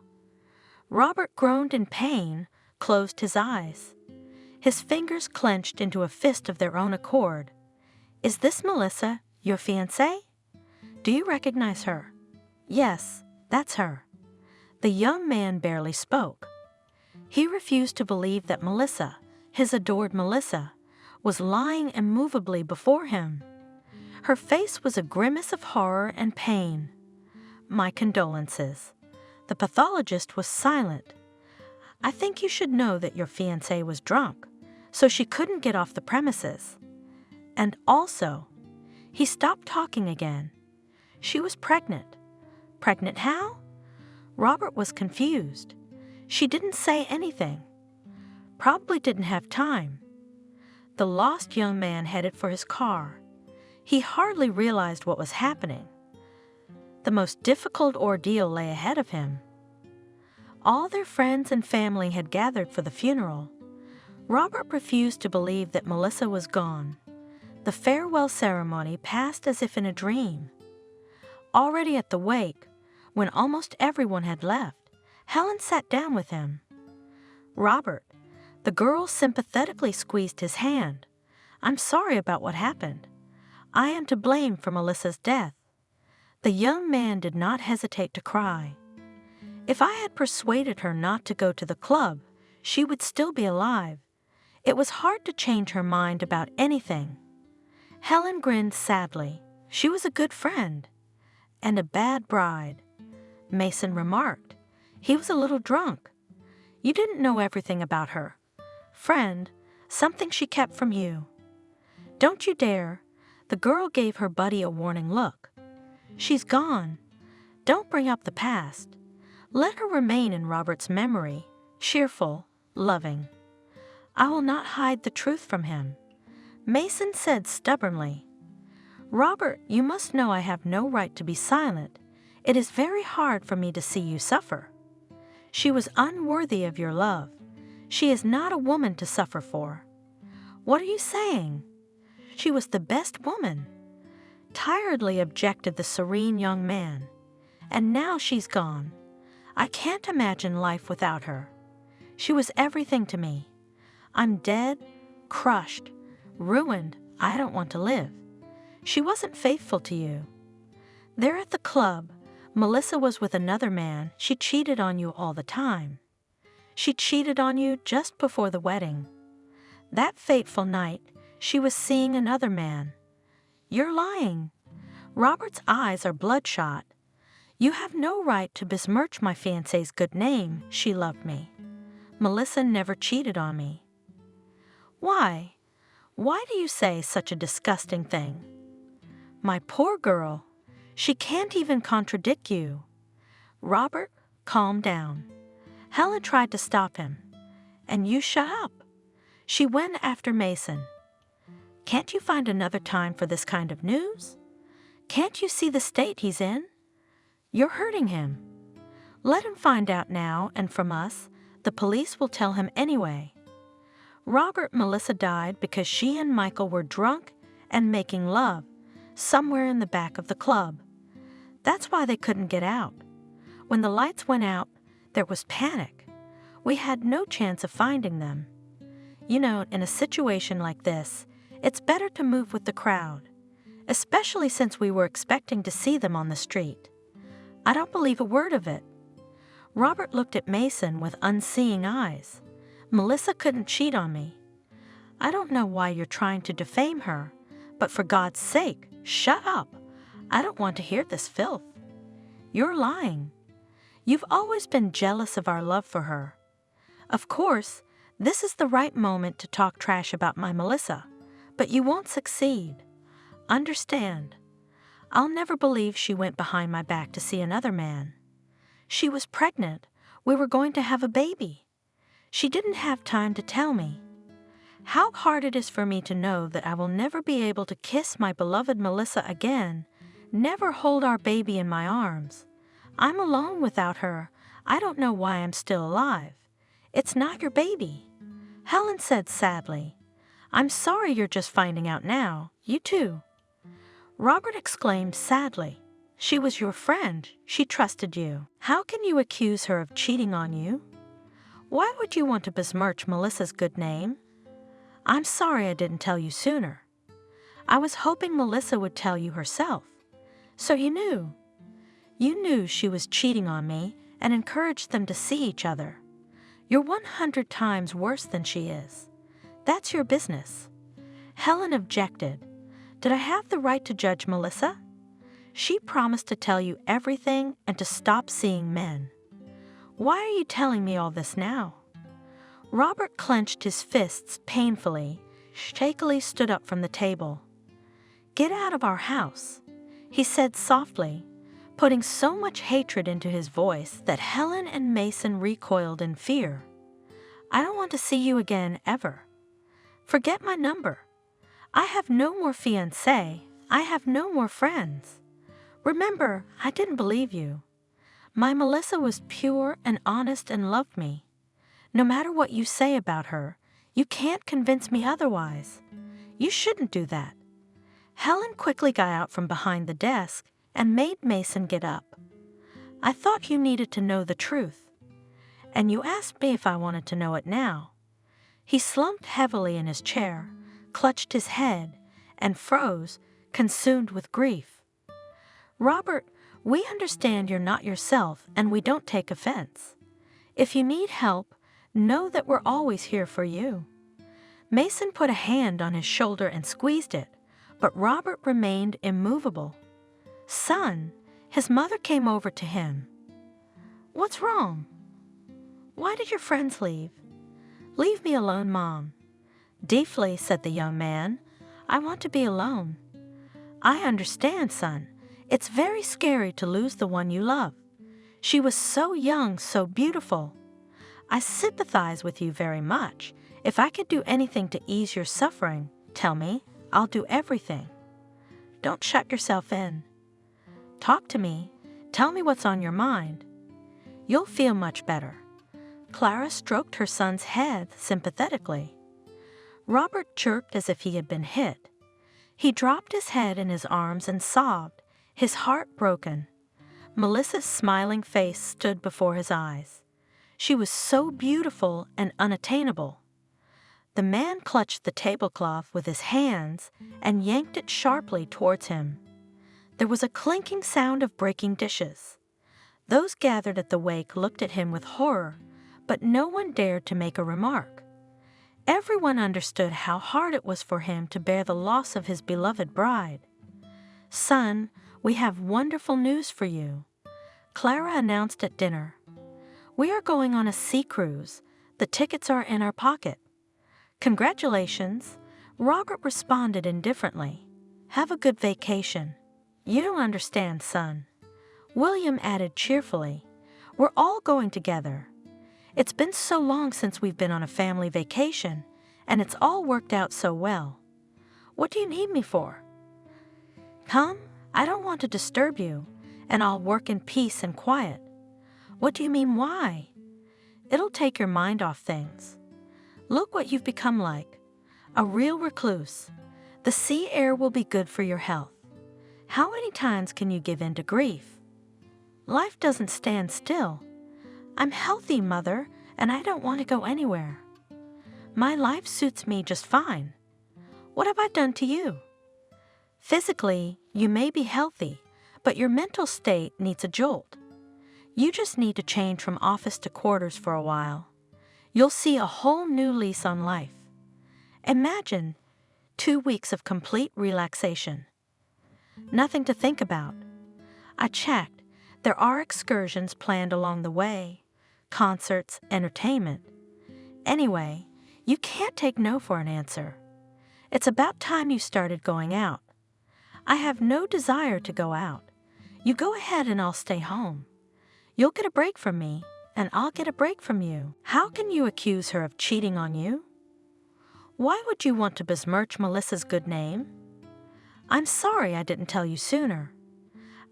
B: Robert groaned in pain, closed his eyes. His fingers clenched into a fist of their own accord. Is this Melissa, your fiancée? Do you recognize her? Yes, that's her. The young man barely spoke. He refused to believe that Melissa, his adored Melissa, was lying immovably before him. Her face was a grimace of horror and pain. My condolences. The pathologist was silent. I think you should know that your fiancée was drunk, so she couldn't get off the premises. And also, he stopped talking again. She was pregnant. Pregnant how? Robert was confused. She didn't say anything. Probably didn't have time. The lost young man headed for his car. He hardly realized what was happening. The most difficult ordeal lay ahead of him. All their friends and family had gathered for the funeral. Robert refused to believe that Melissa was gone. The farewell ceremony passed as if in a dream. Already at the wake, when almost everyone had left, Helen sat down with him. "Robert," the girl sympathetically squeezed his hand. "I'm sorry about what happened. I am to blame for Melissa's death." The young man did not hesitate to cry. "If I had persuaded her not to go to the club, she would still be alive. It was hard to change her mind about anything." Helen grinned sadly. She was a good friend. And a bad bride. Mason remarked. He was a little drunk. "You didn't know everything about her. Friend, something she kept from you." "Don't you dare." The girl gave her buddy a warning look. "She's gone. Don't bring up the past. Let her remain in Robert's memory, cheerful, loving." "I will not hide the truth from him," Mason said stubbornly. "Robert, you must know I have no right to be silent. It is very hard for me to see you suffer. She was unworthy of your love. She is not a woman to suffer for." "What are you saying?" "She was the best woman," tiredly objected the serene young man. "And now she's gone. I can't imagine life without her. She was everything to me. I'm dead, crushed, ruined. I don't want to live. She wasn't faithful to you. There at the club, Melissa was with another man. She cheated on you all the time. She cheated on you just before the wedding. That fateful night, she was seeing another man. You're lying. Robert's eyes are bloodshot. You have no right to besmirch my fiancé's good name. She loved me. Melissa never cheated on me." "Why? Why do you say such a disgusting thing?" "My poor girl. She can't even contradict you." "Robert, calm down." Helen tried to stop him. "And you shut up." She went after Mason. "Can't you find another time for this kind of news? Can't you see the state he's in? You're hurting him. Let him find out now, and from us, the police will tell him anyway. Robert, Melissa died because she and Michael were drunk and making love somewhere in the back of the club. That's why they couldn't get out. When the lights went out, there was panic. We had no chance of finding them. You know, in a situation like this, it's better to move with the crowd, especially since we were expecting to see them on the street. I don't believe a word of it." Robert looked at Mason with unseeing eyes. "Melissa couldn't cheat on me. I don't know why you're trying to defame her, but for God's sake, shut up. I don't want to hear this filth. You're lying. You've always been jealous of our love for her. Of course, this is the right moment to talk trash about my Melissa, but you won't succeed. Understand. I'll never believe she went behind my back to see another man. She was pregnant. We were going to have a baby. She didn't have time to tell me. How hard it is for me to know that I will never be able to kiss my beloved Melissa again, never hold our baby in my arms. I'm alone without her. I don't know why I'm still alive. It's not your baby." Helen said sadly. "I'm sorry you're just finding out now. You too." Robert exclaimed sadly. "She was your friend. She trusted you. How can you accuse her of cheating on you? Why would you want to besmirch Melissa's good name? I'm sorry I didn't tell you sooner. I was hoping Melissa would tell you herself. So you knew. You knew she was cheating on me and encouraged them to see each other. You're 100 times worse than she is. That's your business." Helen objected. "Did I have the right to judge Melissa? She promised to tell you everything and to stop seeing men. Why are you telling me all this now?" Robert clenched his fists painfully, shakily stood up from the table. "Get out of our house," he said softly, putting so much hatred into his voice that Helen and Mason recoiled in fear. "I don't want to see you again ever. Forget my number. I have no more fiancé. I have no more friends. Remember, I didn't believe you. My Melissa was pure and honest and loved me. No matter what you say about her, you can't convince me otherwise. You shouldn't do that." Helen quickly got out from behind the desk and made Mason get up. "I thought you needed to know the truth. And you asked me if I wanted to know it now." He slumped heavily in his chair, clutched his head, and froze, consumed with grief. "Robert, we understand you're not yourself and we don't take offense. If you need help, know that we're always here for you." Mason put a hand on his shoulder and squeezed it, but Robert remained immovable. "Son," his mother came over to him. "What's wrong? Why did your friends leave?" "Leave me alone, Mom." "Deeply," said the young man. "I want to be alone." "I understand, son. It's very scary to lose the one you love. She was so young, so beautiful. I sympathize with you very much. If I could do anything to ease your suffering, tell me. I'll do everything. Don't shut yourself in. Talk to me. Tell me what's on your mind. You'll feel much better." Clara stroked her son's head sympathetically. Robert jerked as if he had been hit. He dropped his head in his arms and sobbed, his heart broken. Melissa's smiling face stood before his eyes. She was so beautiful and unattainable. The man clutched the tablecloth with his hands and yanked it sharply towards him. There was a clinking sound of breaking dishes. Those gathered at the wake looked at him with horror, but no one dared to make a remark. Everyone understood how hard it was for him to bear the loss of his beloved bride. "Son, we have wonderful news for you," Clara announced at dinner. "We are going on a sea cruise. The tickets are in our pocket." "Congratulations," Robert responded indifferently. "Have a good vacation." "You don't understand, son," William added cheerfully. "We're all going together. It's been so long since we've been on a family vacation, and it's all worked out so well. What do you need me for?" "Come, I don't want to disturb you, and I'll work in peace and quiet." "What do you mean, why?" "It'll take your mind off things. Look what you've become like. A real recluse. The sea air will be good for your health. How many times can you give in to grief? Life doesn't stand still. I'm healthy, Mother, and I don't want to go anywhere. My life suits me just fine. What have I done to you? Physically, you may be healthy, but your mental state needs a jolt. You just need to change from office to quarters for a while. You'll see a whole new lease on life. Imagine 2 weeks of complete relaxation. Nothing to think about. I checked. There are excursions planned along the way, concerts, entertainment. Anyway, you can't take no for an answer. It's about time you started going out. I have no desire to go out. You go ahead and I'll stay home. You'll get a break from me, and I'll get a break from you. How can you accuse her of cheating on you? Why would you want to besmirch Melissa's good name? I'm sorry I didn't tell you sooner.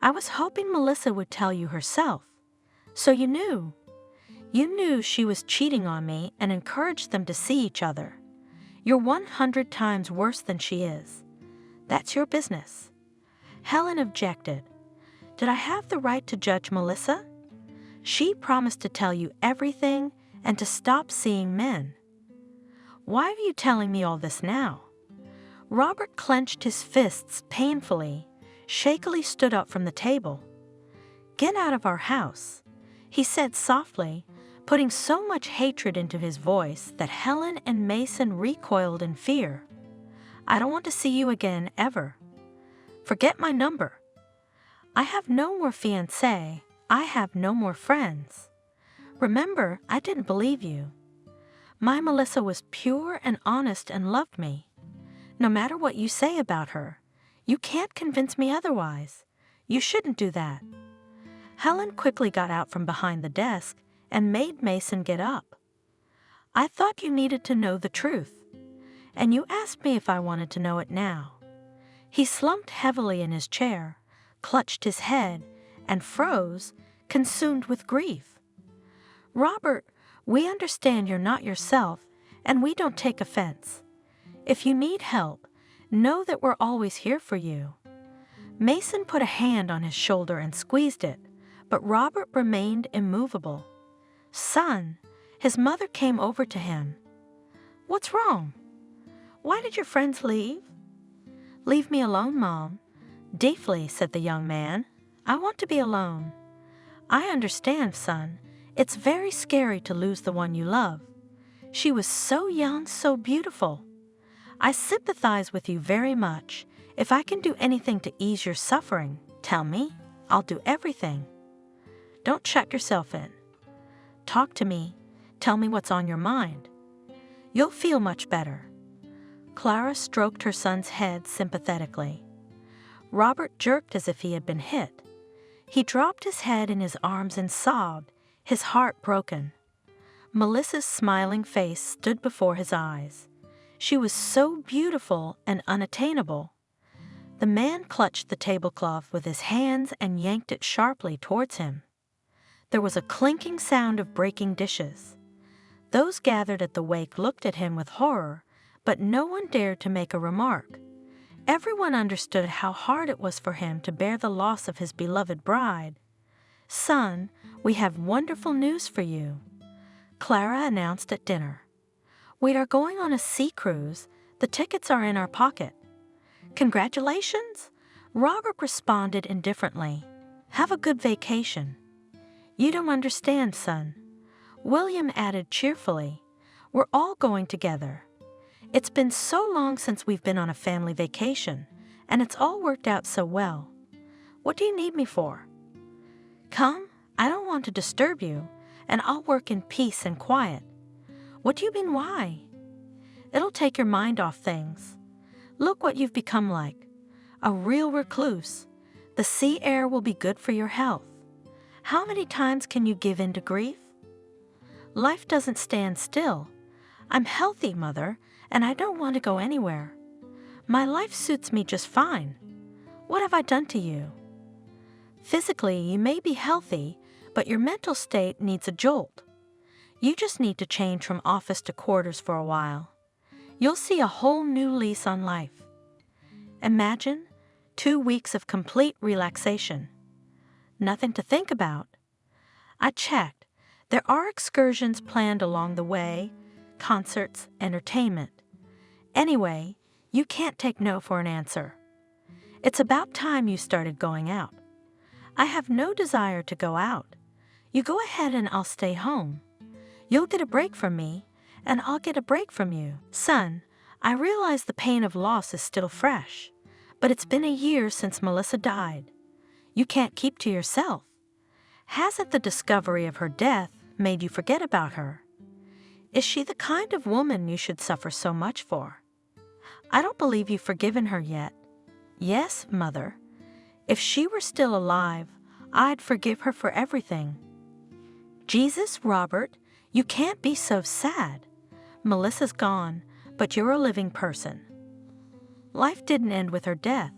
B: I was hoping Melissa would tell you herself. So you knew. You knew she was cheating on me and encouraged them to see each other. You're 100 times worse than she is. That's your business. Helen objected. Did I have the right to judge Melissa? She promised to tell you everything and to stop seeing men. Why are you telling me all this now? Robert clenched his fists painfully, shakily stood up from the table. Get out of our house, he said softly, putting so much hatred into his voice that Helen and Mason recoiled in fear. I don't want to see you again ever. Forget my number. I have no more fiancé. I have no more friends. Remember, I didn't believe you. My Melissa was pure and honest and loved me. No matter what you say about her, you can't convince me otherwise. You shouldn't do that. Helen quickly got out from behind the desk and made Mason get up. "I thought you needed to know the truth, and you asked me if I wanted to know it now." He slumped heavily in his chair, clutched his head, and froze, consumed with grief. "Robert, we understand you're not yourself, and we don't take offense. If you need help, know that we're always here for you." Mason put a hand on his shoulder and squeezed it, but Robert remained immovable. "Son," his mother came over to him. "What's wrong? Why did your friends leave?" "Leave me alone, Mom," deeply said the young man. "I want to be alone." "I understand, son. It's very scary to lose the one you love. She was so young, so beautiful. I sympathize with you very much. If I can do anything to ease your suffering, tell me. I'll do everything. Don't shut yourself in. Talk to me. Tell me what's on your mind. You'll feel much better." Clara stroked her son's head sympathetically. Robert jerked as if he had been hit. He dropped his head in his arms and sobbed, his heart broken. Melissa's smiling face stood before his eyes. She was so beautiful and unattainable. The man clutched the tablecloth with his hands and yanked it sharply towards him. There was a clinking sound of breaking dishes. Those gathered at the wake looked at him with horror, but no one dared to make a remark. Everyone understood how hard it was for him to bear the loss of his beloved bride. "Son, we have wonderful news for you," Clara announced at dinner. "We are going on a sea cruise. The tickets are in our pocket." "Congratulations," Robert responded indifferently. "Have a good vacation." "You don't understand, son," William added cheerfully. "We're all going together. It's been so long since we've been on a family vacation, and it's all worked out so well. What do you need me for?" "Come, I don't want to disturb you, and I'll work in peace and quiet." "What do you mean, why?" "It'll take your mind off things. Look what you've become like. A real recluse. The sea air will be good for your health. How many times can you give in to grief? Life doesn't stand still. I'm healthy, Mother, and I don't want to go anywhere. My life suits me just fine. What have I done to you? Physically, you may be healthy, but your mental state needs a jolt. You just need to change from office to quarters for a while. You'll see a whole new lease on life. Imagine 2 weeks of complete relaxation. Nothing to think about. I checked. There are excursions planned along the way, concerts, entertainment. Anyway, you can't take no for an answer. It's about time you started going out. I have no desire to go out. You go ahead and I'll stay home. You'll get a break from me, and I'll get a break from you. Son, I realize the pain of loss is still fresh, but it's been a year since Melissa died. You can't keep to yourself. Hasn't the discovery of her death made you forget about her? Is she the kind of woman you should suffer so much for? I don't believe you've forgiven her yet. Yes, Mother. If she were still alive, I'd forgive her for everything. Jesus, Robert, you can't be so sad. Melissa's gone, but you're a living person. Life didn't end with her death.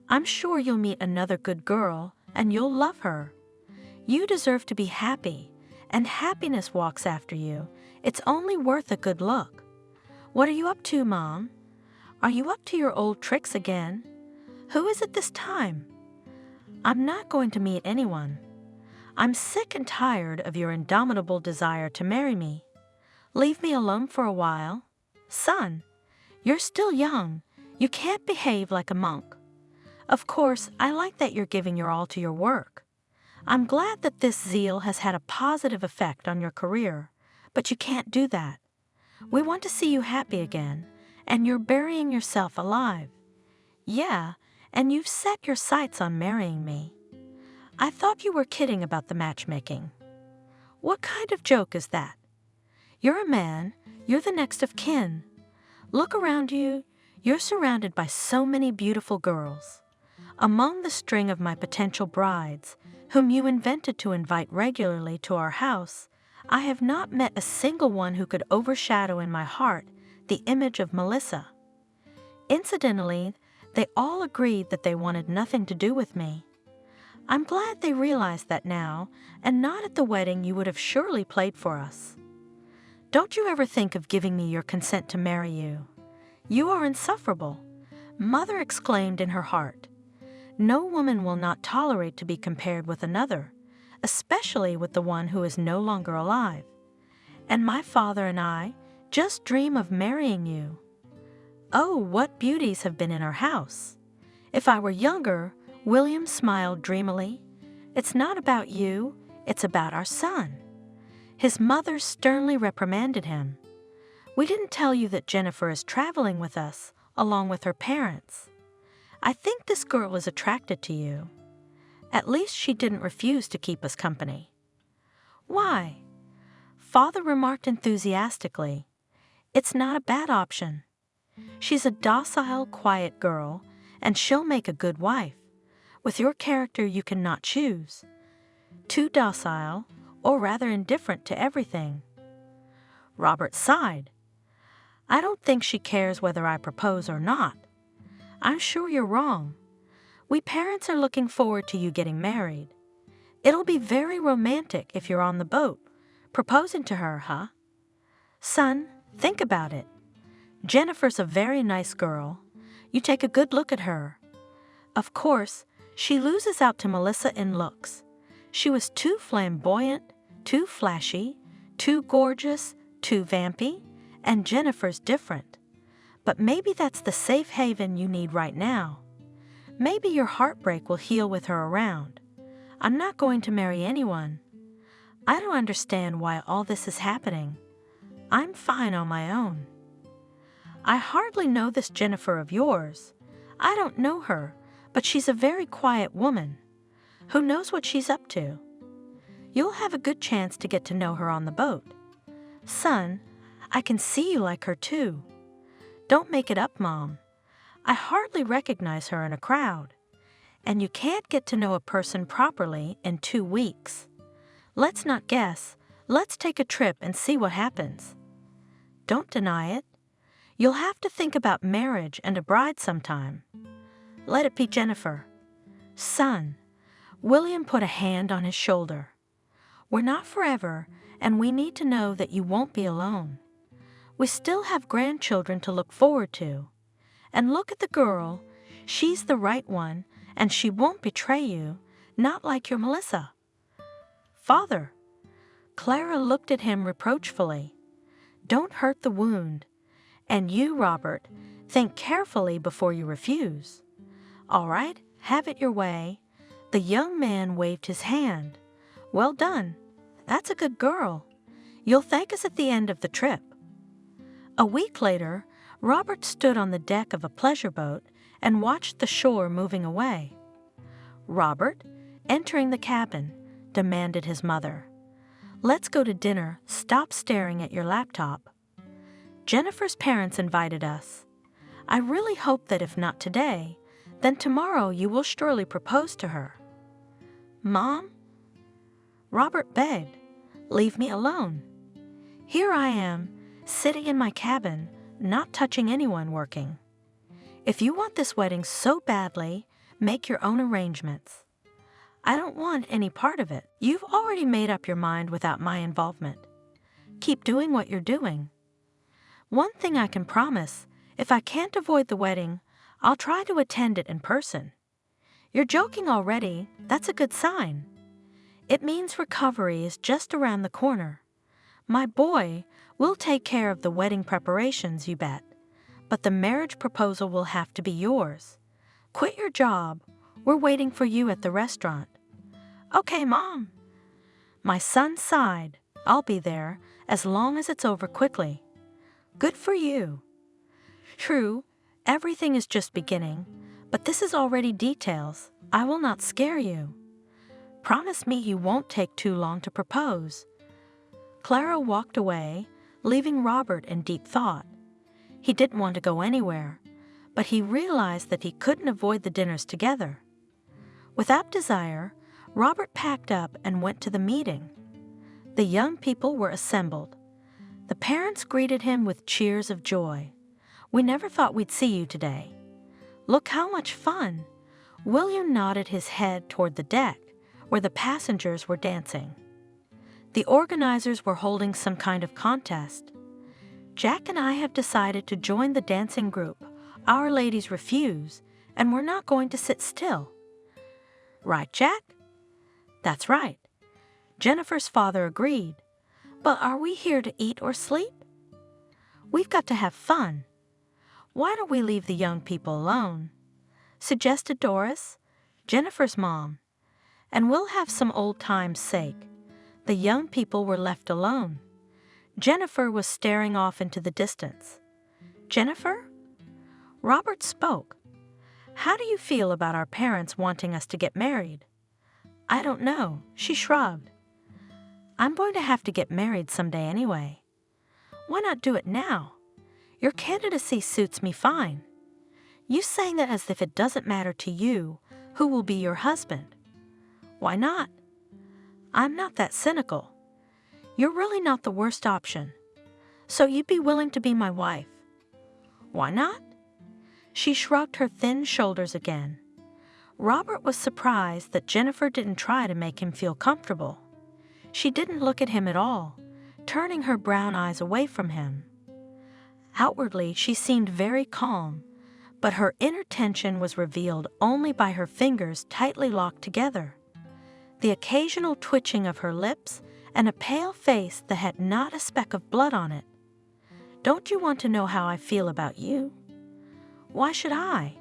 B: I'm sure you'll meet another good girl, and you'll love her. You deserve to be happy, and happiness walks after you. It's only worth a good look. What are you up to, Mom? Are you up to your old tricks again? Who is it this time? I'm not going to meet anyone. I'm sick and tired of your indomitable desire to marry me. Leave me alone for a while. Son, you're still young. You can't behave like a monk. Of course, I like that you're giving your all to your work. I'm glad that this zeal has had a positive effect on your career, but you can't do that. We want to see you happy again, and you're burying yourself alive. Yeah, and you've set your sights on marrying me. I thought you were kidding about the matchmaking. What kind of joke is that? You're a man, you're the next of kin. Look around you, you're surrounded by so many beautiful girls. Among the string of my potential brides, whom you invented to invite regularly to our house, I have not met a single one who could overshadow in my heart the image of Melissa. Incidentally, they all agreed that they wanted nothing to do with me. I'm glad they realize that now, and not at the wedding you would have surely played for us. Don't you ever think of giving me your consent to marry you. You are insufferable, Mother exclaimed in her heart. No woman will not tolerate to be compared with another, especially with the one who is no longer alive. And my father and I just dream of marrying you. Oh, what beauties have been in our house. If I were younger, William smiled dreamily. It's not about you, it's about our son. His mother sternly reprimanded him. We didn't tell you that Jennifer is traveling with us, along with her parents. I think this girl is attracted to you. At least she didn't refuse to keep us company. Why? Father remarked enthusiastically. It's not a bad option. She's a docile, quiet girl, and she'll make a good wife. With your character, you cannot choose. Too docile, or rather indifferent to everything. Robert sighed. I don't think she cares whether I propose or not. I'm sure you're wrong. We parents are looking forward to you getting married. It'll be very romantic if you're on the boat, proposing to her, huh? Son, think about it. Jennifer's a very nice girl. You take a good look at her. Of course, she loses out to Melissa in looks. She was too flamboyant, too flashy, too gorgeous, too vampy, and Jennifer's different. But maybe that's the safe haven you need right now. Maybe your heartbreak will heal with her around. I'm not going to marry anyone. I don't understand why all this is happening. I'm fine on my own. I hardly know this Jennifer of yours. I don't know her, but she's a very quiet woman. Who knows what she's up to? You'll have a good chance to get to know her on the boat. Son, I can see you like her too. Don't make it up, Mom. I hardly recognize her in a crowd. And you can't get to know a person properly in 2 weeks. Let's not guess. Let's take a trip and see what happens. Don't deny it. You'll have to think about marriage and a bride sometime. Let it be Jennifer. Son, William put a hand on his shoulder. We're not forever, and we need to know that you won't be alone. We still have grandchildren to look forward to. And look at the girl. She's the right one, and she won't betray you, not like your Melissa. Father. Clara looked at him reproachfully. Don't hurt the wound. And you, Robert, think carefully before you refuse. All right, have it your way. The young man waved his hand. Well done. That's a good girl. You'll thank us at the end of the trip. A week later, Robert stood on the deck of a pleasure boat and watched the shore moving away. Robert, entering the cabin, demanded his mother. Let's go to dinner. Stop staring at your laptop. Jennifer's parents invited us. I really hope that if not today, then tomorrow you will surely propose to her. Mom? Robert begged, leave me alone. Here I am, sitting in my cabin, not touching anyone working. If you want this wedding so badly, make your own arrangements. I don't want any part of it. You've already made up your mind without my involvement. Keep doing what you're doing. One thing I can promise, if I can't avoid the wedding, I'll try to attend it in person. You're joking already. That's a good sign. It means recovery is just around the corner. My boy, we'll take care of the wedding preparations, you bet. But the marriage proposal will have to be yours. Quit your job. We're waiting for you at the restaurant. Okay, Mom. My son sighed. I'll be there, as long as it's over quickly. Good for you. True, everything is just beginning, but this is already details. I will not scare you. Promise me you won't take too long to propose. Clara walked away, leaving Robert in deep thought. He didn't want to go anywhere, but he realized that he couldn't avoid the dinners together. Without desire, Robert packed up and went to the meeting. The young people were assembled. The parents greeted him with cheers of joy. "We never thought we'd see you today. Look how much fun!" William nodded his head toward the deck, where the passengers were dancing. The organizers were holding some kind of contest. "Jack and I have decided to join the dancing group. Our ladies refuse, and we're not going to sit still." "Right, Jack?" "That's right." Jennifer's father agreed. "But are we here to eat or sleep?" "We've got to have fun." "Why don't we leave the young people alone?" suggested Doris, Jennifer's mom. "And we'll have some old times' sake." The young people were left alone. Jennifer was staring off into the distance. "Jennifer?" Robert spoke. "How do you feel about our parents wanting us to get married?" "I don't know," she shrugged. "I'm going to have to get married someday anyway." "Why not do it now? Your candidacy suits me fine." "You saying that as if it doesn't matter to you who will be your husband." "Why not?" "I'm not that cynical. You're really not the worst option. So you'd be willing to be my wife." "Why not?" She shrugged her thin shoulders again. Robert was surprised that Jennifer didn't try to make him feel comfortable. She didn't look at him at all, turning her brown eyes away from him. Outwardly, she seemed very calm, but her inner tension was revealed only by her fingers tightly locked together, the occasional twitching of her lips, and a pale face that had not a speck of blood on it. "Don't you want to know how I feel about you?" "Why should I?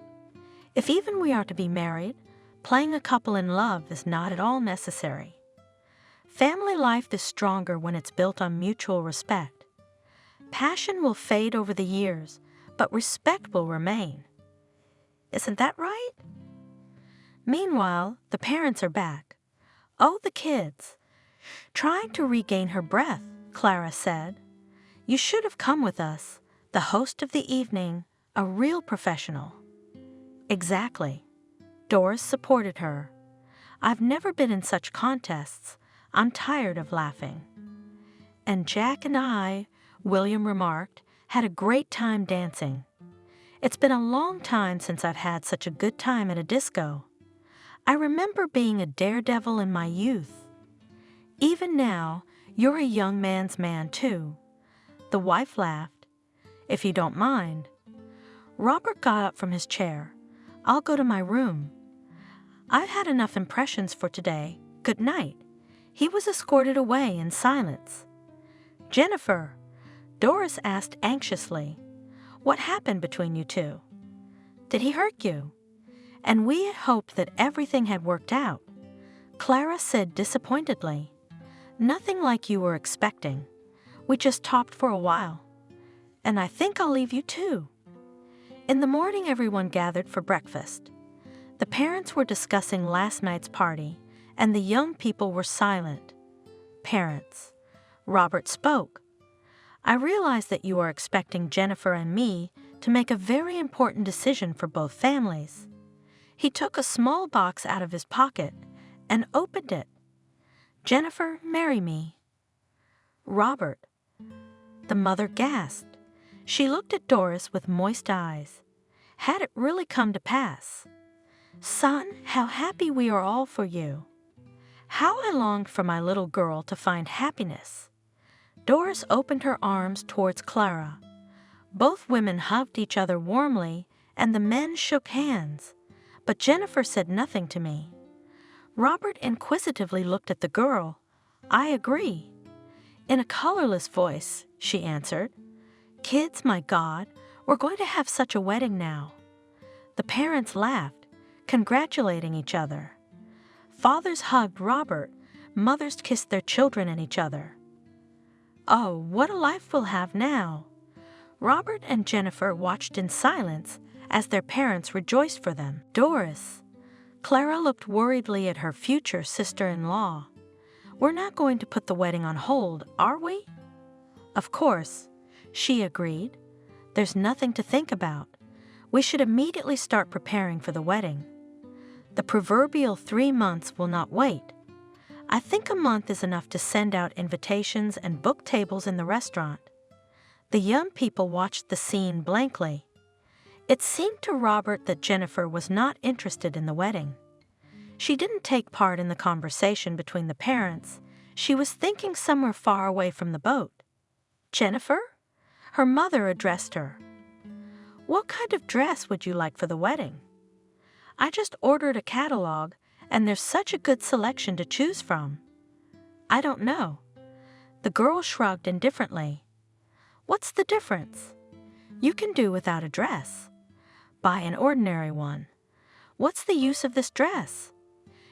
B: If even we are to be married, playing a couple in love is not at all necessary. Family life is stronger when it's built on mutual respect. Passion will fade over the years, but respect will remain. Isn't that right?" Meanwhile, the parents are back. "Oh, the kids." Trying to regain her breath, Clara said, "You should have come with us, the host of the evening, a real professional." "Exactly." Doris supported her. "I've never been in such contests. I'm tired of laughing." "And Jack and I," William remarked, "had a great time dancing. It's been a long time since I've had such a good time at a disco. I remember being a daredevil in my youth." "Even now, you're a young man's man, too." The wife laughed. "If you don't mind." Robert got up from his chair. "I'll go to my room. I've had enough impressions for today. Good night." He was escorted away in silence. "Jennifer," Doris asked anxiously, "what happened between you two? Did he hurt you?" "And we had hoped that everything had worked out," Clara said disappointedly. "Nothing like you were expecting. We just talked for a while. And I think I'll leave you too." In the morning, everyone gathered for breakfast. The parents were discussing last night's party, and the young people were silent. "Parents," Robert spoke, "I realize that you are expecting Jennifer and me to make a very important decision for both families." He took a small box out of his pocket and opened it. "Jennifer, marry me." "Robert." The mother gasped. She looked at Doris with moist eyes. Had it really come to pass? "Son, how happy we are all for you." How I longed for my little girl to find happiness. Doris opened her arms towards Clara. Both women hugged each other warmly, and the men shook hands, but Jennifer said nothing to me. Robert inquisitively looked at the girl. "I agree." In a colorless voice, she answered, "Kids, my God, we're going to have such a wedding now." The parents laughed, congratulating each other. Fathers hugged Robert, mothers kissed their children and each other. "Oh, what a life we'll have now." Robert and Jennifer watched in silence as their parents rejoiced for them. "Doris." Clara looked worriedly at her future sister-in-law. "We're not going to put the wedding on hold, are we?" "Of course," she agreed. "There's nothing to think about. We should immediately start preparing for the wedding." The proverbial 3 months will not wait. I think a month is enough to send out invitations and book tables in the restaurant. The young people watched the scene blankly. It seemed to Robert that Jennifer was not interested in the wedding. She didn't take part in the conversation between the parents. She was thinking somewhere far away from the boat. "Jennifer?" Her mother addressed her. "What kind of dress would you like for the wedding?" "I just ordered a catalog, and there's such a good selection to choose from." "I don't know." The girl shrugged indifferently. "What's the difference? You can do without a dress. Buy an ordinary one. What's the use of this dress?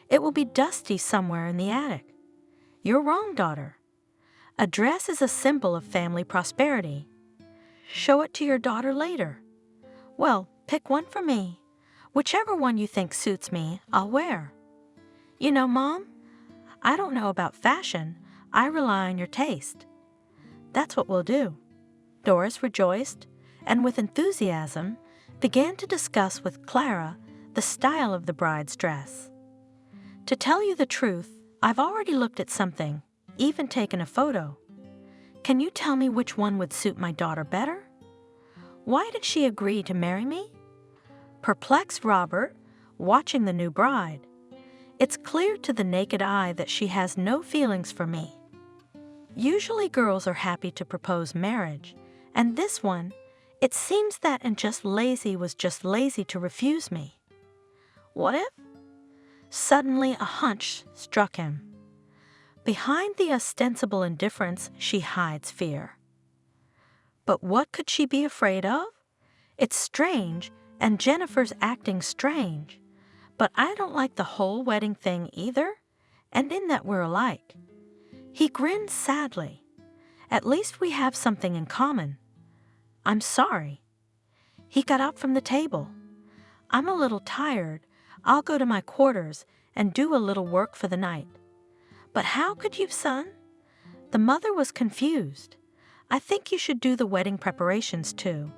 B: It will be dusty somewhere in the attic." "You're wrong, daughter. A dress is a symbol of family prosperity. Show it to your daughter later." "Well, pick one for me. Whichever one you think suits me, I'll wear." "You know, Mom, I don't know about fashion. I rely on your taste." "That's what we'll do." Doris rejoiced, and with enthusiasm began to discuss with Clara the style of the bride's dress. "To tell you the truth, I've already looked at something, even taken a photo. Can you tell me which one would suit my daughter better?" "Why did she agree to marry me?" Perplexed Robert, watching the new bride. "It's clear to the naked eye that she has no feelings for me. Usually girls are happy to propose marriage, and this one, it seems that and just lazy was just lazy to refuse me." "What if?" Suddenly a hunch struck him. Behind the ostensible indifference she hides fear. But what could she be afraid of? It's strange, and Jennifer's acting strange. But I don't like the whole wedding thing either, and in that we're alike. He grinned sadly. At least we have something in common. "I'm sorry." He got up from the table. "I'm a little tired. I'll go to my quarters and do a little work for the night." "But how could you, son?" The mother was confused. "I think you should do the wedding preparations too.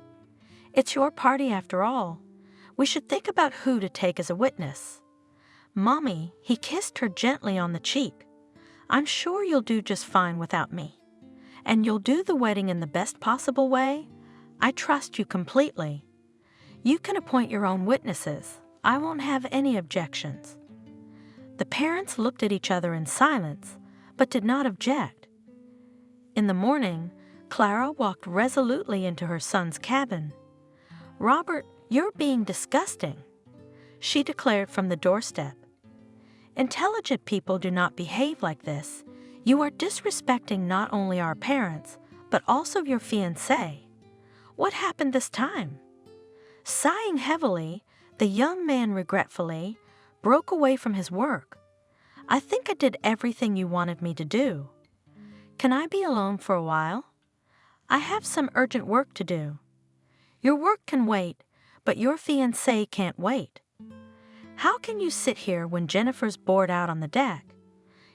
B: It's your party after all. We should think about who to take as a witness." "Mommy," he kissed her gently on the cheek, "I'm sure you'll do just fine without me. And you'll do the wedding in the best possible way. I trust you completely. You can appoint your own witnesses. I won't have any objections." The parents looked at each other in silence, but did not object. In the morning, Clara walked resolutely into her son's cabin. "Robert, you're being disgusting," she declared from the doorstep. "Intelligent people do not behave like this. You are disrespecting not only our parents, but also your fiancé. What happened this time?" Sighing heavily, the young man regretfully broke away from his work. "I think I did everything you wanted me to do. Can I be alone for a while? I have some urgent work to do." "Your work can wait, but your fiancé can't wait. How can you sit here when Jennifer's bored out on the deck?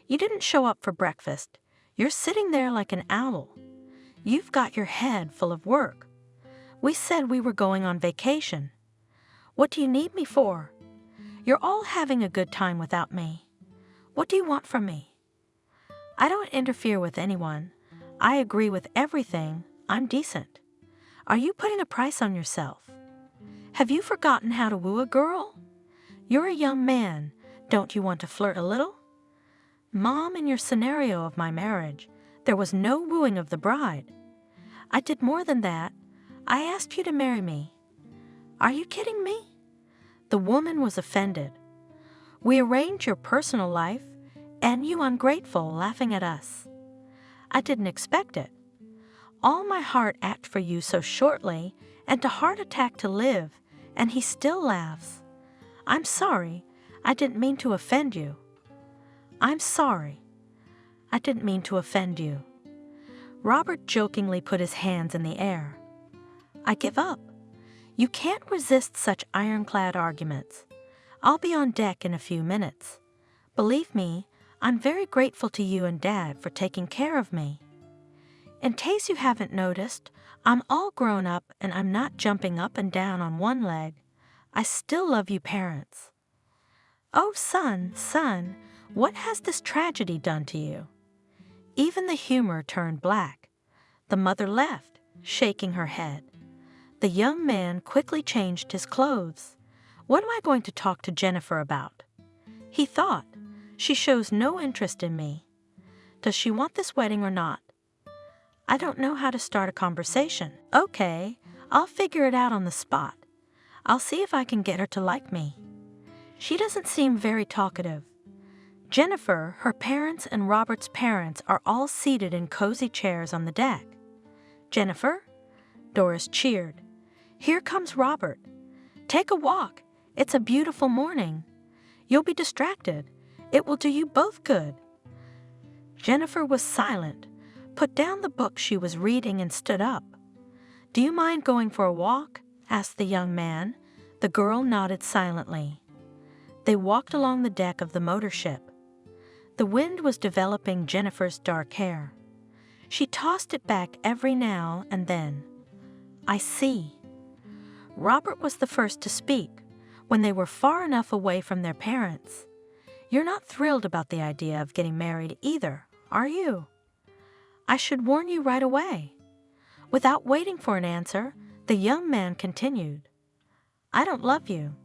B: You didn't show up for breakfast. You're sitting there like an owl. You've got your head full of work. We said we were going on vacation. What do you need me for? You're all having a good time without me. What do you want from me?" "I don't interfere with anyone. I agree with everything. I'm decent. Are you putting a price on yourself? Have you forgotten how to woo a girl? You're a young man. Don't you want to flirt a little?" "Mom, in your scenario of my marriage, there was no wooing of the bride. I did more than that. I asked you to marry me." "Are you kidding me?" The woman was offended. "We arranged your personal life, and you ungrateful, laughing at us. I didn't expect it. All my heart ached for you so shortly, and to heart attack to live, and he still laughs. I'm sorry. I didn't mean to offend you." "I'm sorry. I didn't mean to offend you." Robert jokingly put his hands in the air. "I give up. You can't resist such ironclad arguments. I'll be on deck in a few minutes. Believe me, I'm very grateful to you and Dad for taking care of me. In case you haven't noticed, I'm all grown up and I'm not jumping up and down on one leg. I still love you parents." "Oh, son, son, what has this tragedy done to you?" Even the humor turned black. The mother left, shaking her head. The young man quickly changed his clothes. "What am I going to talk to Jennifer about?" He thought. "She shows no interest in me. Does she want this wedding or not? I don't know how to start a conversation. Okay, I'll figure it out on the spot. I'll see if I can get her to like me. She doesn't seem very talkative." Jennifer, her parents, and Robert's parents are all seated in cozy chairs on the deck. "Jennifer?" Doris cheered. "Here comes Robert. Take a walk. It's a beautiful morning. You'll be distracted. It will do you both good." Jennifer was silent, put down the book she was reading, and stood up. "Do you mind going for a walk?" asked the young man. The girl nodded silently. They walked along the deck of the motor ship. The wind was developing Jennifer's dark hair. She tossed it back every now and then. "I see." Robert was the first to speak, when they were far enough away from their parents. "You're not thrilled about the idea of getting married either, are you?" "I should warn you right away." Without waiting for an answer, the young man continued. "I don't love you.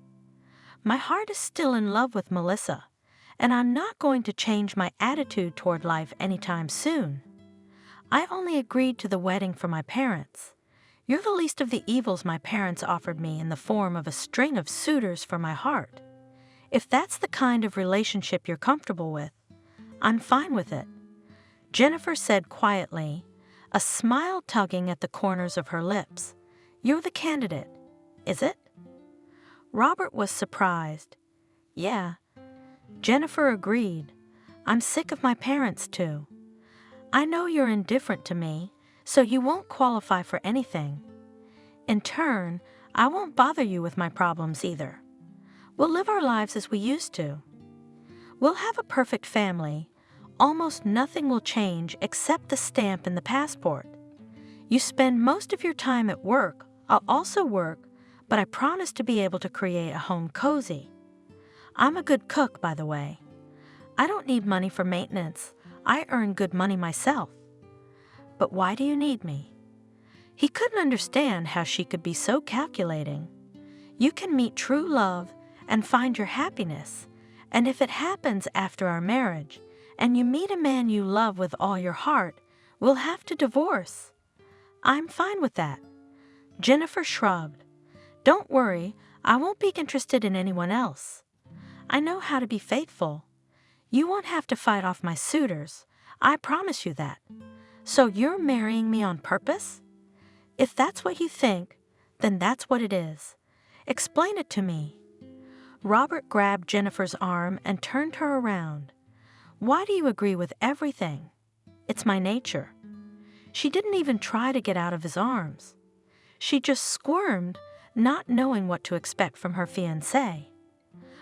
B: My heart is still in love with Melissa, and I'm not going to change my attitude toward life anytime soon. I only agreed to the wedding for my parents. You're the least of the evils my parents offered me in the form of a string of suitors for my heart. If that's the kind of relationship you're comfortable with, I'm fine with it." Jennifer said quietly, a smile tugging at the corners of her lips. "You're the candidate, is it?" Robert was surprised. "Yeah." Jennifer agreed. "I'm sick of my parents, too. I know you're indifferent to me, so you won't qualify for anything. In turn, I won't bother you with my problems either. We'll live our lives as we used to. We'll have a perfect family. Almost nothing will change except the stamp in the passport. You spend most of your time at work. I'll also work, but I promise to be able to create a home cozy. I'm a good cook, by the way. I don't need money for maintenance. I earn good money myself. But why do you need me?" He couldn't understand how she could be so calculating. "You can meet true love and find your happiness, and if it happens after our marriage, and you meet a man you love with all your heart, we'll have to divorce. I'm fine with that." Jennifer shrugged. "Don't worry, I won't be interested in anyone else. I know how to be faithful. You won't have to fight off my suitors, I promise you that. So you're marrying me on purpose? If that's what you think, then that's what it is. Explain it to me." Robert grabbed Jennifer's arm and turned her around. "Why do you agree with everything? It's my nature." She didn't even try to get out of his arms. She just squirmed, not knowing what to expect from her fiancé.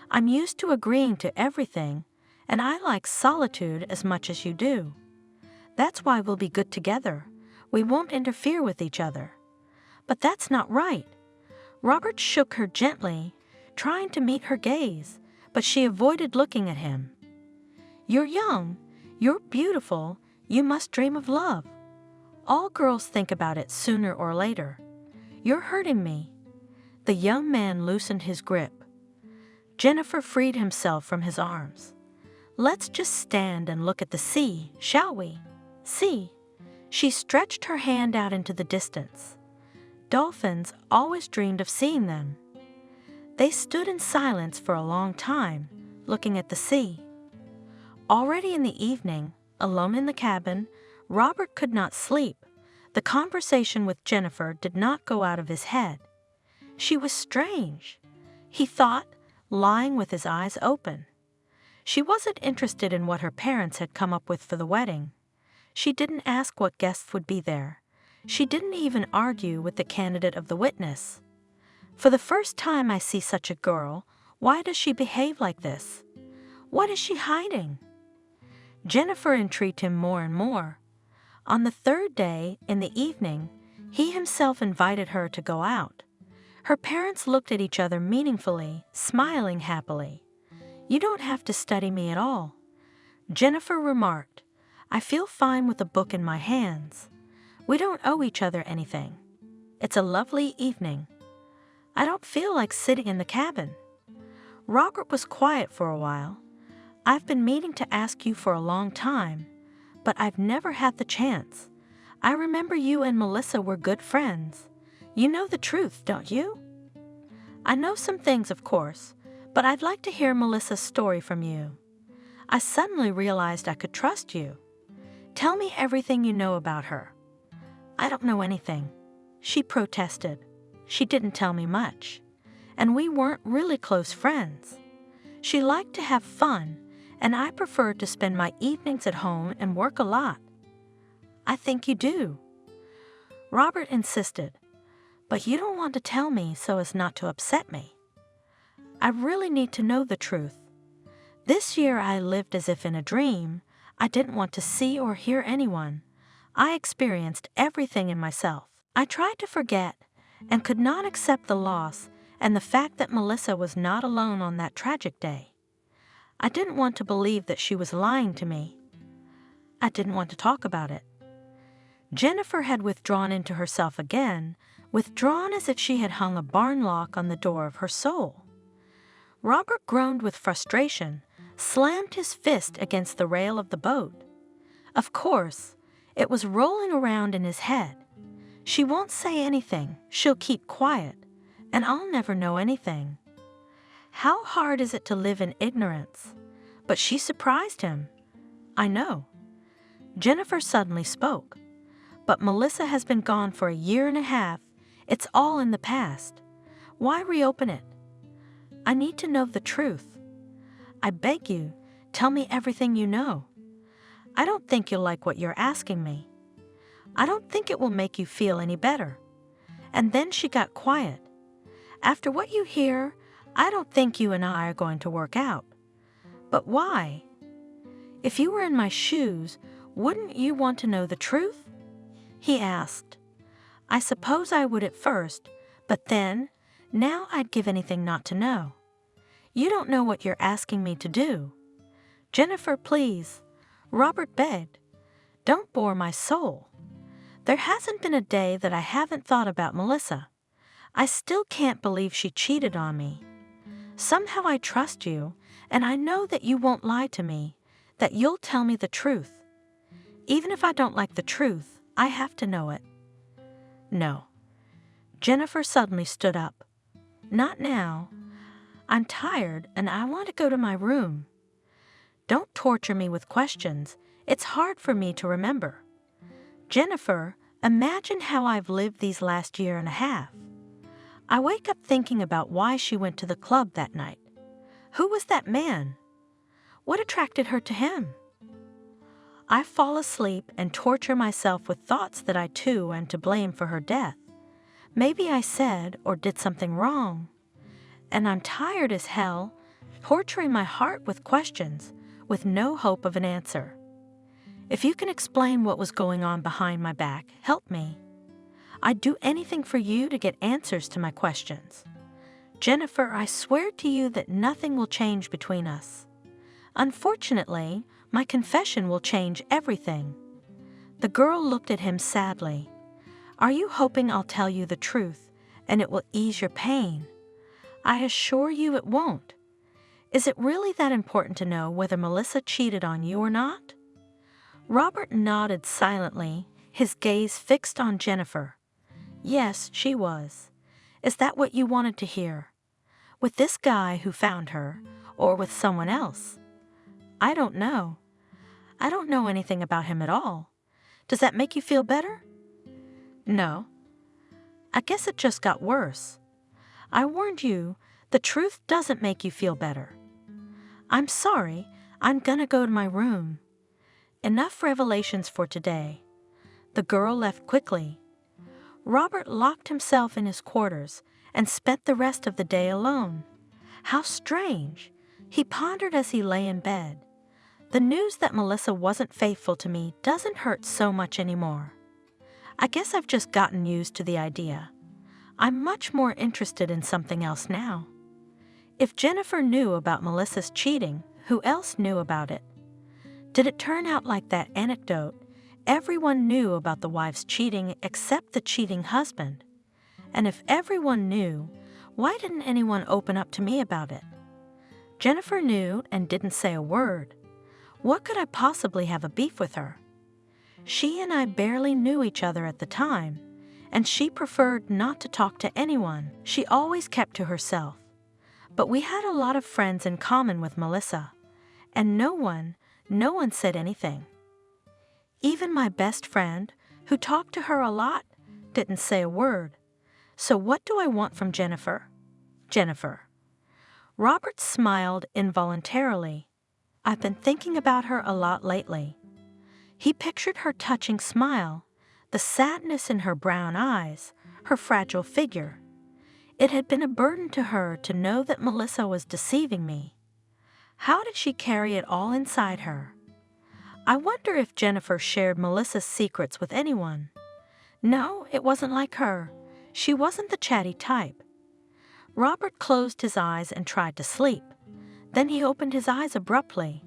B: "I'm used to agreeing to everything, and I like solitude as much as you do. That's why we'll be good together. We won't interfere with each other." "But that's not right." Robert shook her gently, trying to meet her gaze, but she avoided looking at him. "You're young. You're beautiful. You must dream of love. All girls think about it sooner or later. You're hurting me." The young man loosened his grip. Jennifer freed himself from his arms. "Let's just stand and look at the sea, shall we? See." She stretched her hand out into the distance. Dolphins always dreamed of seeing them. They stood in silence for a long time, looking at the sea. Already in the evening, alone in the cabin, Robert could not sleep. The conversation with Jennifer did not go out of his head. She was strange, he thought, lying with his eyes open. She wasn't interested in what her parents had come up with for the wedding. She didn't ask what guests would be there. She didn't even argue with the candidate of the witness. "For the first time I see such a girl. Why does she behave like this? What is she hiding?" Jennifer intrigued him more and more. On the third day, in the evening, he himself invited her to go out. Her parents looked at each other meaningfully, smiling happily. You don't have to study me at all. Jennifer remarked, I feel fine with a book in my hands. We don't owe each other anything. It's a lovely evening. I don't feel like sitting in the cabin. Robert was quiet for a while. I've been meaning to ask you for a long time, but I've never had the chance. I remember you and Melissa were good friends. You know the truth, don't you? I know some things, of course, but I'd like to hear Melissa's story from you. I suddenly realized I could trust you. Tell me everything you know about her. I don't know anything, she protested. She didn't tell me much, and we weren't really close friends. She liked to have fun, and I preferred to spend my evenings at home and work a lot. I think you do. Robert insisted, but you don't want to tell me so as not to upset me. I really need to know the truth. This year I lived as if in a dream. I didn't want to see or hear anyone. I experienced everything in myself. I tried to forget and could not accept the loss and the fact that Melissa was not alone on that tragic day. I didn't want to believe that she was lying to me. I didn't want to talk about it. Jennifer had withdrawn into herself again, withdrawn as if she had hung a barn lock on the door of her soul. Robert groaned with frustration, slammed his fist against the rail of the boat. Of course, it was rolling around in his head. She won't say anything, she'll keep quiet, and I'll never know anything. How hard is it to live in ignorance? But she surprised him. I know. Jennifer suddenly spoke. But Melissa has been gone for a year and a half. It's all in the past. Why reopen it? I need to know the truth. I beg you, tell me everything you know. I don't think you'll like what you're asking me. I don't think it will make you feel any better. And then she got quiet. After what you hear, I don't think you and I are going to work out. But why? If you were in my shoes, wouldn't you want to know the truth? He asked. I suppose I would at first, but then, now I'd give anything not to know. You don't know what you're asking me to do. Jennifer, please. Robert begged. Don't bore my soul. There hasn't been a day that I haven't thought about Melissa. I still can't believe she cheated on me. Somehow I trust you, and I know that you won't lie to me, that you'll tell me the truth. Even if I don't like the truth, I have to know it. No. Jennifer suddenly stood up. Not now. I'm tired and I want to go to my room. Don't torture me with questions. It's hard for me to remember. Jennifer, imagine how I've lived these last year and a half. I wake up thinking about why she went to the club that night. Who was that man? What attracted her to him? I fall asleep and torture myself with thoughts that I too am to blame for her death. Maybe I said or did something wrong. And I'm tired as hell, torturing my heart with questions, with no hope of an answer. If you can explain what was going on behind my back, help me. I'd do anything for you to get answers to my questions. Jennifer, I swear to you that nothing will change between us. Unfortunately, my confession will change everything. The girl looked at him sadly. Are you hoping I'll tell you the truth and it will ease your pain? I assure you it won't. Is it really that important to know whether Melissa cheated on you or not? Robert nodded silently, his gaze fixed on Jennifer. Yes, she was. Is that what you wanted to hear? With this guy who found her, or with someone else? I don't know. I don't know anything about him at all. Does that make you feel better? No. I guess it just got worse. I warned you, the truth doesn't make you feel better. I'm sorry, I'm gonna go to my room. Enough revelations for today. The girl left quickly. Robert locked himself in his quarters and spent the rest of the day alone. How strange, he pondered as he lay in bed. The news that Melissa wasn't faithful to me doesn't hurt so much anymore. I guess I've just gotten used to the idea. I'm much more interested in something else now. If Jennifer knew about Melissa's cheating, who else knew about it? Did it turn out like that anecdote? Everyone knew about the wife's cheating except the cheating husband. And if everyone knew, why didn't anyone open up to me about it? Jennifer knew and didn't say a word. What could I possibly have a beef with her? She and I barely knew each other at the time, and she preferred not to talk to anyone. She always kept to herself. But we had a lot of friends in common with Melissa, and no one said anything. Even my best friend, who talked to her a lot, didn't say a word. So what do I want from Jennifer? Jennifer. Robert smiled involuntarily. I've been thinking about her a lot lately. He pictured her touching smile, the sadness in her brown eyes, her fragile figure. It had been a burden to her to know that Melissa was deceiving me. How did she carry it all inside her? I wonder if Jennifer shared Melissa's secrets with anyone. No, it wasn't like her. She wasn't the chatty type. Robert closed his eyes and tried to sleep. Then he opened his eyes abruptly.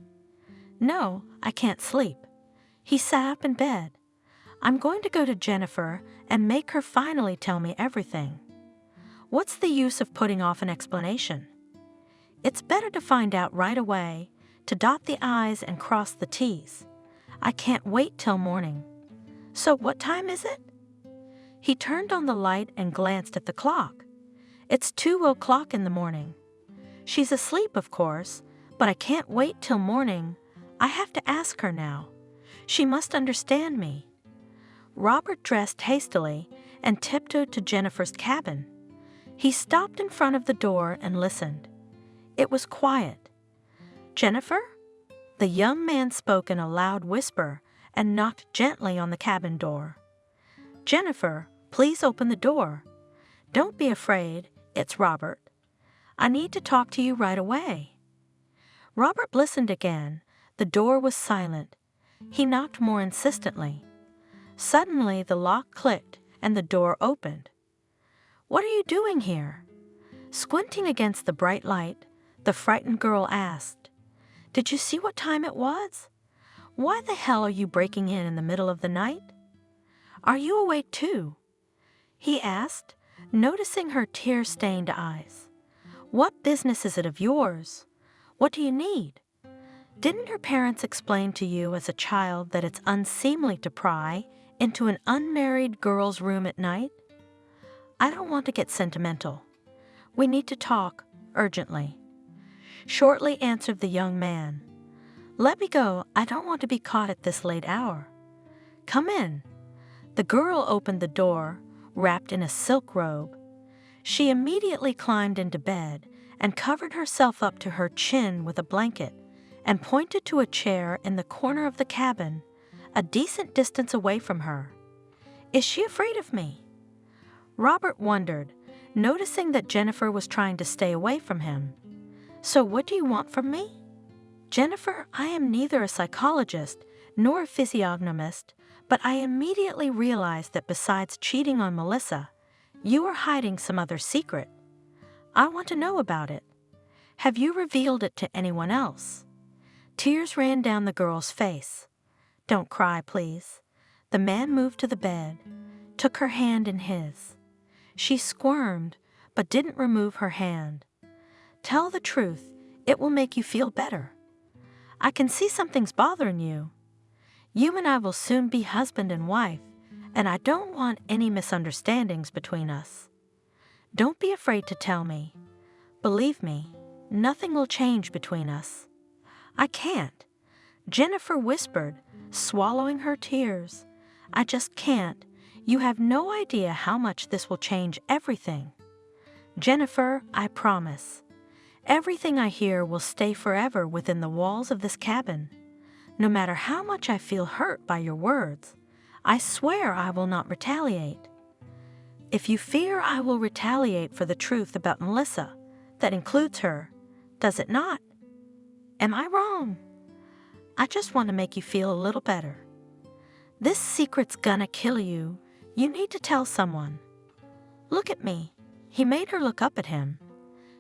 B: No, I can't sleep. He sat up in bed. I'm going to go to Jennifer and make her finally tell me everything. What's the use of putting off an explanation? It's better to find out right away, to dot the I's and cross the T's. I can't wait till morning. So what time is it? He turned on the light and glanced at the clock. It's 2:00 in the morning. She's asleep, of course, but I can't wait till morning. I have to ask her now. She must understand me. Robert dressed hastily and tiptoed to Jennifer's cabin. He stopped in front of the door and listened. It was quiet. Jennifer? The young man spoke in a loud whisper and knocked gently on the cabin door. Jennifer, please open the door. Don't be afraid, it's Robert. I need to talk to you right away. Robert listened again. The door was silent. He knocked more insistently. Suddenly the lock clicked and the door opened. What are you doing here? Squinting against the bright light, the frightened girl asked, Did you see what time it was? Why the hell are you breaking in the middle of the night? Are you awake too? He asked, noticing her tear-stained eyes. What business is it of yours? What do you need? Didn't your parents explain to you as a child that it's unseemly to pry into an unmarried girl's room at night? I don't want to get sentimental. We need to talk urgently. Shortly answered the young man. Let me go. I don't want to be caught at this late hour. Come in. The girl opened the door, wrapped in a silk robe. She immediately climbed into bed and covered herself up to her chin with a blanket and pointed to a chair in the corner of the cabin, a decent distance away from her. Is she afraid of me? Robert wondered, noticing that Jennifer was trying to stay away from him. So what do you want from me? Jennifer, I am neither a psychologist nor a physiognomist, but I immediately realized that besides cheating on Melissa, you are hiding some other secret. I want to know about it. Have you revealed it to anyone else? Tears ran down the girl's face. Don't cry, please. The man moved to the bed, took her hand in his. She squirmed, but didn't remove her hand. Tell the truth. It will make you feel better. I can see something's bothering you. You and I will soon be husband and wife, and I don't want any misunderstandings between us. Don't be afraid to tell me. Believe me, nothing will change between us. I can't. Jennifer whispered, swallowing her tears. I just can't. You have no idea how much this will change everything. Jennifer, I promise. Everything I hear will stay forever within the walls of this cabin. No matter how much I feel hurt by your words, I swear I will not retaliate. If you fear I will retaliate for the truth about Melissa, that includes her, does it not? Am I wrong? I just want to make you feel a little better. This secret's gonna kill you. You need to tell someone. Look at me. He made her look up at him.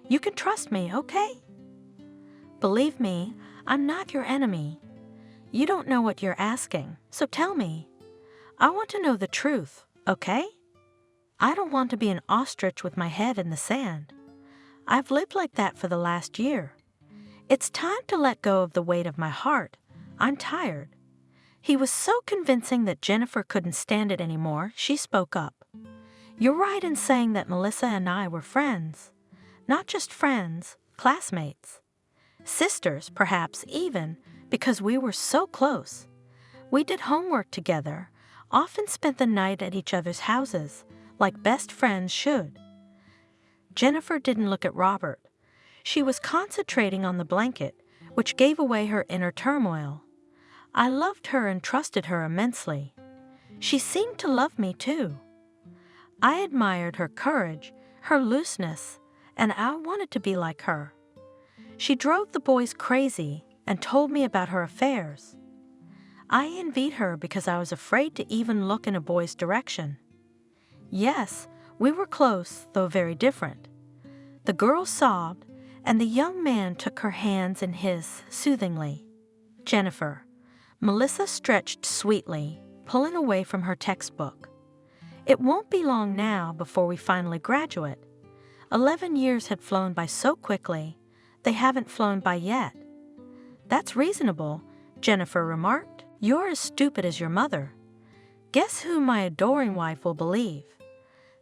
B: You can trust me, okay? Believe me, I'm not your enemy. You don't know what you're asking, so tell me. I want to know the truth, okay? I don't want to be an ostrich with my head in the sand. I've lived like that for the last year. It's time to let go of the weight of my heart. I'm tired. He was so convincing that Jennifer couldn't stand it anymore, she spoke up. You're right in saying that Melissa and I were friends. Not just friends, classmates. Sisters, perhaps even, because we were so close. We did homework together, often spent the night at each other's houses, like best friends should. Jennifer didn't look at Robert. She was concentrating on the blanket, which gave away her inner turmoil. I loved her and trusted her immensely. She seemed to love me too. I admired her courage, her looseness, and I wanted to be like her. She drove the boys crazy and told me about her affairs. I envied her because I was afraid to even look in a boy's direction. Yes, we were close, though very different. The girl sobbed, and the young man took her hands in his soothingly. Jennifer. Melissa stretched sweetly, pulling away from her textbook. It won't be long now before we finally graduate. 11 years had flown by so quickly, they haven't flown by yet. That's reasonable, Jennifer remarked. You're as stupid as your mother. Guess who my adoring wife will believe?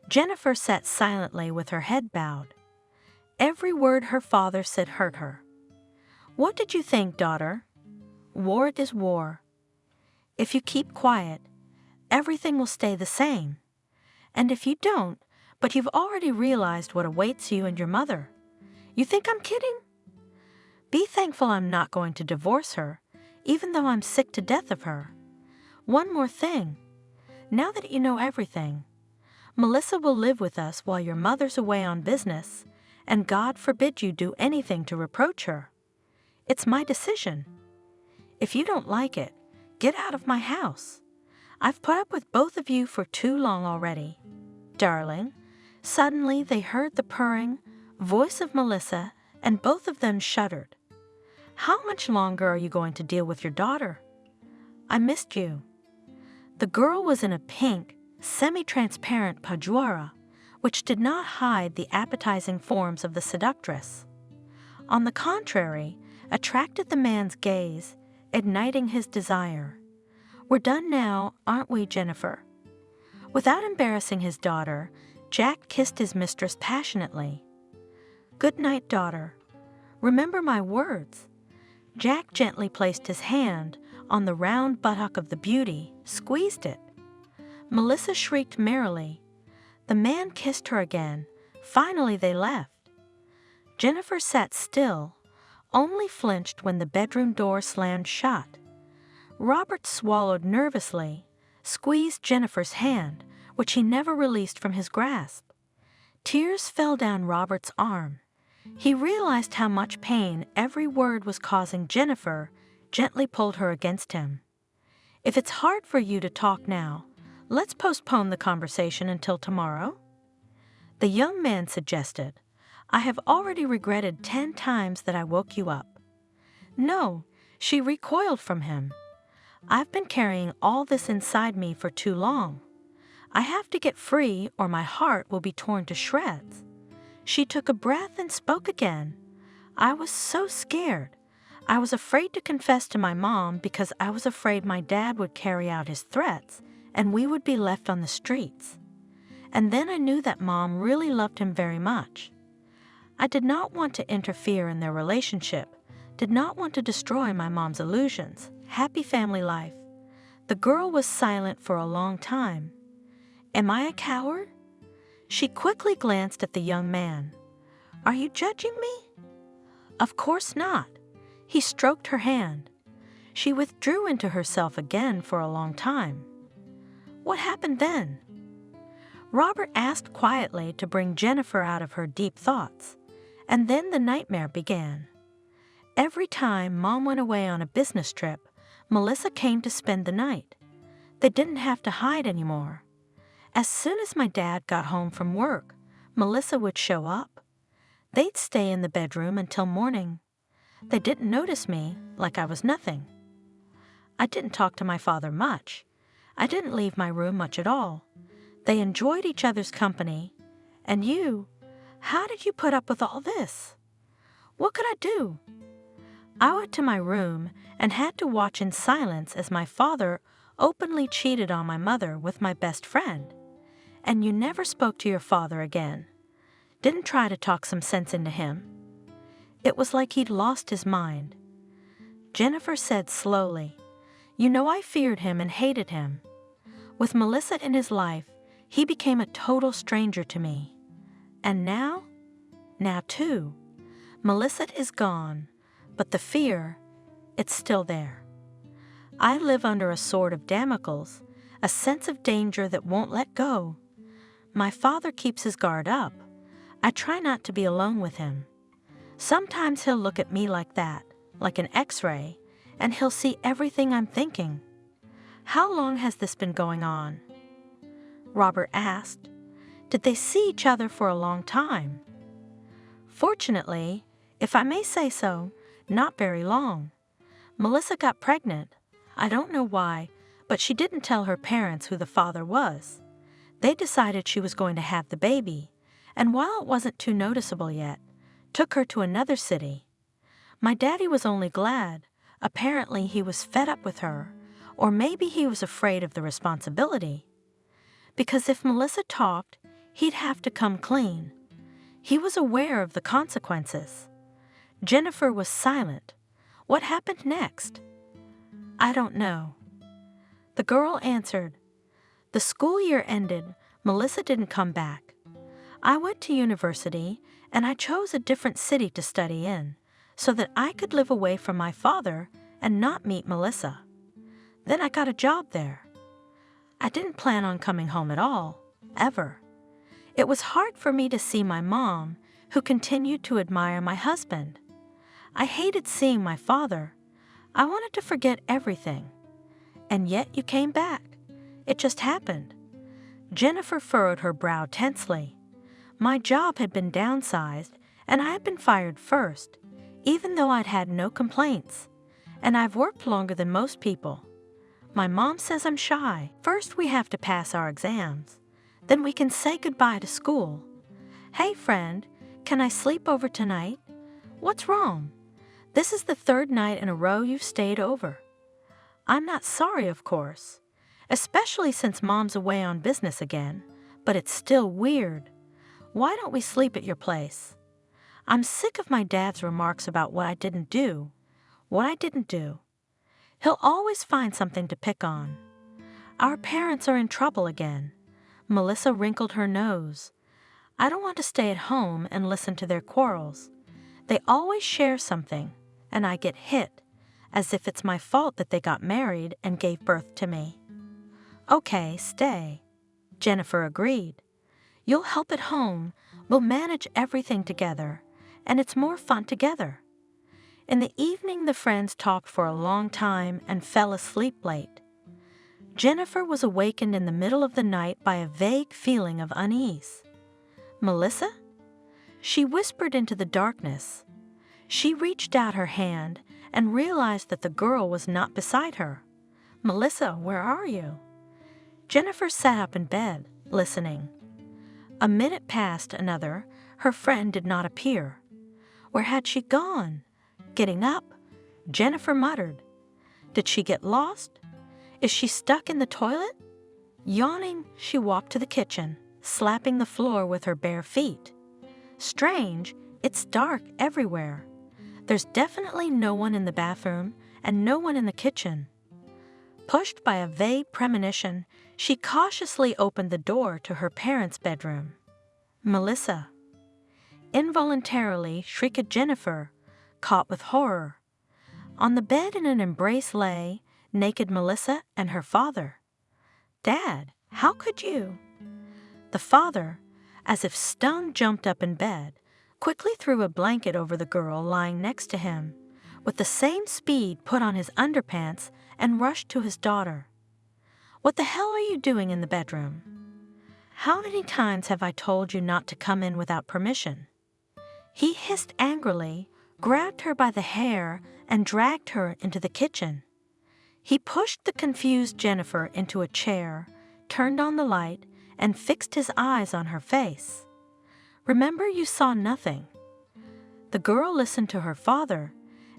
B: Jennifer sat silently with her head bowed. Every word her father said hurt her. What did you think, daughter? War is war. If you keep quiet, everything will stay the same. And if you don't, but you've already realized what awaits you and your mother, you think I'm kidding? Be thankful I'm not going to divorce her, even though I'm sick to death of her. One more thing. Now that you know everything, Melissa will live with us while your mother's away on business, and God forbid you do anything to reproach her. It's my decision. If you don't like it, get out of my house. I've put up with both of you for too long already. Darling, suddenly they heard the purring voice of Melissa, and both of them shuddered. How much longer are you going to deal with your daughter? I missed you. The girl was in a pink, semi-transparent pajuara, which did not hide the appetizing forms of the seductress. On the contrary, attracted the man's gaze, igniting his desire. We're done now, aren't we, Jennifer? Without embarrassing his daughter, Jack kissed his mistress passionately. Good night, daughter. Remember my words. Jack gently placed his hand on the round buttock of the beauty, squeezed it. Melissa shrieked merrily. The man kissed her again. Finally they left. Jennifer sat still, only flinched when the bedroom door slammed shut. Robert swallowed nervously, squeezed Jennifer's hand, which he never released from his grasp. Tears fell down Robert's arm. He realized how much pain every word was causing Jennifer, gently pulled her against him. If it's hard for you to talk now, let's postpone the conversation until tomorrow. The young man suggested, I have already regretted 10 times that I woke you up. No, she recoiled from him. I've been carrying all this inside me for too long. I have to get free or my heart will be torn to shreds. She took a breath and spoke again. I was so scared. I was afraid to confess to my mom because I was afraid my dad would carry out his threats and we would be left on the streets. And then I knew that Mom really loved him very much. I did not want to interfere in their relationship, did not want to destroy my mom's illusions, happy family life. The girl was silent for a long time. Am I a coward? She quickly glanced at the young man. Are you judging me? Of course not. He stroked her hand. She withdrew into herself again for a long time. What happened then? Robert asked quietly to bring Jennifer out of her deep thoughts, and then the nightmare began. Every time Mom went away on a business trip, Melissa came to spend the night. They didn't have to hide anymore. As soon as my dad got home from work, Melissa would show up. They'd stay in the bedroom until morning. They didn't notice me, like I was nothing. I didn't talk to my father much. I didn't leave my room much at all. They enjoyed each other's company. And you, how did you put up with all this? What could I do? I went to my room and had to watch in silence as my father openly cheated on my mother with my best friend. And you never spoke to your father again. Didn't try to talk some sense into him. It was like he'd lost his mind. Jennifer said slowly, "You know, I feared him and hated him. With Melissa in his life, he became a total stranger to me. And now too, Melissa is gone, but the fear, it's still there. I live under a sword of Damocles, a sense of danger that won't let go. My father keeps his guard up. I try not to be alone with him. Sometimes he'll look at me like that, like an X-ray, and he'll see everything I'm thinking. How long has this been going on?" Robert asked. "Did they see each other for a long time?" "Fortunately, if I may say so, not very long. Melissa got pregnant. I don't know why, but she didn't tell her parents who the father was. They decided she was going to have the baby, and while it wasn't too noticeable yet, took her to another city. My daddy was only glad. Apparently he was fed up with her, or maybe he was afraid of the responsibility. Because if Melissa talked, he'd have to come clean. He was aware of the consequences." Jennifer was silent. What happened next? "I don't know." The girl answered. "The school year ended. Melissa didn't come back. I went to university, and I chose a different city to study in, so that I could live away from my father and not meet Melissa. Then I got a job there. I didn't plan on coming home at all, ever. It was hard for me to see my mom, who continued to admire my husband. I hated seeing my father. I wanted to forget everything. And yet you came back. It just happened." Jennifer furrowed her brow tensely. "My job had been downsized, and I had been fired first, even though I'd had no complaints. And I've worked longer than most people. My mom says I'm shy. First we have to pass our exams. Then we can say goodbye to school. Hey friend, can I sleep over tonight? What's wrong? This is the third night in a row you've stayed over. I'm not sorry, of course, especially since Mom's away on business again, but it's still weird. Why don't we sleep at your place? I'm sick of my dad's remarks about what I didn't do. He'll always find something to pick on. Our parents are in trouble again." Melissa wrinkled her nose. "I don't want to stay at home and listen to their quarrels. They always share something, and I get hit, as if it's my fault that they got married and gave birth to me." "Okay, stay," Jennifer agreed. "You'll help at home. We'll manage everything together, and it's more fun together." In the evening, the friends talked for a long time and fell asleep late. Jennifer was awakened in the middle of the night by a vague feeling of unease. "Melissa?" She whispered into the darkness. She reached out her hand and realized that the girl was not beside her. "Melissa, where are you?" Jennifer sat up in bed, listening. A minute passed, another. Her friend did not appear. Where had she gone? Getting up, Jennifer muttered. Did she get lost? Is she stuck in the toilet? Yawning, she walked to the kitchen, slapping the floor with her bare feet. Strange, it's dark everywhere. There's definitely no one in the bathroom and no one in the kitchen. Pushed by a vague premonition, she cautiously opened the door to her parents' bedroom. Melissa. Involuntarily shrieked Jennifer, caught with horror. On the bed in an embrace lay naked Melissa and her father. "Dad, how could you?" The father, as if stung, jumped up in bed, quickly threw a blanket over the girl lying next to him, with the same speed put on his underpants and rushed to his daughter. "What the hell are you doing in the bedroom? How many times have I told you not to come in without permission? He hissed angrily, grabbed her by the hair, and dragged her into the kitchen. He pushed the confused Jennifer into a chair, turned on the light, and fixed his eyes on her face. "Remember, you saw nothing." The girl listened to her father,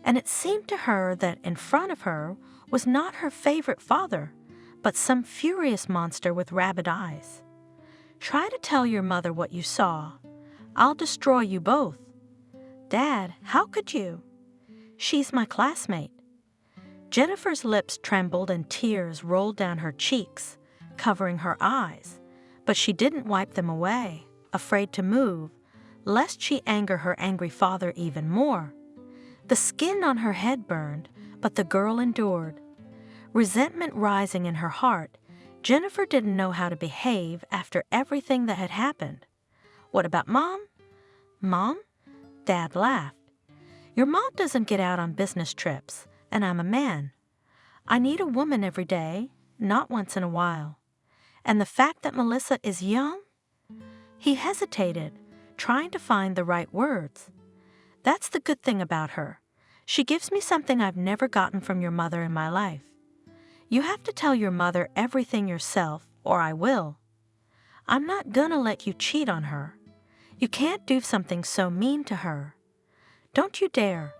B: and it seemed to her that in front of her was not her favorite father, but some furious monster with rabid eyes. "Try to tell your mother what you saw. I'll destroy you both." "Dad, how could you?" "She's my classmate." Jennifer's lips trembled and tears rolled down her cheeks, covering her eyes, but she didn't wipe them away, afraid to move, lest she anger her angry father even more. The skin on her head burned, but the girl endured. Resentment rising in her heart, Jennifer didn't know how to behave after everything that had happened. "What about Mom?" "Mom?" Dad laughed. "Your mom doesn't get out on business trips, and I'm a man. I need a woman every day, not once in a while. And the fact that Melissa is young?" He hesitated, trying to find the right words. "That's the good thing about her. She gives me something I've never gotten from your mother in my life. You have to tell your mother everything yourself, or I will. I'm not gonna let you cheat on her. You can't do something so mean to her. Don't you dare."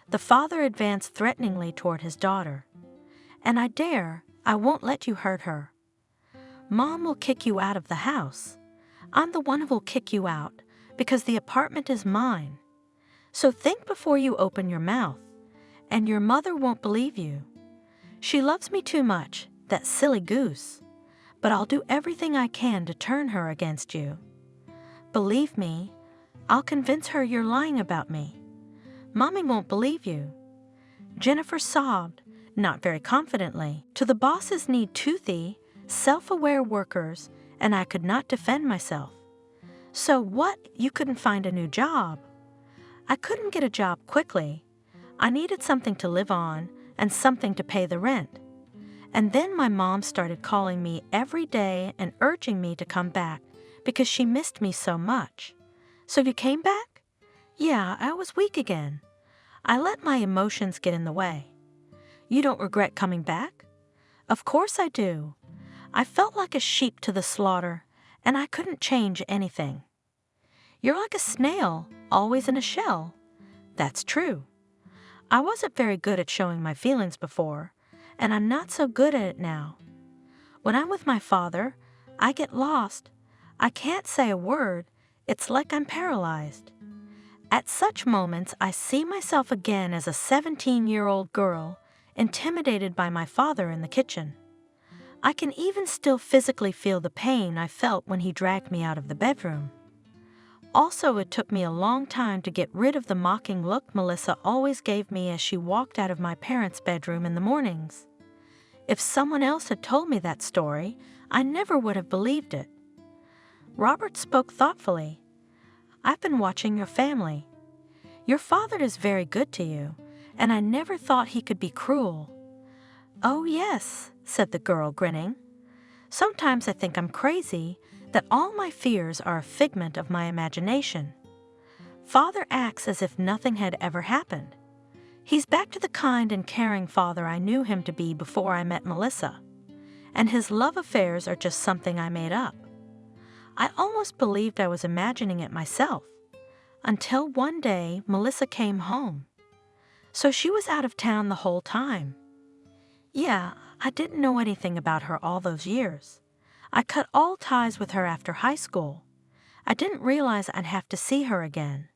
B: The father advanced threateningly toward his daughter. "And I won't let you hurt her. Mom will kick you out of the house. I'm the one who will kick you out, because the apartment is mine. So think before you open your mouth, and your mother won't believe you. She loves me too much, that silly goose, but I'll do everything I can to turn her against you. Believe me, I'll convince her you're lying about me. Mommy won't believe you." Jennifer sobbed, not very confidently. "To the bosses need toothy, self-aware workers, and I could not defend myself." "So what? You couldn't find a new job?" "I couldn't get a job quickly. I needed something to live on and something to pay the rent. And then my mom started calling me every day and urging me to come back because she missed me so much." "So you came back?" "Yeah, I was weak again. I let my emotions get in the way." "You don't regret coming back?" "Of course I do. I felt like a sheep to the slaughter, and I couldn't change anything." "You're like a snail, always in a shell." "That's true. I wasn't very good at showing my feelings before, and I'm not so good at it now. When I'm with my father, I get lost. I can't say a word. It's like I'm paralyzed. At such moments, I see myself again as a 17-year-old girl, intimidated by my father in the kitchen. I can even still physically feel the pain I felt when he dragged me out of the bedroom. Also, it took me a long time to get rid of the mocking look Melissa always gave me as she walked out of my parents' bedroom in the mornings. If someone else had told me that story, I never would have believed it." Robert spoke thoughtfully. "I've been watching your family. Your father is very good to you, and I never thought he could be cruel." "Oh, yes," said the girl, grinning. "Sometimes I think I'm crazy, that all my fears are a figment of my imagination. Father acts as if nothing had ever happened. He's back to the kind and caring father I knew him to be before I met Melissa, and his love affairs are just something I made up. I almost believed I was imagining it myself, until one day Melissa came home. So she was out of town the whole time. Yeah, I didn't know anything about her all those years. I cut all ties with her after high school. I didn't realize I'd have to see her again.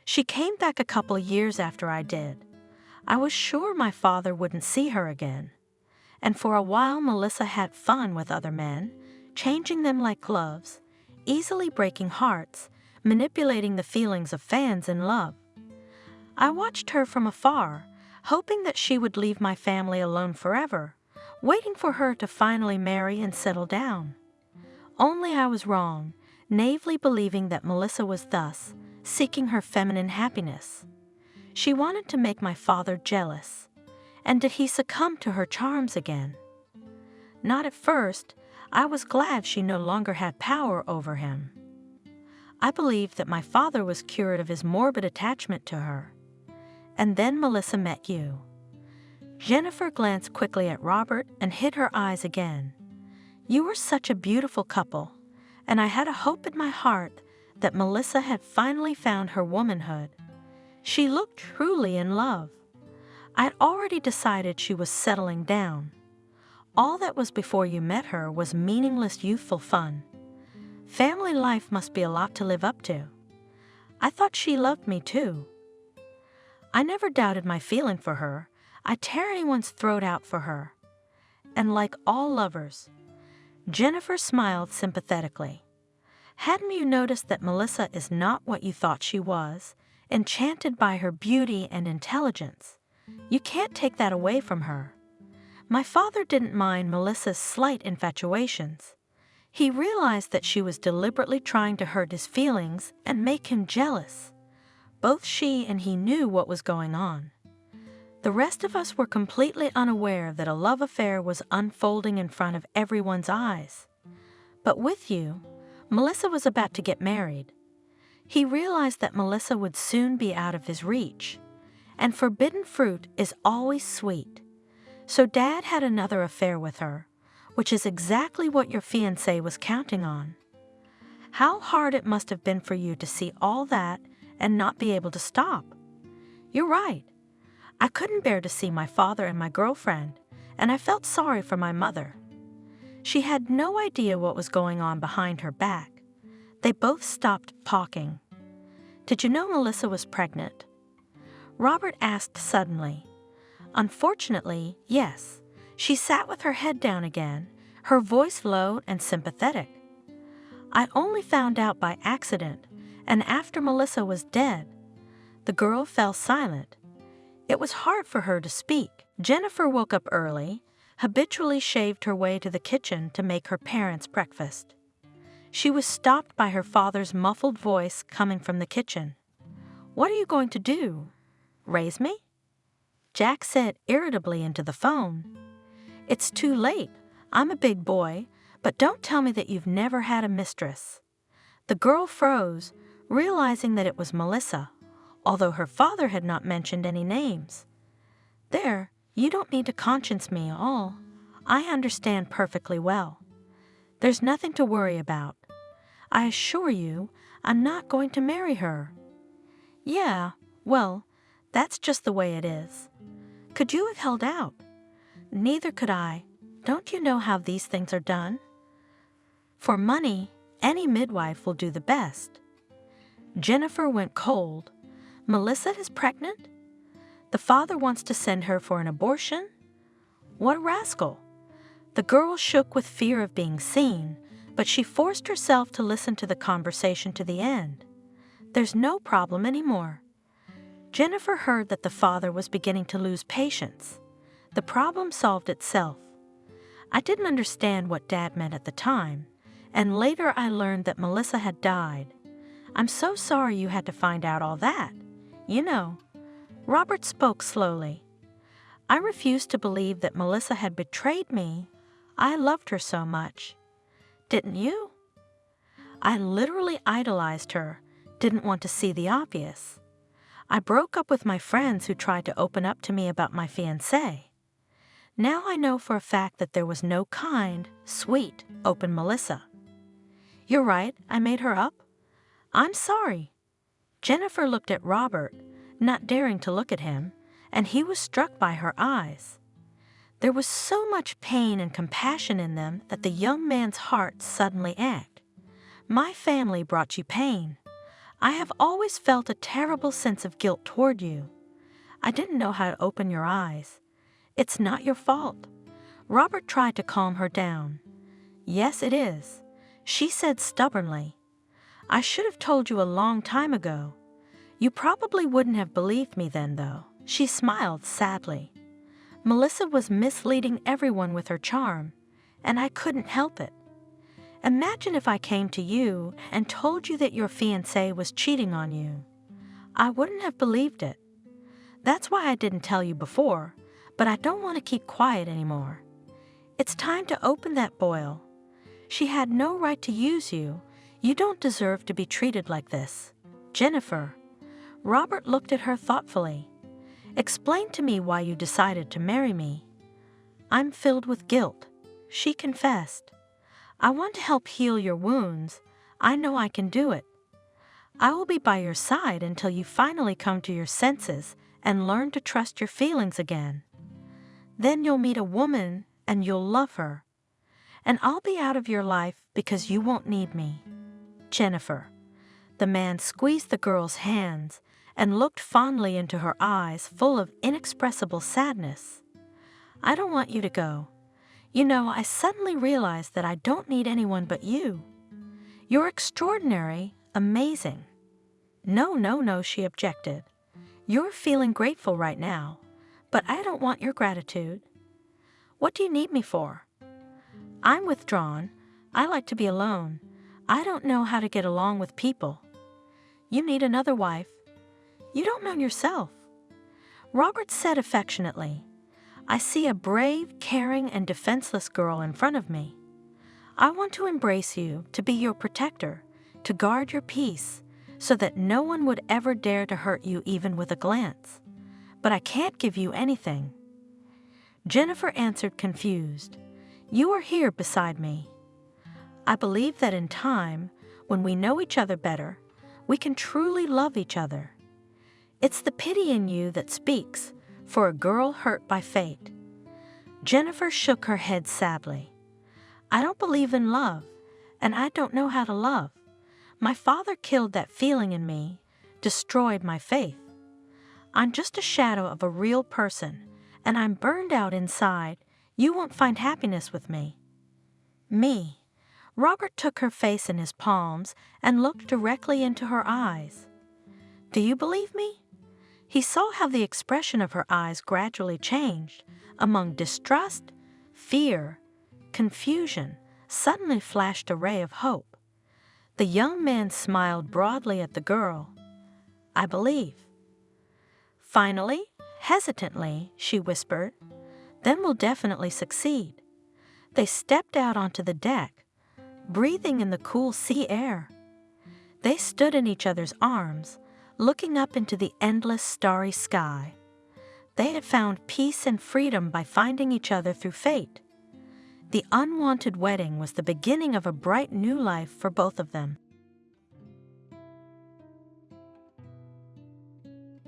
B: She came back a couple of years after I did. I was sure my father wouldn't see her again. And for a while Melissa had fun with other men, changing them like gloves, easily breaking hearts, manipulating the feelings of fans in love. I watched her from afar, hoping that she would leave my family alone forever, waiting for her to finally marry and settle down. Only I was wrong, naively believing that Melissa was thus seeking her feminine happiness. She wanted to make my father jealous. And did he succumb to her charms again? Not at first. I was glad she no longer had power over him. I believed that my father was cured of his morbid attachment to her. And then Melissa met you." Jennifer glanced quickly at Robert and hid her eyes again. "You were such a beautiful couple, and I had a hope in my heart that Melissa had finally found her womanhood. She looked truly in love. I'd already decided she was settling down. All that was before you met her was meaningless youthful fun. Family life must be a lot to live up to. I thought she loved me too. I never doubted my feeling for her. I'd tear anyone's throat out for her. And like all lovers," Jennifer smiled sympathetically, "hadn't you noticed that Melissa is not what you thought she was, enchanted by her beauty and intelligence? You can't take that away from her. My father didn't mind Melissa's slight infatuations. He realized that she was deliberately trying to hurt his feelings and make him jealous. Both she and he knew what was going on. The rest of us were completely unaware that a love affair was unfolding in front of everyone's eyes. But with you, Melissa was about to get married. He realized that Melissa would soon be out of his reach, and forbidden fruit is always sweet. So Dad had another affair with her, which is exactly what your fiancé was counting on. How hard it must have been for you to see all that and not be able to stop. You're right. I couldn't bear to see my father and my girlfriend, and I felt sorry for my mother. She had no idea what was going on behind her back. They both stopped talking. Did you know Melissa was pregnant?" Robert asked suddenly. "Unfortunately, yes." She sat with her head down again, her voice low and sympathetic. "I only found out by accident, and after Melissa was dead." The girl fell silent. It was hard for her to speak. Jennifer woke up early, habitually shaved her way to the kitchen to make her parents' breakfast. She was stopped by her father's muffled voice coming from the kitchen. "What are you going to do? Raise me?" Jack said irritably into the phone. "It's too late. I'm a big boy, but don't tell me that you've never had a mistress." The girl froze, realizing that it was Melissa, although her father had not mentioned any names. "There, you don't need to conscience me at all. I understand perfectly well. There's nothing to worry about. I assure you, I'm not going to marry her." "Yeah, well, that's just the way it is. Could you have held out?" "Neither could I. Don't you know how these things are done? For money, any midwife will do the best." Jennifer went cold. Melissa is pregnant? The father wants to send her for an abortion? What a rascal! The girl shook with fear of being seen, but she forced herself to listen to the conversation to the end. There's no problem anymore. Jennifer heard that the father was beginning to lose patience. The problem solved itself. I didn't understand what Dad meant at the time, and later I learned that Melissa had died. I'm so sorry you had to find out all that. You know, Robert spoke slowly. I refused to believe that Melissa had betrayed me. I loved her so much. Didn't you? I literally idolized her, didn't want to see the obvious. I broke up with my friends who tried to open up to me about my fiancé. Now I know for a fact that there was no kind, sweet, open Melissa. You're right, I made her up. I'm sorry. Jennifer looked at Robert, not daring to look at him, and he was struck by her eyes. There was so much pain and compassion in them that the young man's heart suddenly ached. My family brought you pain. I have always felt a terrible sense of guilt toward you. I didn't know how to open your eyes. It's not your fault. Robert tried to calm her down. Yes, it is, she said stubbornly. I should have told you a long time ago. You probably wouldn't have believed me then, though. She smiled sadly. Melissa was misleading everyone with her charm, and I couldn't help it. Imagine if I came to you and told you that your fiancé was cheating on you. I wouldn't have believed it. That's why I didn't tell you before, but I don't want to keep quiet anymore. It's time to open that boil. She had no right to use you. You don't deserve to be treated like this. Jennifer. Robert looked at her thoughtfully. Explain to me why you decided to marry me. I'm filled with guilt, she confessed. I want to help heal your wounds. I know I can do it. I will be by your side until you finally come to your senses and learn to trust your feelings again. Then you'll meet a woman and you'll love her. And I'll be out of your life because you won't need me. Jennifer. The man squeezed the girl's hands and looked fondly into her eyes full of inexpressible sadness. I don't want you to go. You know, I suddenly realized that I don't need anyone but you. You're extraordinary, amazing. No, she objected. You're feeling grateful right now, but I don't want your gratitude. What do you need me for? I'm withdrawn. I like to be alone. I don't know how to get along with people. You need another wife. You don't know yourself. Robert said affectionately, I see a brave, caring, and defenseless girl in front of me. I want to embrace you, to be your protector, to guard your peace, so that no one would ever dare to hurt you even with a glance. But I can't give you anything. Jennifer answered confused, You are here beside me. I believe that in time, when we know each other better, we can truly love each other. It's the pity in you that speaks for a girl hurt by fate. Jennifer shook her head sadly. I don't believe in love, and I don't know how to love. My father killed that feeling in me, destroyed my faith. I'm just a shadow of a real person, and I'm burned out inside. You won't find happiness with me. Me. Robert took her face in his palms and looked directly into her eyes. Do you believe me? He saw how the expression of her eyes gradually changed. Among distrust, fear, confusion, suddenly flashed a ray of hope. The young man smiled broadly at the girl. I believe. Finally, hesitantly, she whispered, Then we'll definitely succeed. They stepped out onto the deck, breathing in the cool sea air. They stood in each other's arms, looking up into the endless starry sky. They had found peace and freedom by finding each other through fate. The unwanted wedding was the beginning of a bright new life for both of them.